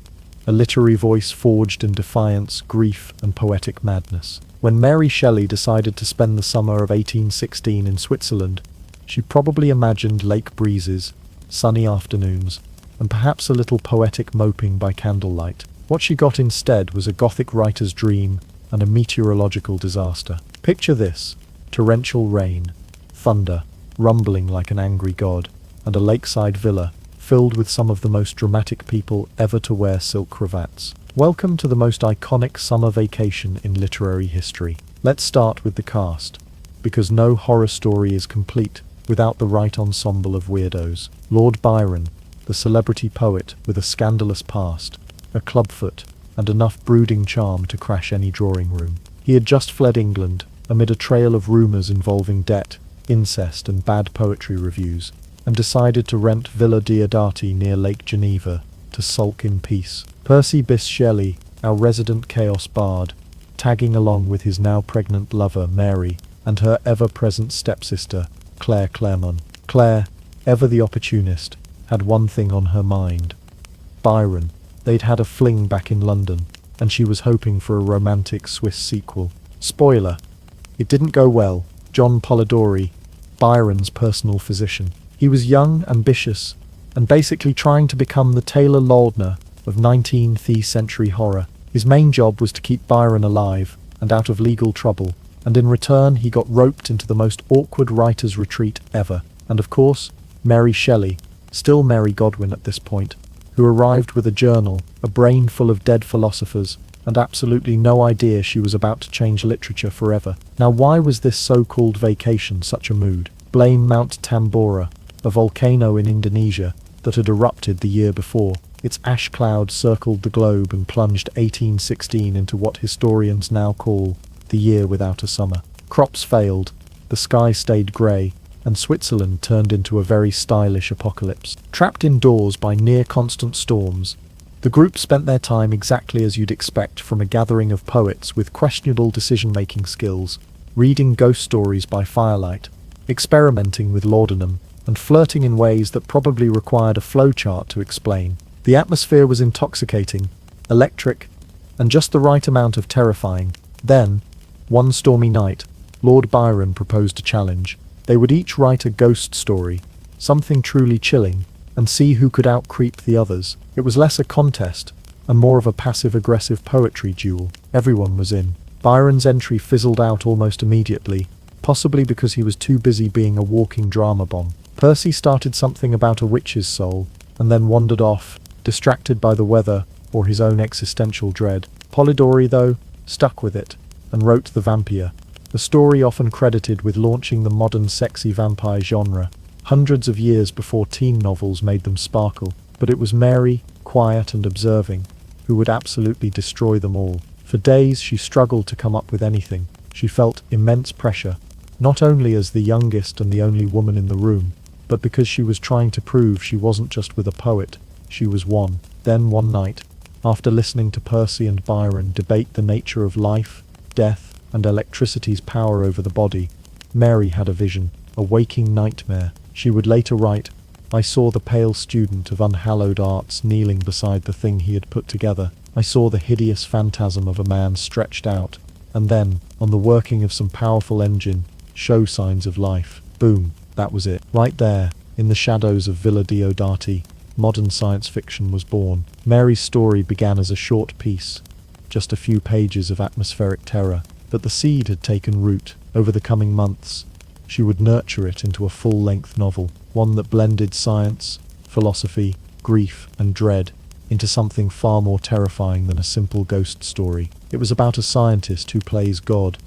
A literary voice forged in defiance, grief, and poetic madness. When Mary Shelley decided to spend the summer of 1816 in Switzerland, she probably imagined lake breezes, sunny afternoons, and perhaps a little poetic moping by candlelight. What she got instead was a Gothic writer's dream and a meteorological disaster. Picture this: torrential rain, thunder, rumbling like an angry god, and a lakeside villa filled with some of the most dramatic people ever to wear silk cravats. Welcome to the most iconic summer vacation in literary history. Let's start with the cast, because no horror story is complete without the right ensemble of weirdos. Lord Byron, the celebrity poet with a scandalous past, a clubfoot, and enough brooding charm to crash any drawing room. He had just fled England amid a trail of rumours involving debt, incest, and bad poetry reviews, and decided to rent Villa Diodati near Lake Geneva to sulk in peace. Percy Bysshe Shelley, our resident chaos bard, tagging along with his now pregnant lover Mary and her ever-present stepsister Claire Claremont. Claire, ever the opportunist, had one thing on her mind: Byron. They'd had a fling back in London, and she was hoping for a romantic Swiss sequel. Spoiler: it didn't go well. John Polidori, Byron's personal physician. He was young, ambitious, and basically trying to become the Taylor Lautner of 19th century horror. His main job was to keep Byron alive and out of legal trouble, and in return he got roped into the most awkward writer's retreat ever. And of course, Mary Shelley, still Mary Godwin at this point, who arrived with a journal, a brain full of dead philosophers, and absolutely no idea she was about to change literature forever. Now, why was this so-called vacation such a mood? Blame Mount Tambora, a volcano in Indonesia that had erupted the year before. Its ash cloud circled the globe and plunged 1816 into what historians now call the year without a summer. Crops failed, the sky stayed grey, and Switzerland turned into a very stylish apocalypse. Trapped indoors by near-constant storms, the group spent their time exactly as you'd expect from a gathering of poets with questionable decision-making skills, reading ghost stories by firelight, experimenting with laudanum, and flirting in ways that probably required a flowchart to explain. The atmosphere was intoxicating, electric, and just the right amount of terrifying. Then, one stormy night, Lord Byron proposed a challenge. They would each write a ghost story, something truly chilling, and see who could out-creep the others. It was less a contest, and more of a passive-aggressive poetry duel. Everyone was in. Byron's entry fizzled out almost immediately, possibly because he was too busy being a walking drama bomb. Percy started something about a witch's soul, and then wandered off, distracted by the weather or his own existential dread. Polidori, though, stuck with it, and wrote The Vampire, a story often credited with launching the modern sexy vampire genre, hundreds of years before teen novels made them sparkle. But it was Mary, quiet and observing, who would absolutely destroy them all. For days she struggled to come up with anything. She felt immense pressure, not only as the youngest and the only woman in the room, but because she was trying to prove she wasn't just with a poet, she was one. Then one night, after listening to Percy and Byron debate the nature of life, death, and electricity's power over the body, Mary had a vision, a waking nightmare. She would later write, "I saw the pale student of unhallowed arts kneeling beside the thing he had put together. I saw the hideous phantasm of a man stretched out, and then, on the working of some powerful engine, show signs of life." Boom, that was it. Right there, in the shadows of Villa Diodati, modern science fiction was born. Mary's story began as a short piece, just a few pages of atmospheric terror, but the seed had taken root. Over the coming months, she would nurture it into a full-length novel, one that blended science, philosophy, grief, and dread into something far more terrifying than a simple ghost story. It was about a scientist who plays God,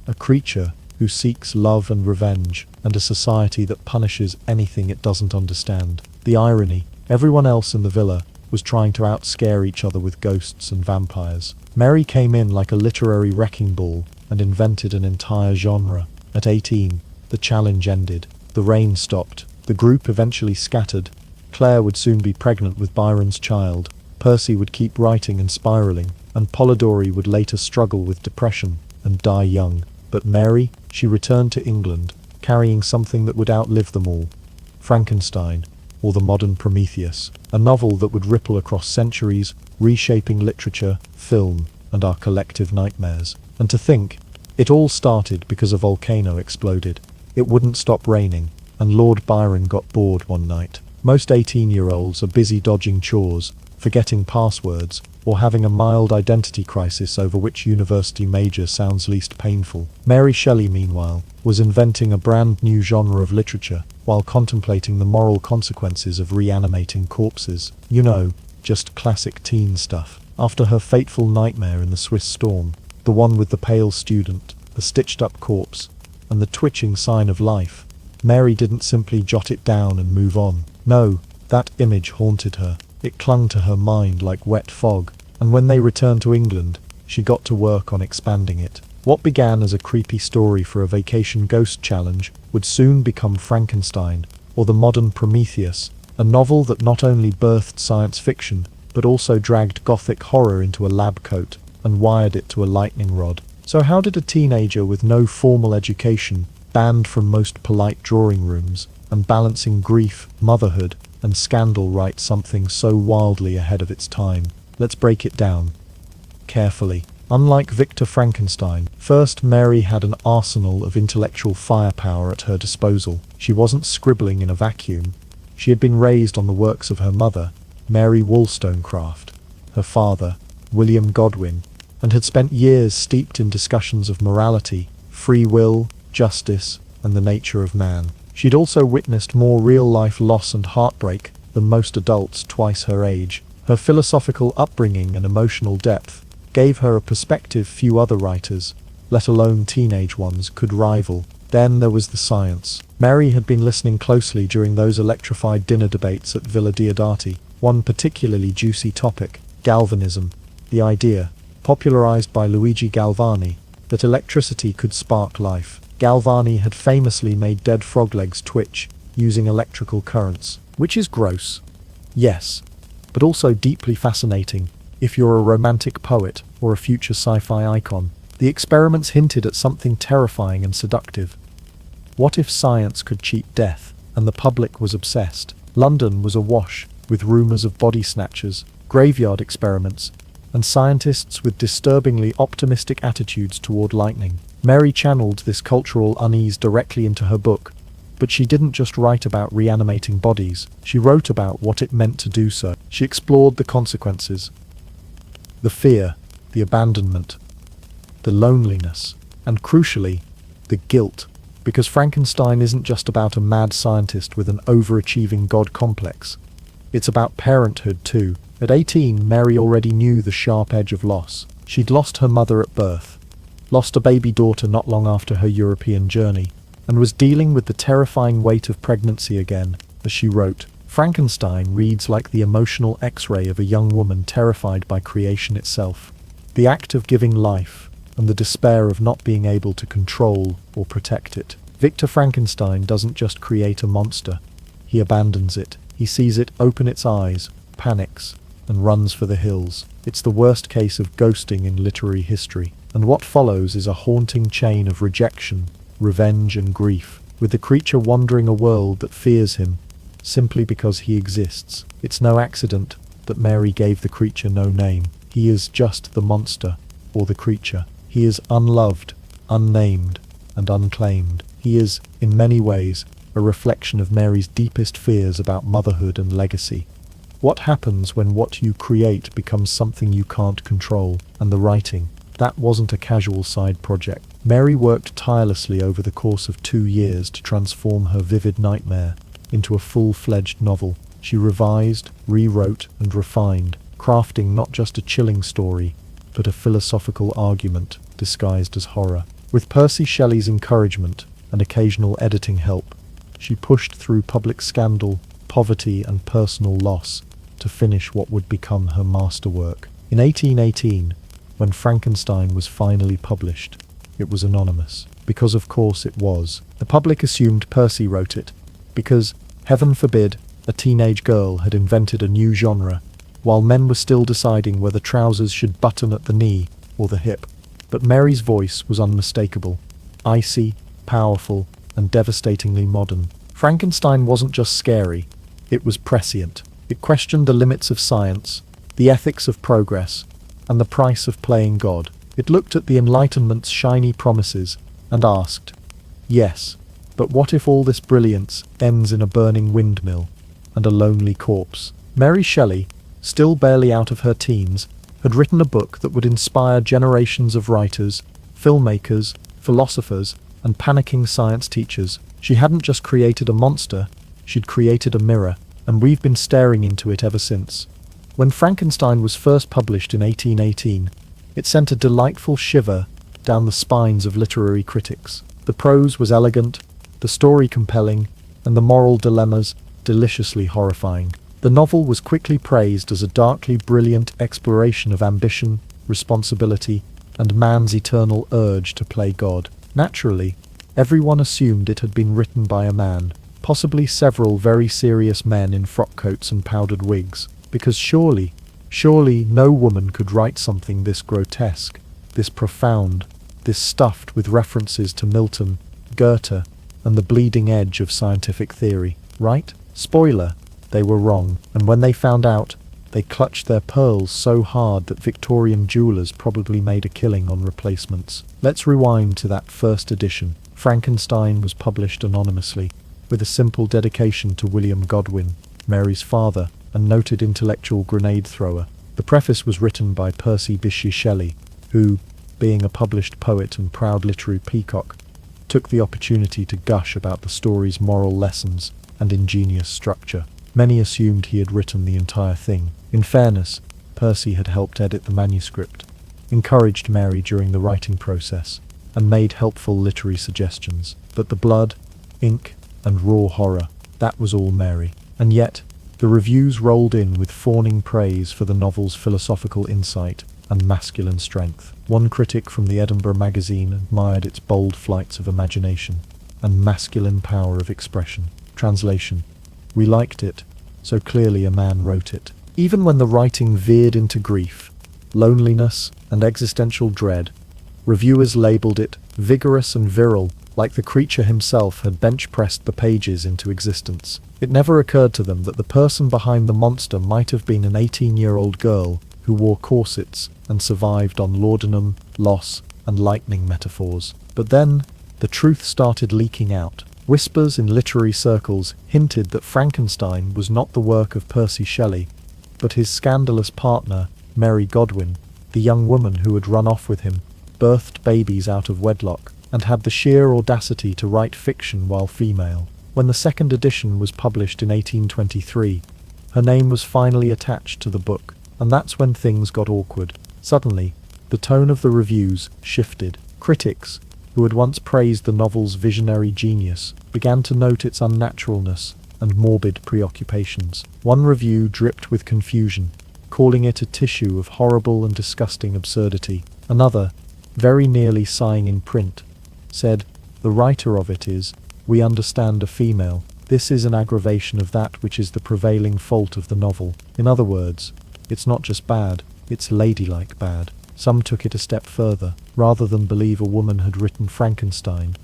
a creature who seeks love and revenge, and a society that punishes anything it doesn't understand. The irony, everyone else in the villa was trying to outscare each other with ghosts and vampires. Mary came in like a literary wrecking ball and invented an entire genre. At 18, the challenge ended. The rain stopped. The group eventually scattered. Claire would soon be pregnant with Byron's child. Percy would keep writing and spiraling, and Polidori would later struggle with depression and die young. But Mary, she returned to England, carrying something that would outlive them all. Frankenstein, or the modern Prometheus, a novel that would ripple across centuries, reshaping literature, film, and our collective nightmares. And to think, it all started because a volcano exploded. It wouldn't stop raining, and Lord Byron got bored one night. Most 18-year-olds are busy dodging chores, forgetting passwords, or having a mild identity crisis over which university major sounds least painful. Mary Shelley, meanwhile, was inventing a brand new genre of literature, while contemplating the moral consequences of reanimating corpses. You know, just classic teen stuff. After her fateful nightmare in the Swiss storm, the one with the pale student, the stitched-up corpse, and the twitching sign of life, Mary didn't simply jot it down and move on. No, that image haunted her. It clung to her mind like wet fog, and when they returned to England, she got to work on expanding it. What began as a creepy story for a vacation ghost challenge would soon become Frankenstein, or the modern Prometheus, a novel that not only birthed science fiction, but also dragged gothic horror into a lab coat and wired it to a lightning rod. So how did a teenager with no formal education, banned from most polite drawing rooms, and balancing grief, motherhood, and scandal write something so wildly ahead of its time? Let's break it down carefully. Unlike Victor Frankenstein, first Mary had an arsenal of intellectual firepower at her disposal. She wasn't scribbling in a vacuum. She had been raised on the works of her mother, Mary Wollstonecraft, her father, William Godwin, and had spent years steeped in discussions of morality, free will, justice, and the nature of man. She'd also witnessed more real-life loss and heartbreak than most adults twice her age. Her philosophical upbringing and emotional depth gave her a perspective few other writers, let alone teenage ones, could rival. Then there was the science. Mary had been listening closely during those electrified dinner debates at Villa Diodati. One particularly juicy topic, galvanism. The idea, popularized by Luigi Galvani, that electricity could spark life. Galvani had famously made dead frog legs twitch using electrical currents, which is gross. Yes, but also deeply fascinating if you're a romantic poet or a future sci-fi icon. The experiments hinted at something terrifying and seductive. What if science could cheat death, and the public was obsessed? London was awash with rumors of body snatchers, graveyard experiments, and scientists with disturbingly optimistic attitudes toward lightning. Mary channeled this cultural unease directly into her book, but she didn't just write about reanimating bodies, she wrote about what it meant to do so. She explored the consequences, the fear, the abandonment, the loneliness, and crucially, the guilt. Because Frankenstein isn't just about a mad scientist with an overachieving god complex. It's about parenthood too. At 18, Mary already knew the sharp edge of loss. She'd lost her mother at birth, lost a baby daughter not long after her European journey, and was dealing with the terrifying weight of pregnancy again. As she wrote, Frankenstein reads like the emotional X-ray of a young woman terrified by creation itself. The act of giving life, and the despair of not being able to control or protect it. Victor Frankenstein doesn't just create a monster, he abandons it. He sees it open its eyes, panics, and runs for the hills. It's the worst case of ghosting in literary history, and what follows is a haunting chain of rejection, revenge, and grief, with the creature wandering a world that fears him, simply because he exists. It's no accident that Mary gave the creature no name. He is just the monster, or the creature. He is unloved, unnamed, and unclaimed. He is, in many ways, a reflection of Mary's deepest fears about motherhood and legacy. What happens when what you create becomes something you can't control? And the writing, that wasn't a casual side project. Mary worked tirelessly over the course of 2 years to transform her vivid nightmare into a full-fledged novel. She revised, rewrote, and refined, crafting not just a chilling story, but a philosophical argument disguised as horror. With Percy Shelley's encouragement and occasional editing help, she pushed through public scandal, poverty, and personal loss to finish what would become her masterwork. In 1818, when Frankenstein was finally published, it was anonymous. Because of course it was. The public assumed Percy wrote it, because, heaven forbid, a teenage girl had invented a new genre, while men were still deciding whether trousers should button at the knee or the hip. But Mary's voice was unmistakable, icy, powerful, and devastatingly modern. Frankenstein wasn't just scary, it was prescient. It questioned the limits of science, the ethics of progress, and the price of playing God. It looked at the Enlightenment's shiny promises and asked, yes, but what if all this brilliance ends in a burning windmill and a lonely corpse? Mary Shelley, still barely out of her teens, had written a book that would inspire generations of writers, filmmakers, philosophers, and panicking science teachers. She hadn't just created a monster, she'd created a mirror, and we've been staring into it ever since. When Frankenstein was first published in 1818, it sent a delightful shiver down the spines of literary critics. The prose was elegant, the story compelling, and the moral dilemmas deliciously horrifying. The novel was quickly praised as a darkly brilliant exploration of ambition, responsibility, and man's eternal urge to play God. Naturally, everyone assumed it had been written by a man, possibly several very serious men in frock coats and powdered wigs, because surely no woman could write something this grotesque, this profound, this stuffed with references to Milton, Goethe, and the bleeding edge of scientific theory, right? Spoiler, they were wrong, and when they found out, they clutched their pearls so hard that Victorian jewelers probably made a killing on replacements. Let's rewind to that first edition. Frankenstein was published anonymously, with a simple dedication to William Godwin, Mary's father, and noted intellectual grenade thrower. The preface was written by Percy Bysshe Shelley, who, being a published poet and proud literary peacock, took the opportunity to gush about the story's moral lessons and ingenious structure. Many assumed he had written the entire thing. In fairness, Percy had helped edit the manuscript, encouraged Mary during the writing process, and made helpful literary suggestions. But the blood, ink, and raw horror, that was all Mary. And yet, the reviews rolled in with fawning praise for the novel's philosophical insight and masculine strength. One critic from the Edinburgh magazine admired its bold flights of imagination and masculine power of expression. Translation: "We liked it, so clearly a man wrote it." Even when the writing veered into grief, loneliness, and existential dread, reviewers labelled it vigorous and virile, like the creature himself had bench-pressed the pages into existence. It never occurred to them that the person behind the monster might have been an 18-year-old girl who wore corsets and survived on laudanum, loss, and lightning metaphors. But then, the truth started leaking out. Whispers in literary circles hinted that Frankenstein was not the work of Percy Shelley, but his scandalous partner, Mary Godwin, the young woman who had run off with him, birthed babies out of wedlock, and had the sheer audacity to write fiction while female. When the second edition was published in 1823, her name was finally attached to the book, and that's when things got awkward. Suddenly, the tone of the reviews shifted. Critics, who had once praised the novel's visionary genius, began to note its unnaturalness and morbid preoccupations. One review dripped with confusion, calling it a tissue of horrible and disgusting absurdity. Another, very nearly sighing in print, said, "The writer of it is, we understand, a female. This is an aggravation of that which is the prevailing fault of the novel. In other words, it's not just bad, it's ladylike bad." Some took it a step further. Rather than believe a woman had written Frankenstein,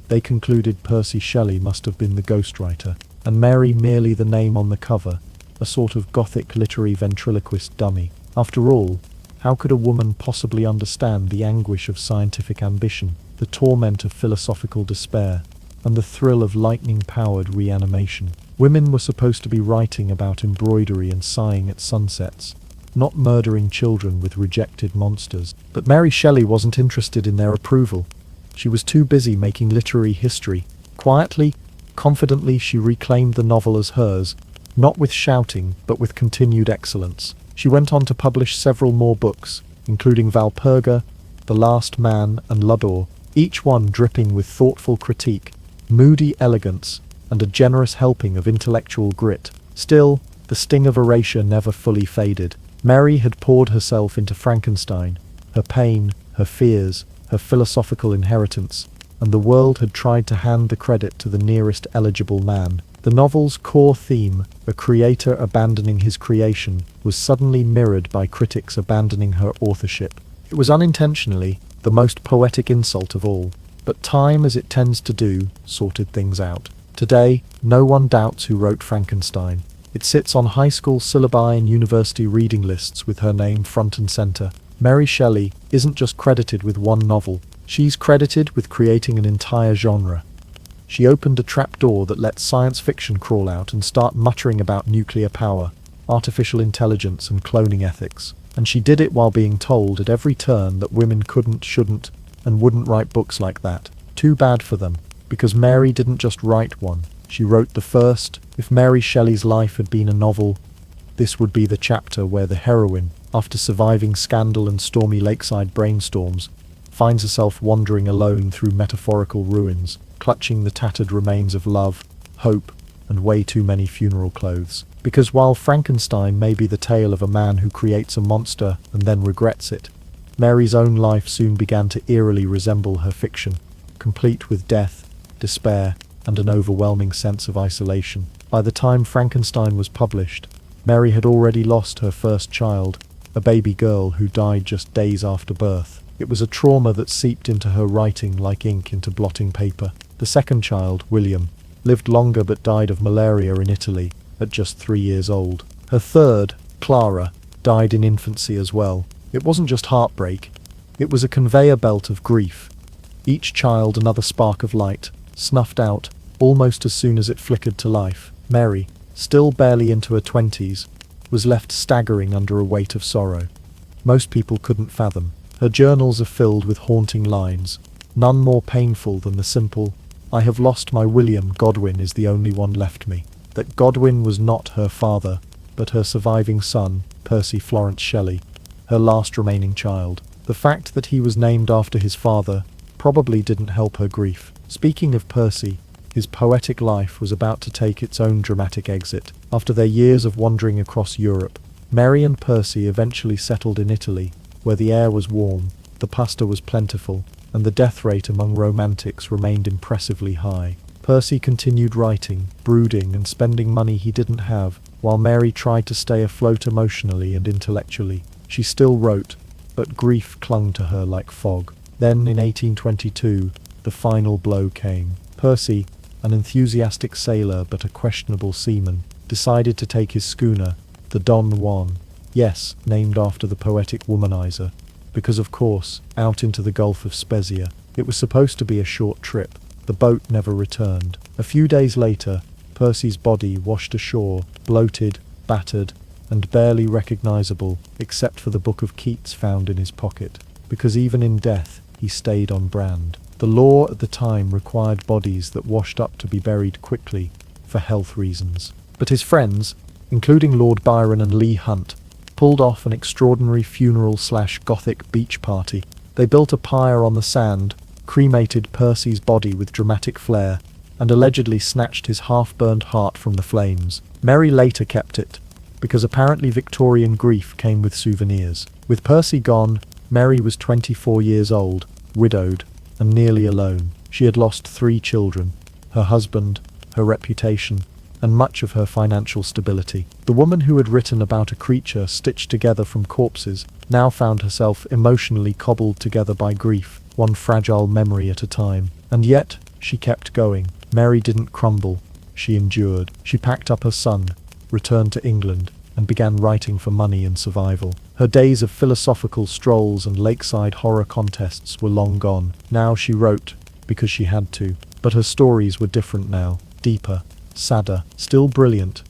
they concluded Percy Shelley must have been the ghostwriter, and Mary merely the name on the cover, a sort of gothic literary ventriloquist dummy. After all, how could a woman possibly understand the anguish of scientific ambition, the torment of philosophical despair, and the thrill of lightning-powered reanimation? Women were supposed to be writing about embroidery and sighing at sunsets, not murdering children with rejected monsters. But Mary Shelley wasn't interested in their approval. She was too busy making literary history. Quietly, confidently, she reclaimed the novel as hers, not with shouting, but with continued excellence. She went on to publish several more books, including Valperga, The Last Man, and Ludor, each one dripping with thoughtful critique, moody elegance, and a generous helping of intellectual grit. Still, the sting of erasure never fully faded. Mary had poured herself into Frankenstein, her pain, her fears, her philosophical inheritance, and the world had tried to hand the credit to the nearest eligible man. The novel's core theme, a creator abandoning his creation, was suddenly mirrored by critics abandoning her authorship. It was unintentionally the most poetic insult of all, but time, as it tends to do, sorted things out. Today, no one doubts who wrote Frankenstein. It sits on high school syllabi and university reading lists with her name front and center. Mary Shelley isn't just credited with one novel, she's credited with creating an entire genre. She opened a trapdoor that let science fiction crawl out and start muttering about nuclear power, artificial intelligence, and cloning ethics. And she did it while being told at every turn that women couldn't, shouldn't, and wouldn't write books like that. Too bad for them, because Mary didn't just write one. She wrote the first. If Mary Shelley's life had been a novel, this would be the chapter where the heroine, after surviving scandal and stormy lakeside brainstorms, finds herself wandering alone through metaphorical ruins, clutching the tattered remains of love, hope, and way too many funeral clothes. Because while Frankenstein may be the tale of a man who creates a monster and then regrets it, Mary's own life soon began to eerily resemble her fiction, complete with death, despair, and an overwhelming sense of isolation. By the time Frankenstein was published, Mary had already lost her first child, a baby girl who died just days after birth. It was a trauma that seeped into her writing like ink into blotting paper. The second child, William, lived longer but died of malaria in Italy at just 3 years old. Her third, Clara, died in infancy as well. It wasn't just heartbreak, it was a conveyor belt of grief. Each child another spark of light, snuffed out almost as soon as it flickered to life. Mary, still barely into her 20s, was left staggering under a weight of sorrow most people couldn't fathom. Her journals are filled with haunting lines, none more painful than the simple, "I have lost my William, Godwin is the only one left me." That Godwin was not her father, but her surviving son, Percy Florence Shelley, her last remaining child. The fact that he was named after his father probably didn't help her grief. Speaking of Percy, his poetic life was about to take its own dramatic exit. After their years of wandering across Europe, Mary and Percy eventually settled in Italy, where the air was warm, the pasta was plentiful, and the death rate among romantics remained impressively high. Percy continued writing, brooding, and spending money he didn't have, while Mary tried to stay afloat emotionally and intellectually. She still wrote, but grief clung to her like fog. Then, in 1822, the final blow came. Percy, an enthusiastic sailor but a questionable seaman, decided to take his schooner, the Don Juan, yes, named after the poetic womanizer, because of course, out into the Gulf of Spezia. It was supposed to be a short trip. The boat never returned. A few days later, Percy's body washed ashore, bloated, battered, and barely recognizable, except for the Book of Keats found in his pocket, because even in death, he stayed on brand. The law at the time required bodies that washed up to be buried quickly, for health reasons. But his friends, including Lord Byron and Leigh Hunt, pulled off an extraordinary funeral/Gothic beach party. They built a pyre on the sand, cremated Percy's body with dramatic flair, and allegedly snatched his half-burned heart from the flames. Mary later kept it, because apparently Victorian grief came with souvenirs. With Percy gone, Mary was 24 years old, widowed, and nearly alone. She had lost 3 children, her husband, her reputation, and much of her financial stability. The woman who had written about a creature stitched together from corpses now found herself emotionally cobbled together by grief, one fragile memory at a time. And yet, she kept going. Mary didn't crumble. She endured. She packed up her son, returned to England, and began writing for money and survival. Her days of philosophical strolls and lakeside horror contests were long gone. Now she wrote, because she had to. But her stories were different now, deeper, sadder, still brilliant,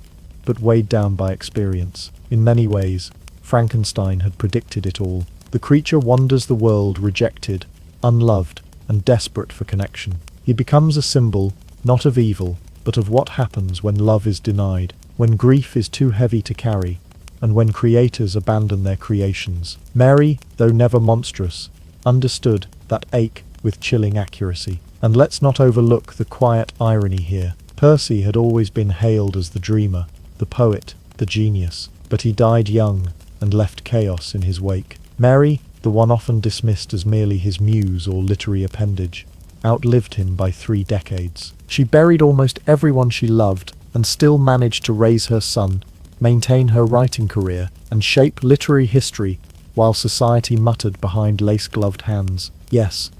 but weighed down by experience. In many ways, Frankenstein had predicted it all. The creature wanders the world rejected, unloved, and desperate for connection. He becomes a symbol, not of evil, but of what happens when love is denied, when grief is too heavy to carry, and when creators abandon their creations. Mary, though never monstrous, understood that ache with chilling accuracy. And let's not overlook the quiet irony here. Percy had always been hailed as the dreamer, the poet, the genius, but he died young and left chaos in his wake. Mary, the one often dismissed as merely his muse or literary appendage, outlived him by 3 decades. She buried almost everyone she loved and still managed to raise her son, maintain her writing career, and shape literary history while society muttered behind lace-gloved hands. Yes,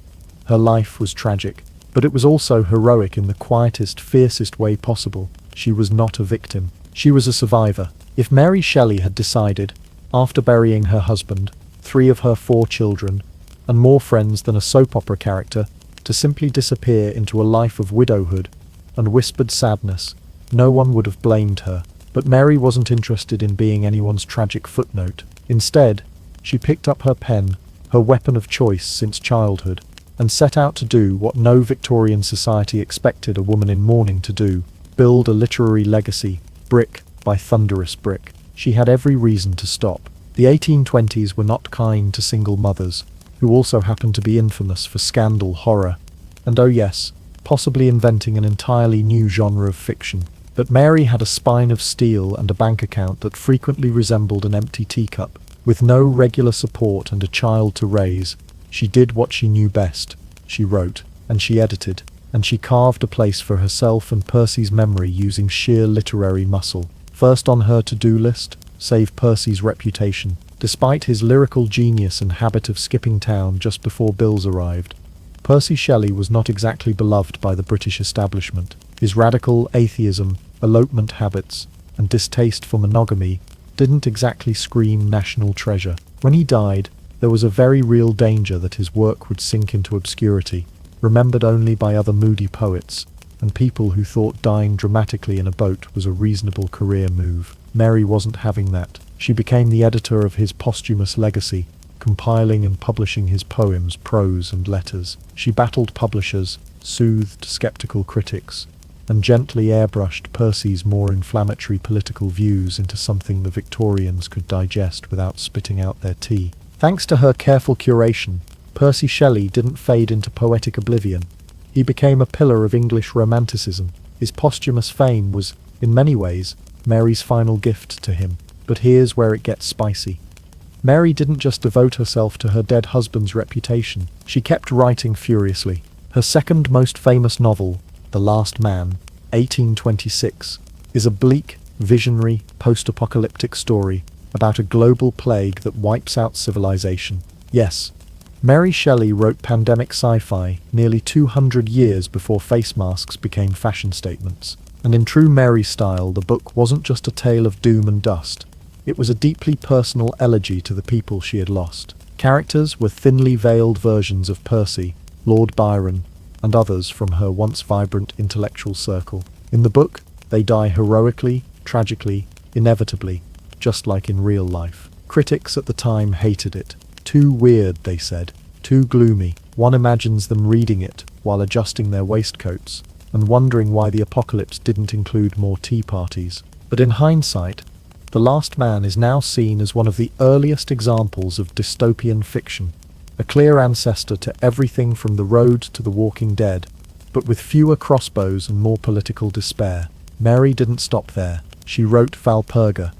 her life was tragic, but it was also heroic in the quietest, fiercest way possible. She was not a victim. She was a survivor. If Mary Shelley had decided, after burying her husband, 3 of her 4 children, and more friends than a soap opera character, to simply disappear into a life of widowhood and whispered sadness, no one would have blamed her. But Mary wasn't interested in being anyone's tragic footnote. Instead, she picked up her pen, her weapon of choice since childhood, and set out to do what no Victorian society expected a woman in mourning to do: build a literary legacy, brick by thunderous brick. She had every reason to stop. The 1820s were not kind to single mothers, who also happened to be infamous for scandal, horror, and oh yes, possibly inventing an entirely new genre of fiction. But Mary had a spine of steel and a bank account that frequently resembled an empty teacup. With no regular support and a child to raise, she did what she knew best. She wrote, and she edited, and she carved a place for herself and Percy's memory using sheer literary muscle. First on her to-do list, save Percy's reputation. Despite his lyrical genius and habit of skipping town just before bills arrived, Percy Shelley was not exactly beloved by the British establishment. His radical atheism, elopement habits, and distaste for monogamy didn't exactly scream national treasure. When he died, there was a very real danger that his work would sink into obscurity, remembered only by other moody poets, and people who thought dying dramatically in a boat was a reasonable career move. Mary wasn't having that. She became the editor of his posthumous legacy, compiling and publishing his poems, prose, and letters. She battled publishers, soothed skeptical critics, and gently airbrushed Percy's more inflammatory political views into something the Victorians could digest without spitting out their tea. Thanks to her careful curation, Percy Shelley didn't fade into poetic oblivion. He became a pillar of English romanticism. His posthumous fame was, in many ways, Mary's final gift to him. But here's where it gets spicy. Mary didn't just devote herself to her dead husband's reputation. She kept writing furiously. Her second most famous novel, The Last Man, 1826, is a bleak, visionary, post-apocalyptic story about a global plague that wipes out civilization. Yes, Mary Shelley wrote pandemic sci-fi nearly 200 years before face masks became fashion statements. And in true Mary style, the book wasn't just a tale of doom and dust. It was a deeply personal elegy to the people she had lost. Characters were thinly veiled versions of Percy, Lord Byron, and others from her once vibrant intellectual circle. In the book, they die heroically, tragically, inevitably, just like in real life. Critics at the time hated it. Too weird, they said. Too gloomy. One imagines them reading it while adjusting their waistcoats and wondering why the apocalypse didn't include more tea parties. But in hindsight, The Last Man is now seen as one of the earliest examples of dystopian fiction, a clear ancestor to everything from The Road to The Walking Dead, but with fewer crossbows and more political despair. Mary didn't stop there. She wrote Valperga,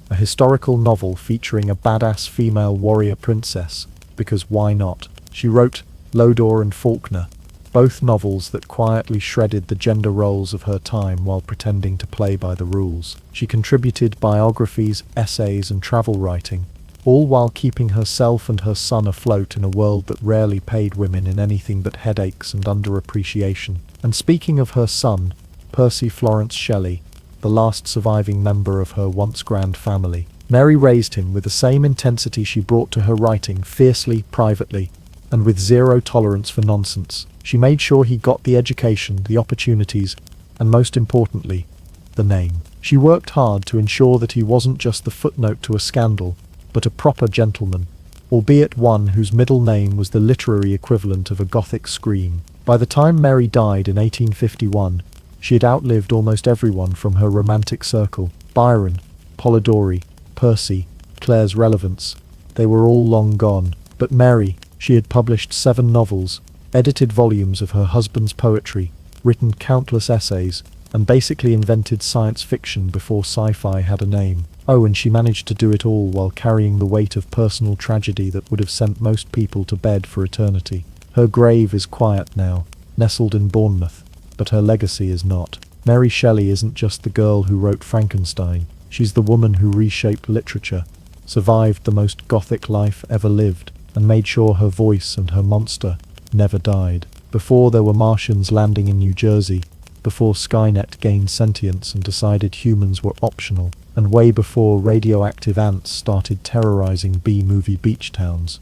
a historical novel featuring a badass female warrior princess, because why not? She wrote Lodore and Faulkner, both novels that quietly shredded the gender roles of her time while pretending to play by the rules. She contributed biographies, essays, and travel writing, all while keeping herself and her son afloat in a world that rarely paid women in anything but headaches and underappreciation. And speaking of her son, Percy Florence Shelley, the last surviving member of her once grand family, Mary raised him with the same intensity she brought to her writing, fiercely, privately, and with zero tolerance for nonsense. She made sure he got the education, the opportunities, and most importantly, the name. She worked hard to ensure that he wasn't just the footnote to a scandal, but a proper gentleman, albeit one whose middle name was the literary equivalent of a Gothic scream. By the time Mary died in 1851, she had outlived almost everyone from her romantic circle. Byron, Polidori, Percy, Claire's Relevance, they were all long gone. But Mary, she had published 7 novels, edited volumes of her husband's poetry, written countless essays, and basically invented science fiction before sci-fi had a name. Oh, and she managed to do it all while carrying the weight of personal tragedy that would have sent most people to bed for eternity. Her grave is quiet now, nestled in Bournemouth, but her legacy is not. Mary Shelley isn't just the girl who wrote Frankenstein. She's the woman who reshaped literature, survived the most gothic life ever lived, and made sure her voice and her monster never died. Before there were Martians landing in New Jersey, before Skynet gained sentience and decided humans were optional, and way before radioactive ants started terrorizing B-movie beach towns,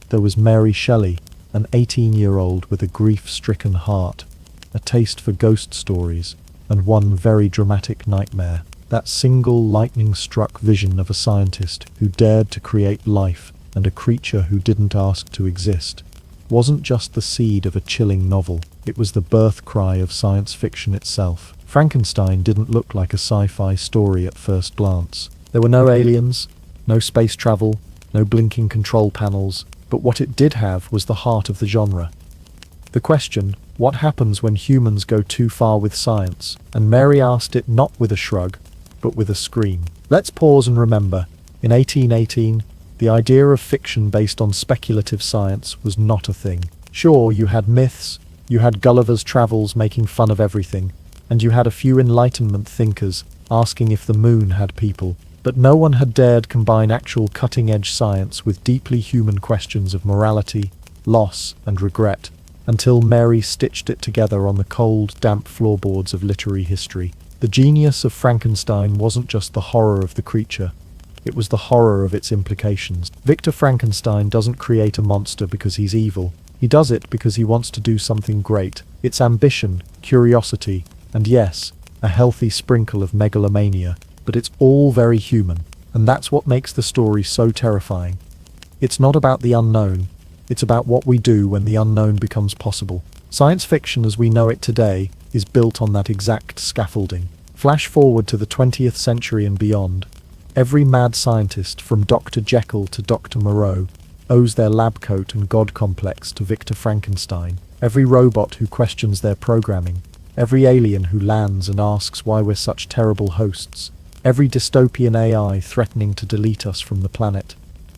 there was Mary Shelley, an 18-year-old with a grief-stricken heart, a taste for ghost stories, and one very dramatic nightmare. That single lightning-struck vision of a scientist who dared to create life and a creature who didn't ask to exist wasn't just the seed of a chilling novel, it was the birth cry of science fiction itself. Frankenstein didn't look like a sci-fi story at first glance. There were no aliens, no space travel, no blinking control panels, but what it did have was the heart of the genre. The question, what happens when humans go too far with science? And Mary asked it not with a shrug, but with a scream. Let's pause and remember, in 1818, the idea of fiction based on speculative science was not a thing. Sure, you had myths, you had Gulliver's Travels making fun of everything, and you had a few Enlightenment thinkers asking if the moon had people, but no one had dared combine actual cutting-edge science with deeply human questions of morality, loss, and regret, until Mary stitched it together on the cold, damp floorboards of literary history. The genius of Frankenstein wasn't just the horror of the creature, it was the horror of its implications. Victor Frankenstein doesn't create a monster because he's evil. He does it because he wants to do something great. It's ambition, curiosity, and yes, a healthy sprinkle of megalomania, but it's all very human, and that's what makes the story so terrifying. It's not about the unknown, it's about what we do when the unknown becomes possible. Science fiction as we know it today is built on that exact scaffolding. Flash forward to the 20th century and beyond. Every mad scientist, from Dr. Jekyll to Dr. Moreau, owes their lab coat and god complex to Victor Frankenstein. Every robot who questions their programming, every alien who lands and asks why we're such terrible hosts, every dystopian AI threatening to delete us from the planet,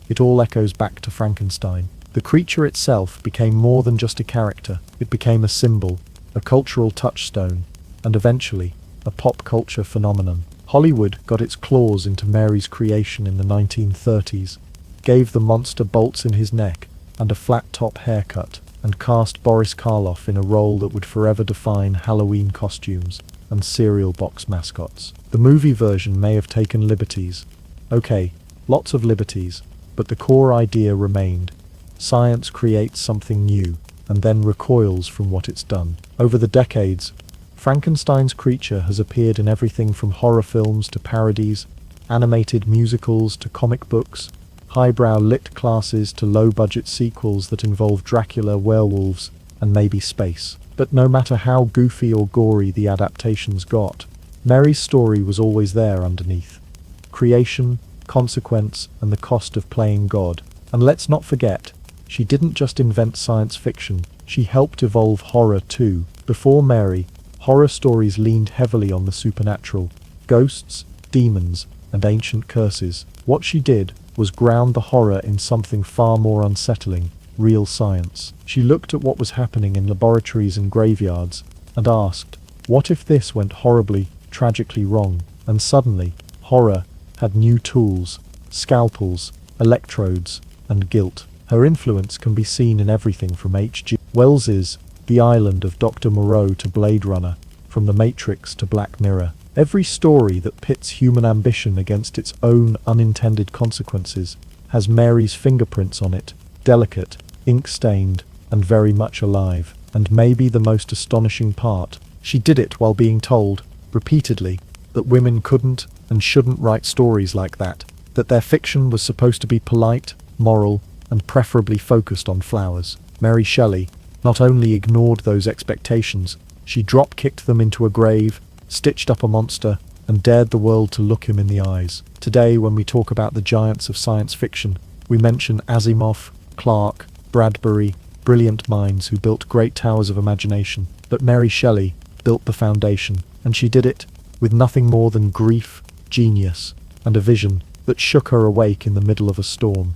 it all echoes back to Frankenstein. The creature itself became more than just a character. It became a symbol, a cultural touchstone, and eventually, a pop culture phenomenon. Hollywood got its claws into Mary's creation in the 1930s, gave the monster bolts in his neck and a flat-top haircut, and cast Boris Karloff in a role that would forever define Halloween costumes and cereal box mascots. The movie version may have taken liberties. Okay, lots of liberties, but the core idea remained. Science creates something new, and then recoils from what it's done. Over the decades, Frankenstein's creature has appeared in everything from horror films to parodies, animated musicals to comic books, highbrow lit classes to low-budget sequels that involve Dracula, werewolves, and maybe space. But no matter how goofy or gory the adaptations got, Mary's story was always there underneath. Creation, consequence, and the cost of playing God. And let's not forget, she didn't just invent science fiction, she helped evolve horror too. Before Mary, horror stories leaned heavily on the supernatural, ghosts, demons, and ancient curses. What she did was ground the horror in something far more unsettling, real science. She looked at what was happening in laboratories and graveyards, and asked, what if this went horribly, tragically wrong? And suddenly, horror had new tools, scalpels, electrodes, and guilt. Her influence can be seen in everything from H.G. Wells's The Island of Dr. Moreau to Blade Runner, from The Matrix to Black Mirror. Every story that pits human ambition against its own unintended consequences has Mary's fingerprints on it, delicate, ink-stained, and very much alive. And maybe the most astonishing part, she did it while being told, repeatedly, that women couldn't and shouldn't write stories like that, that their fiction was supposed to be polite, moral, and preferably focused on flowers. Mary Shelley not only ignored those expectations, she drop-kicked them into a grave, stitched up a monster, and dared the world to look him in the eyes. Today, when we talk about the giants of science fiction, we mention Asimov, Clarke, Bradbury, brilliant minds who built great towers of imagination. But Mary Shelley built the foundation, and she did it with nothing more than grief, genius, and a vision that shook her awake in the middle of a storm.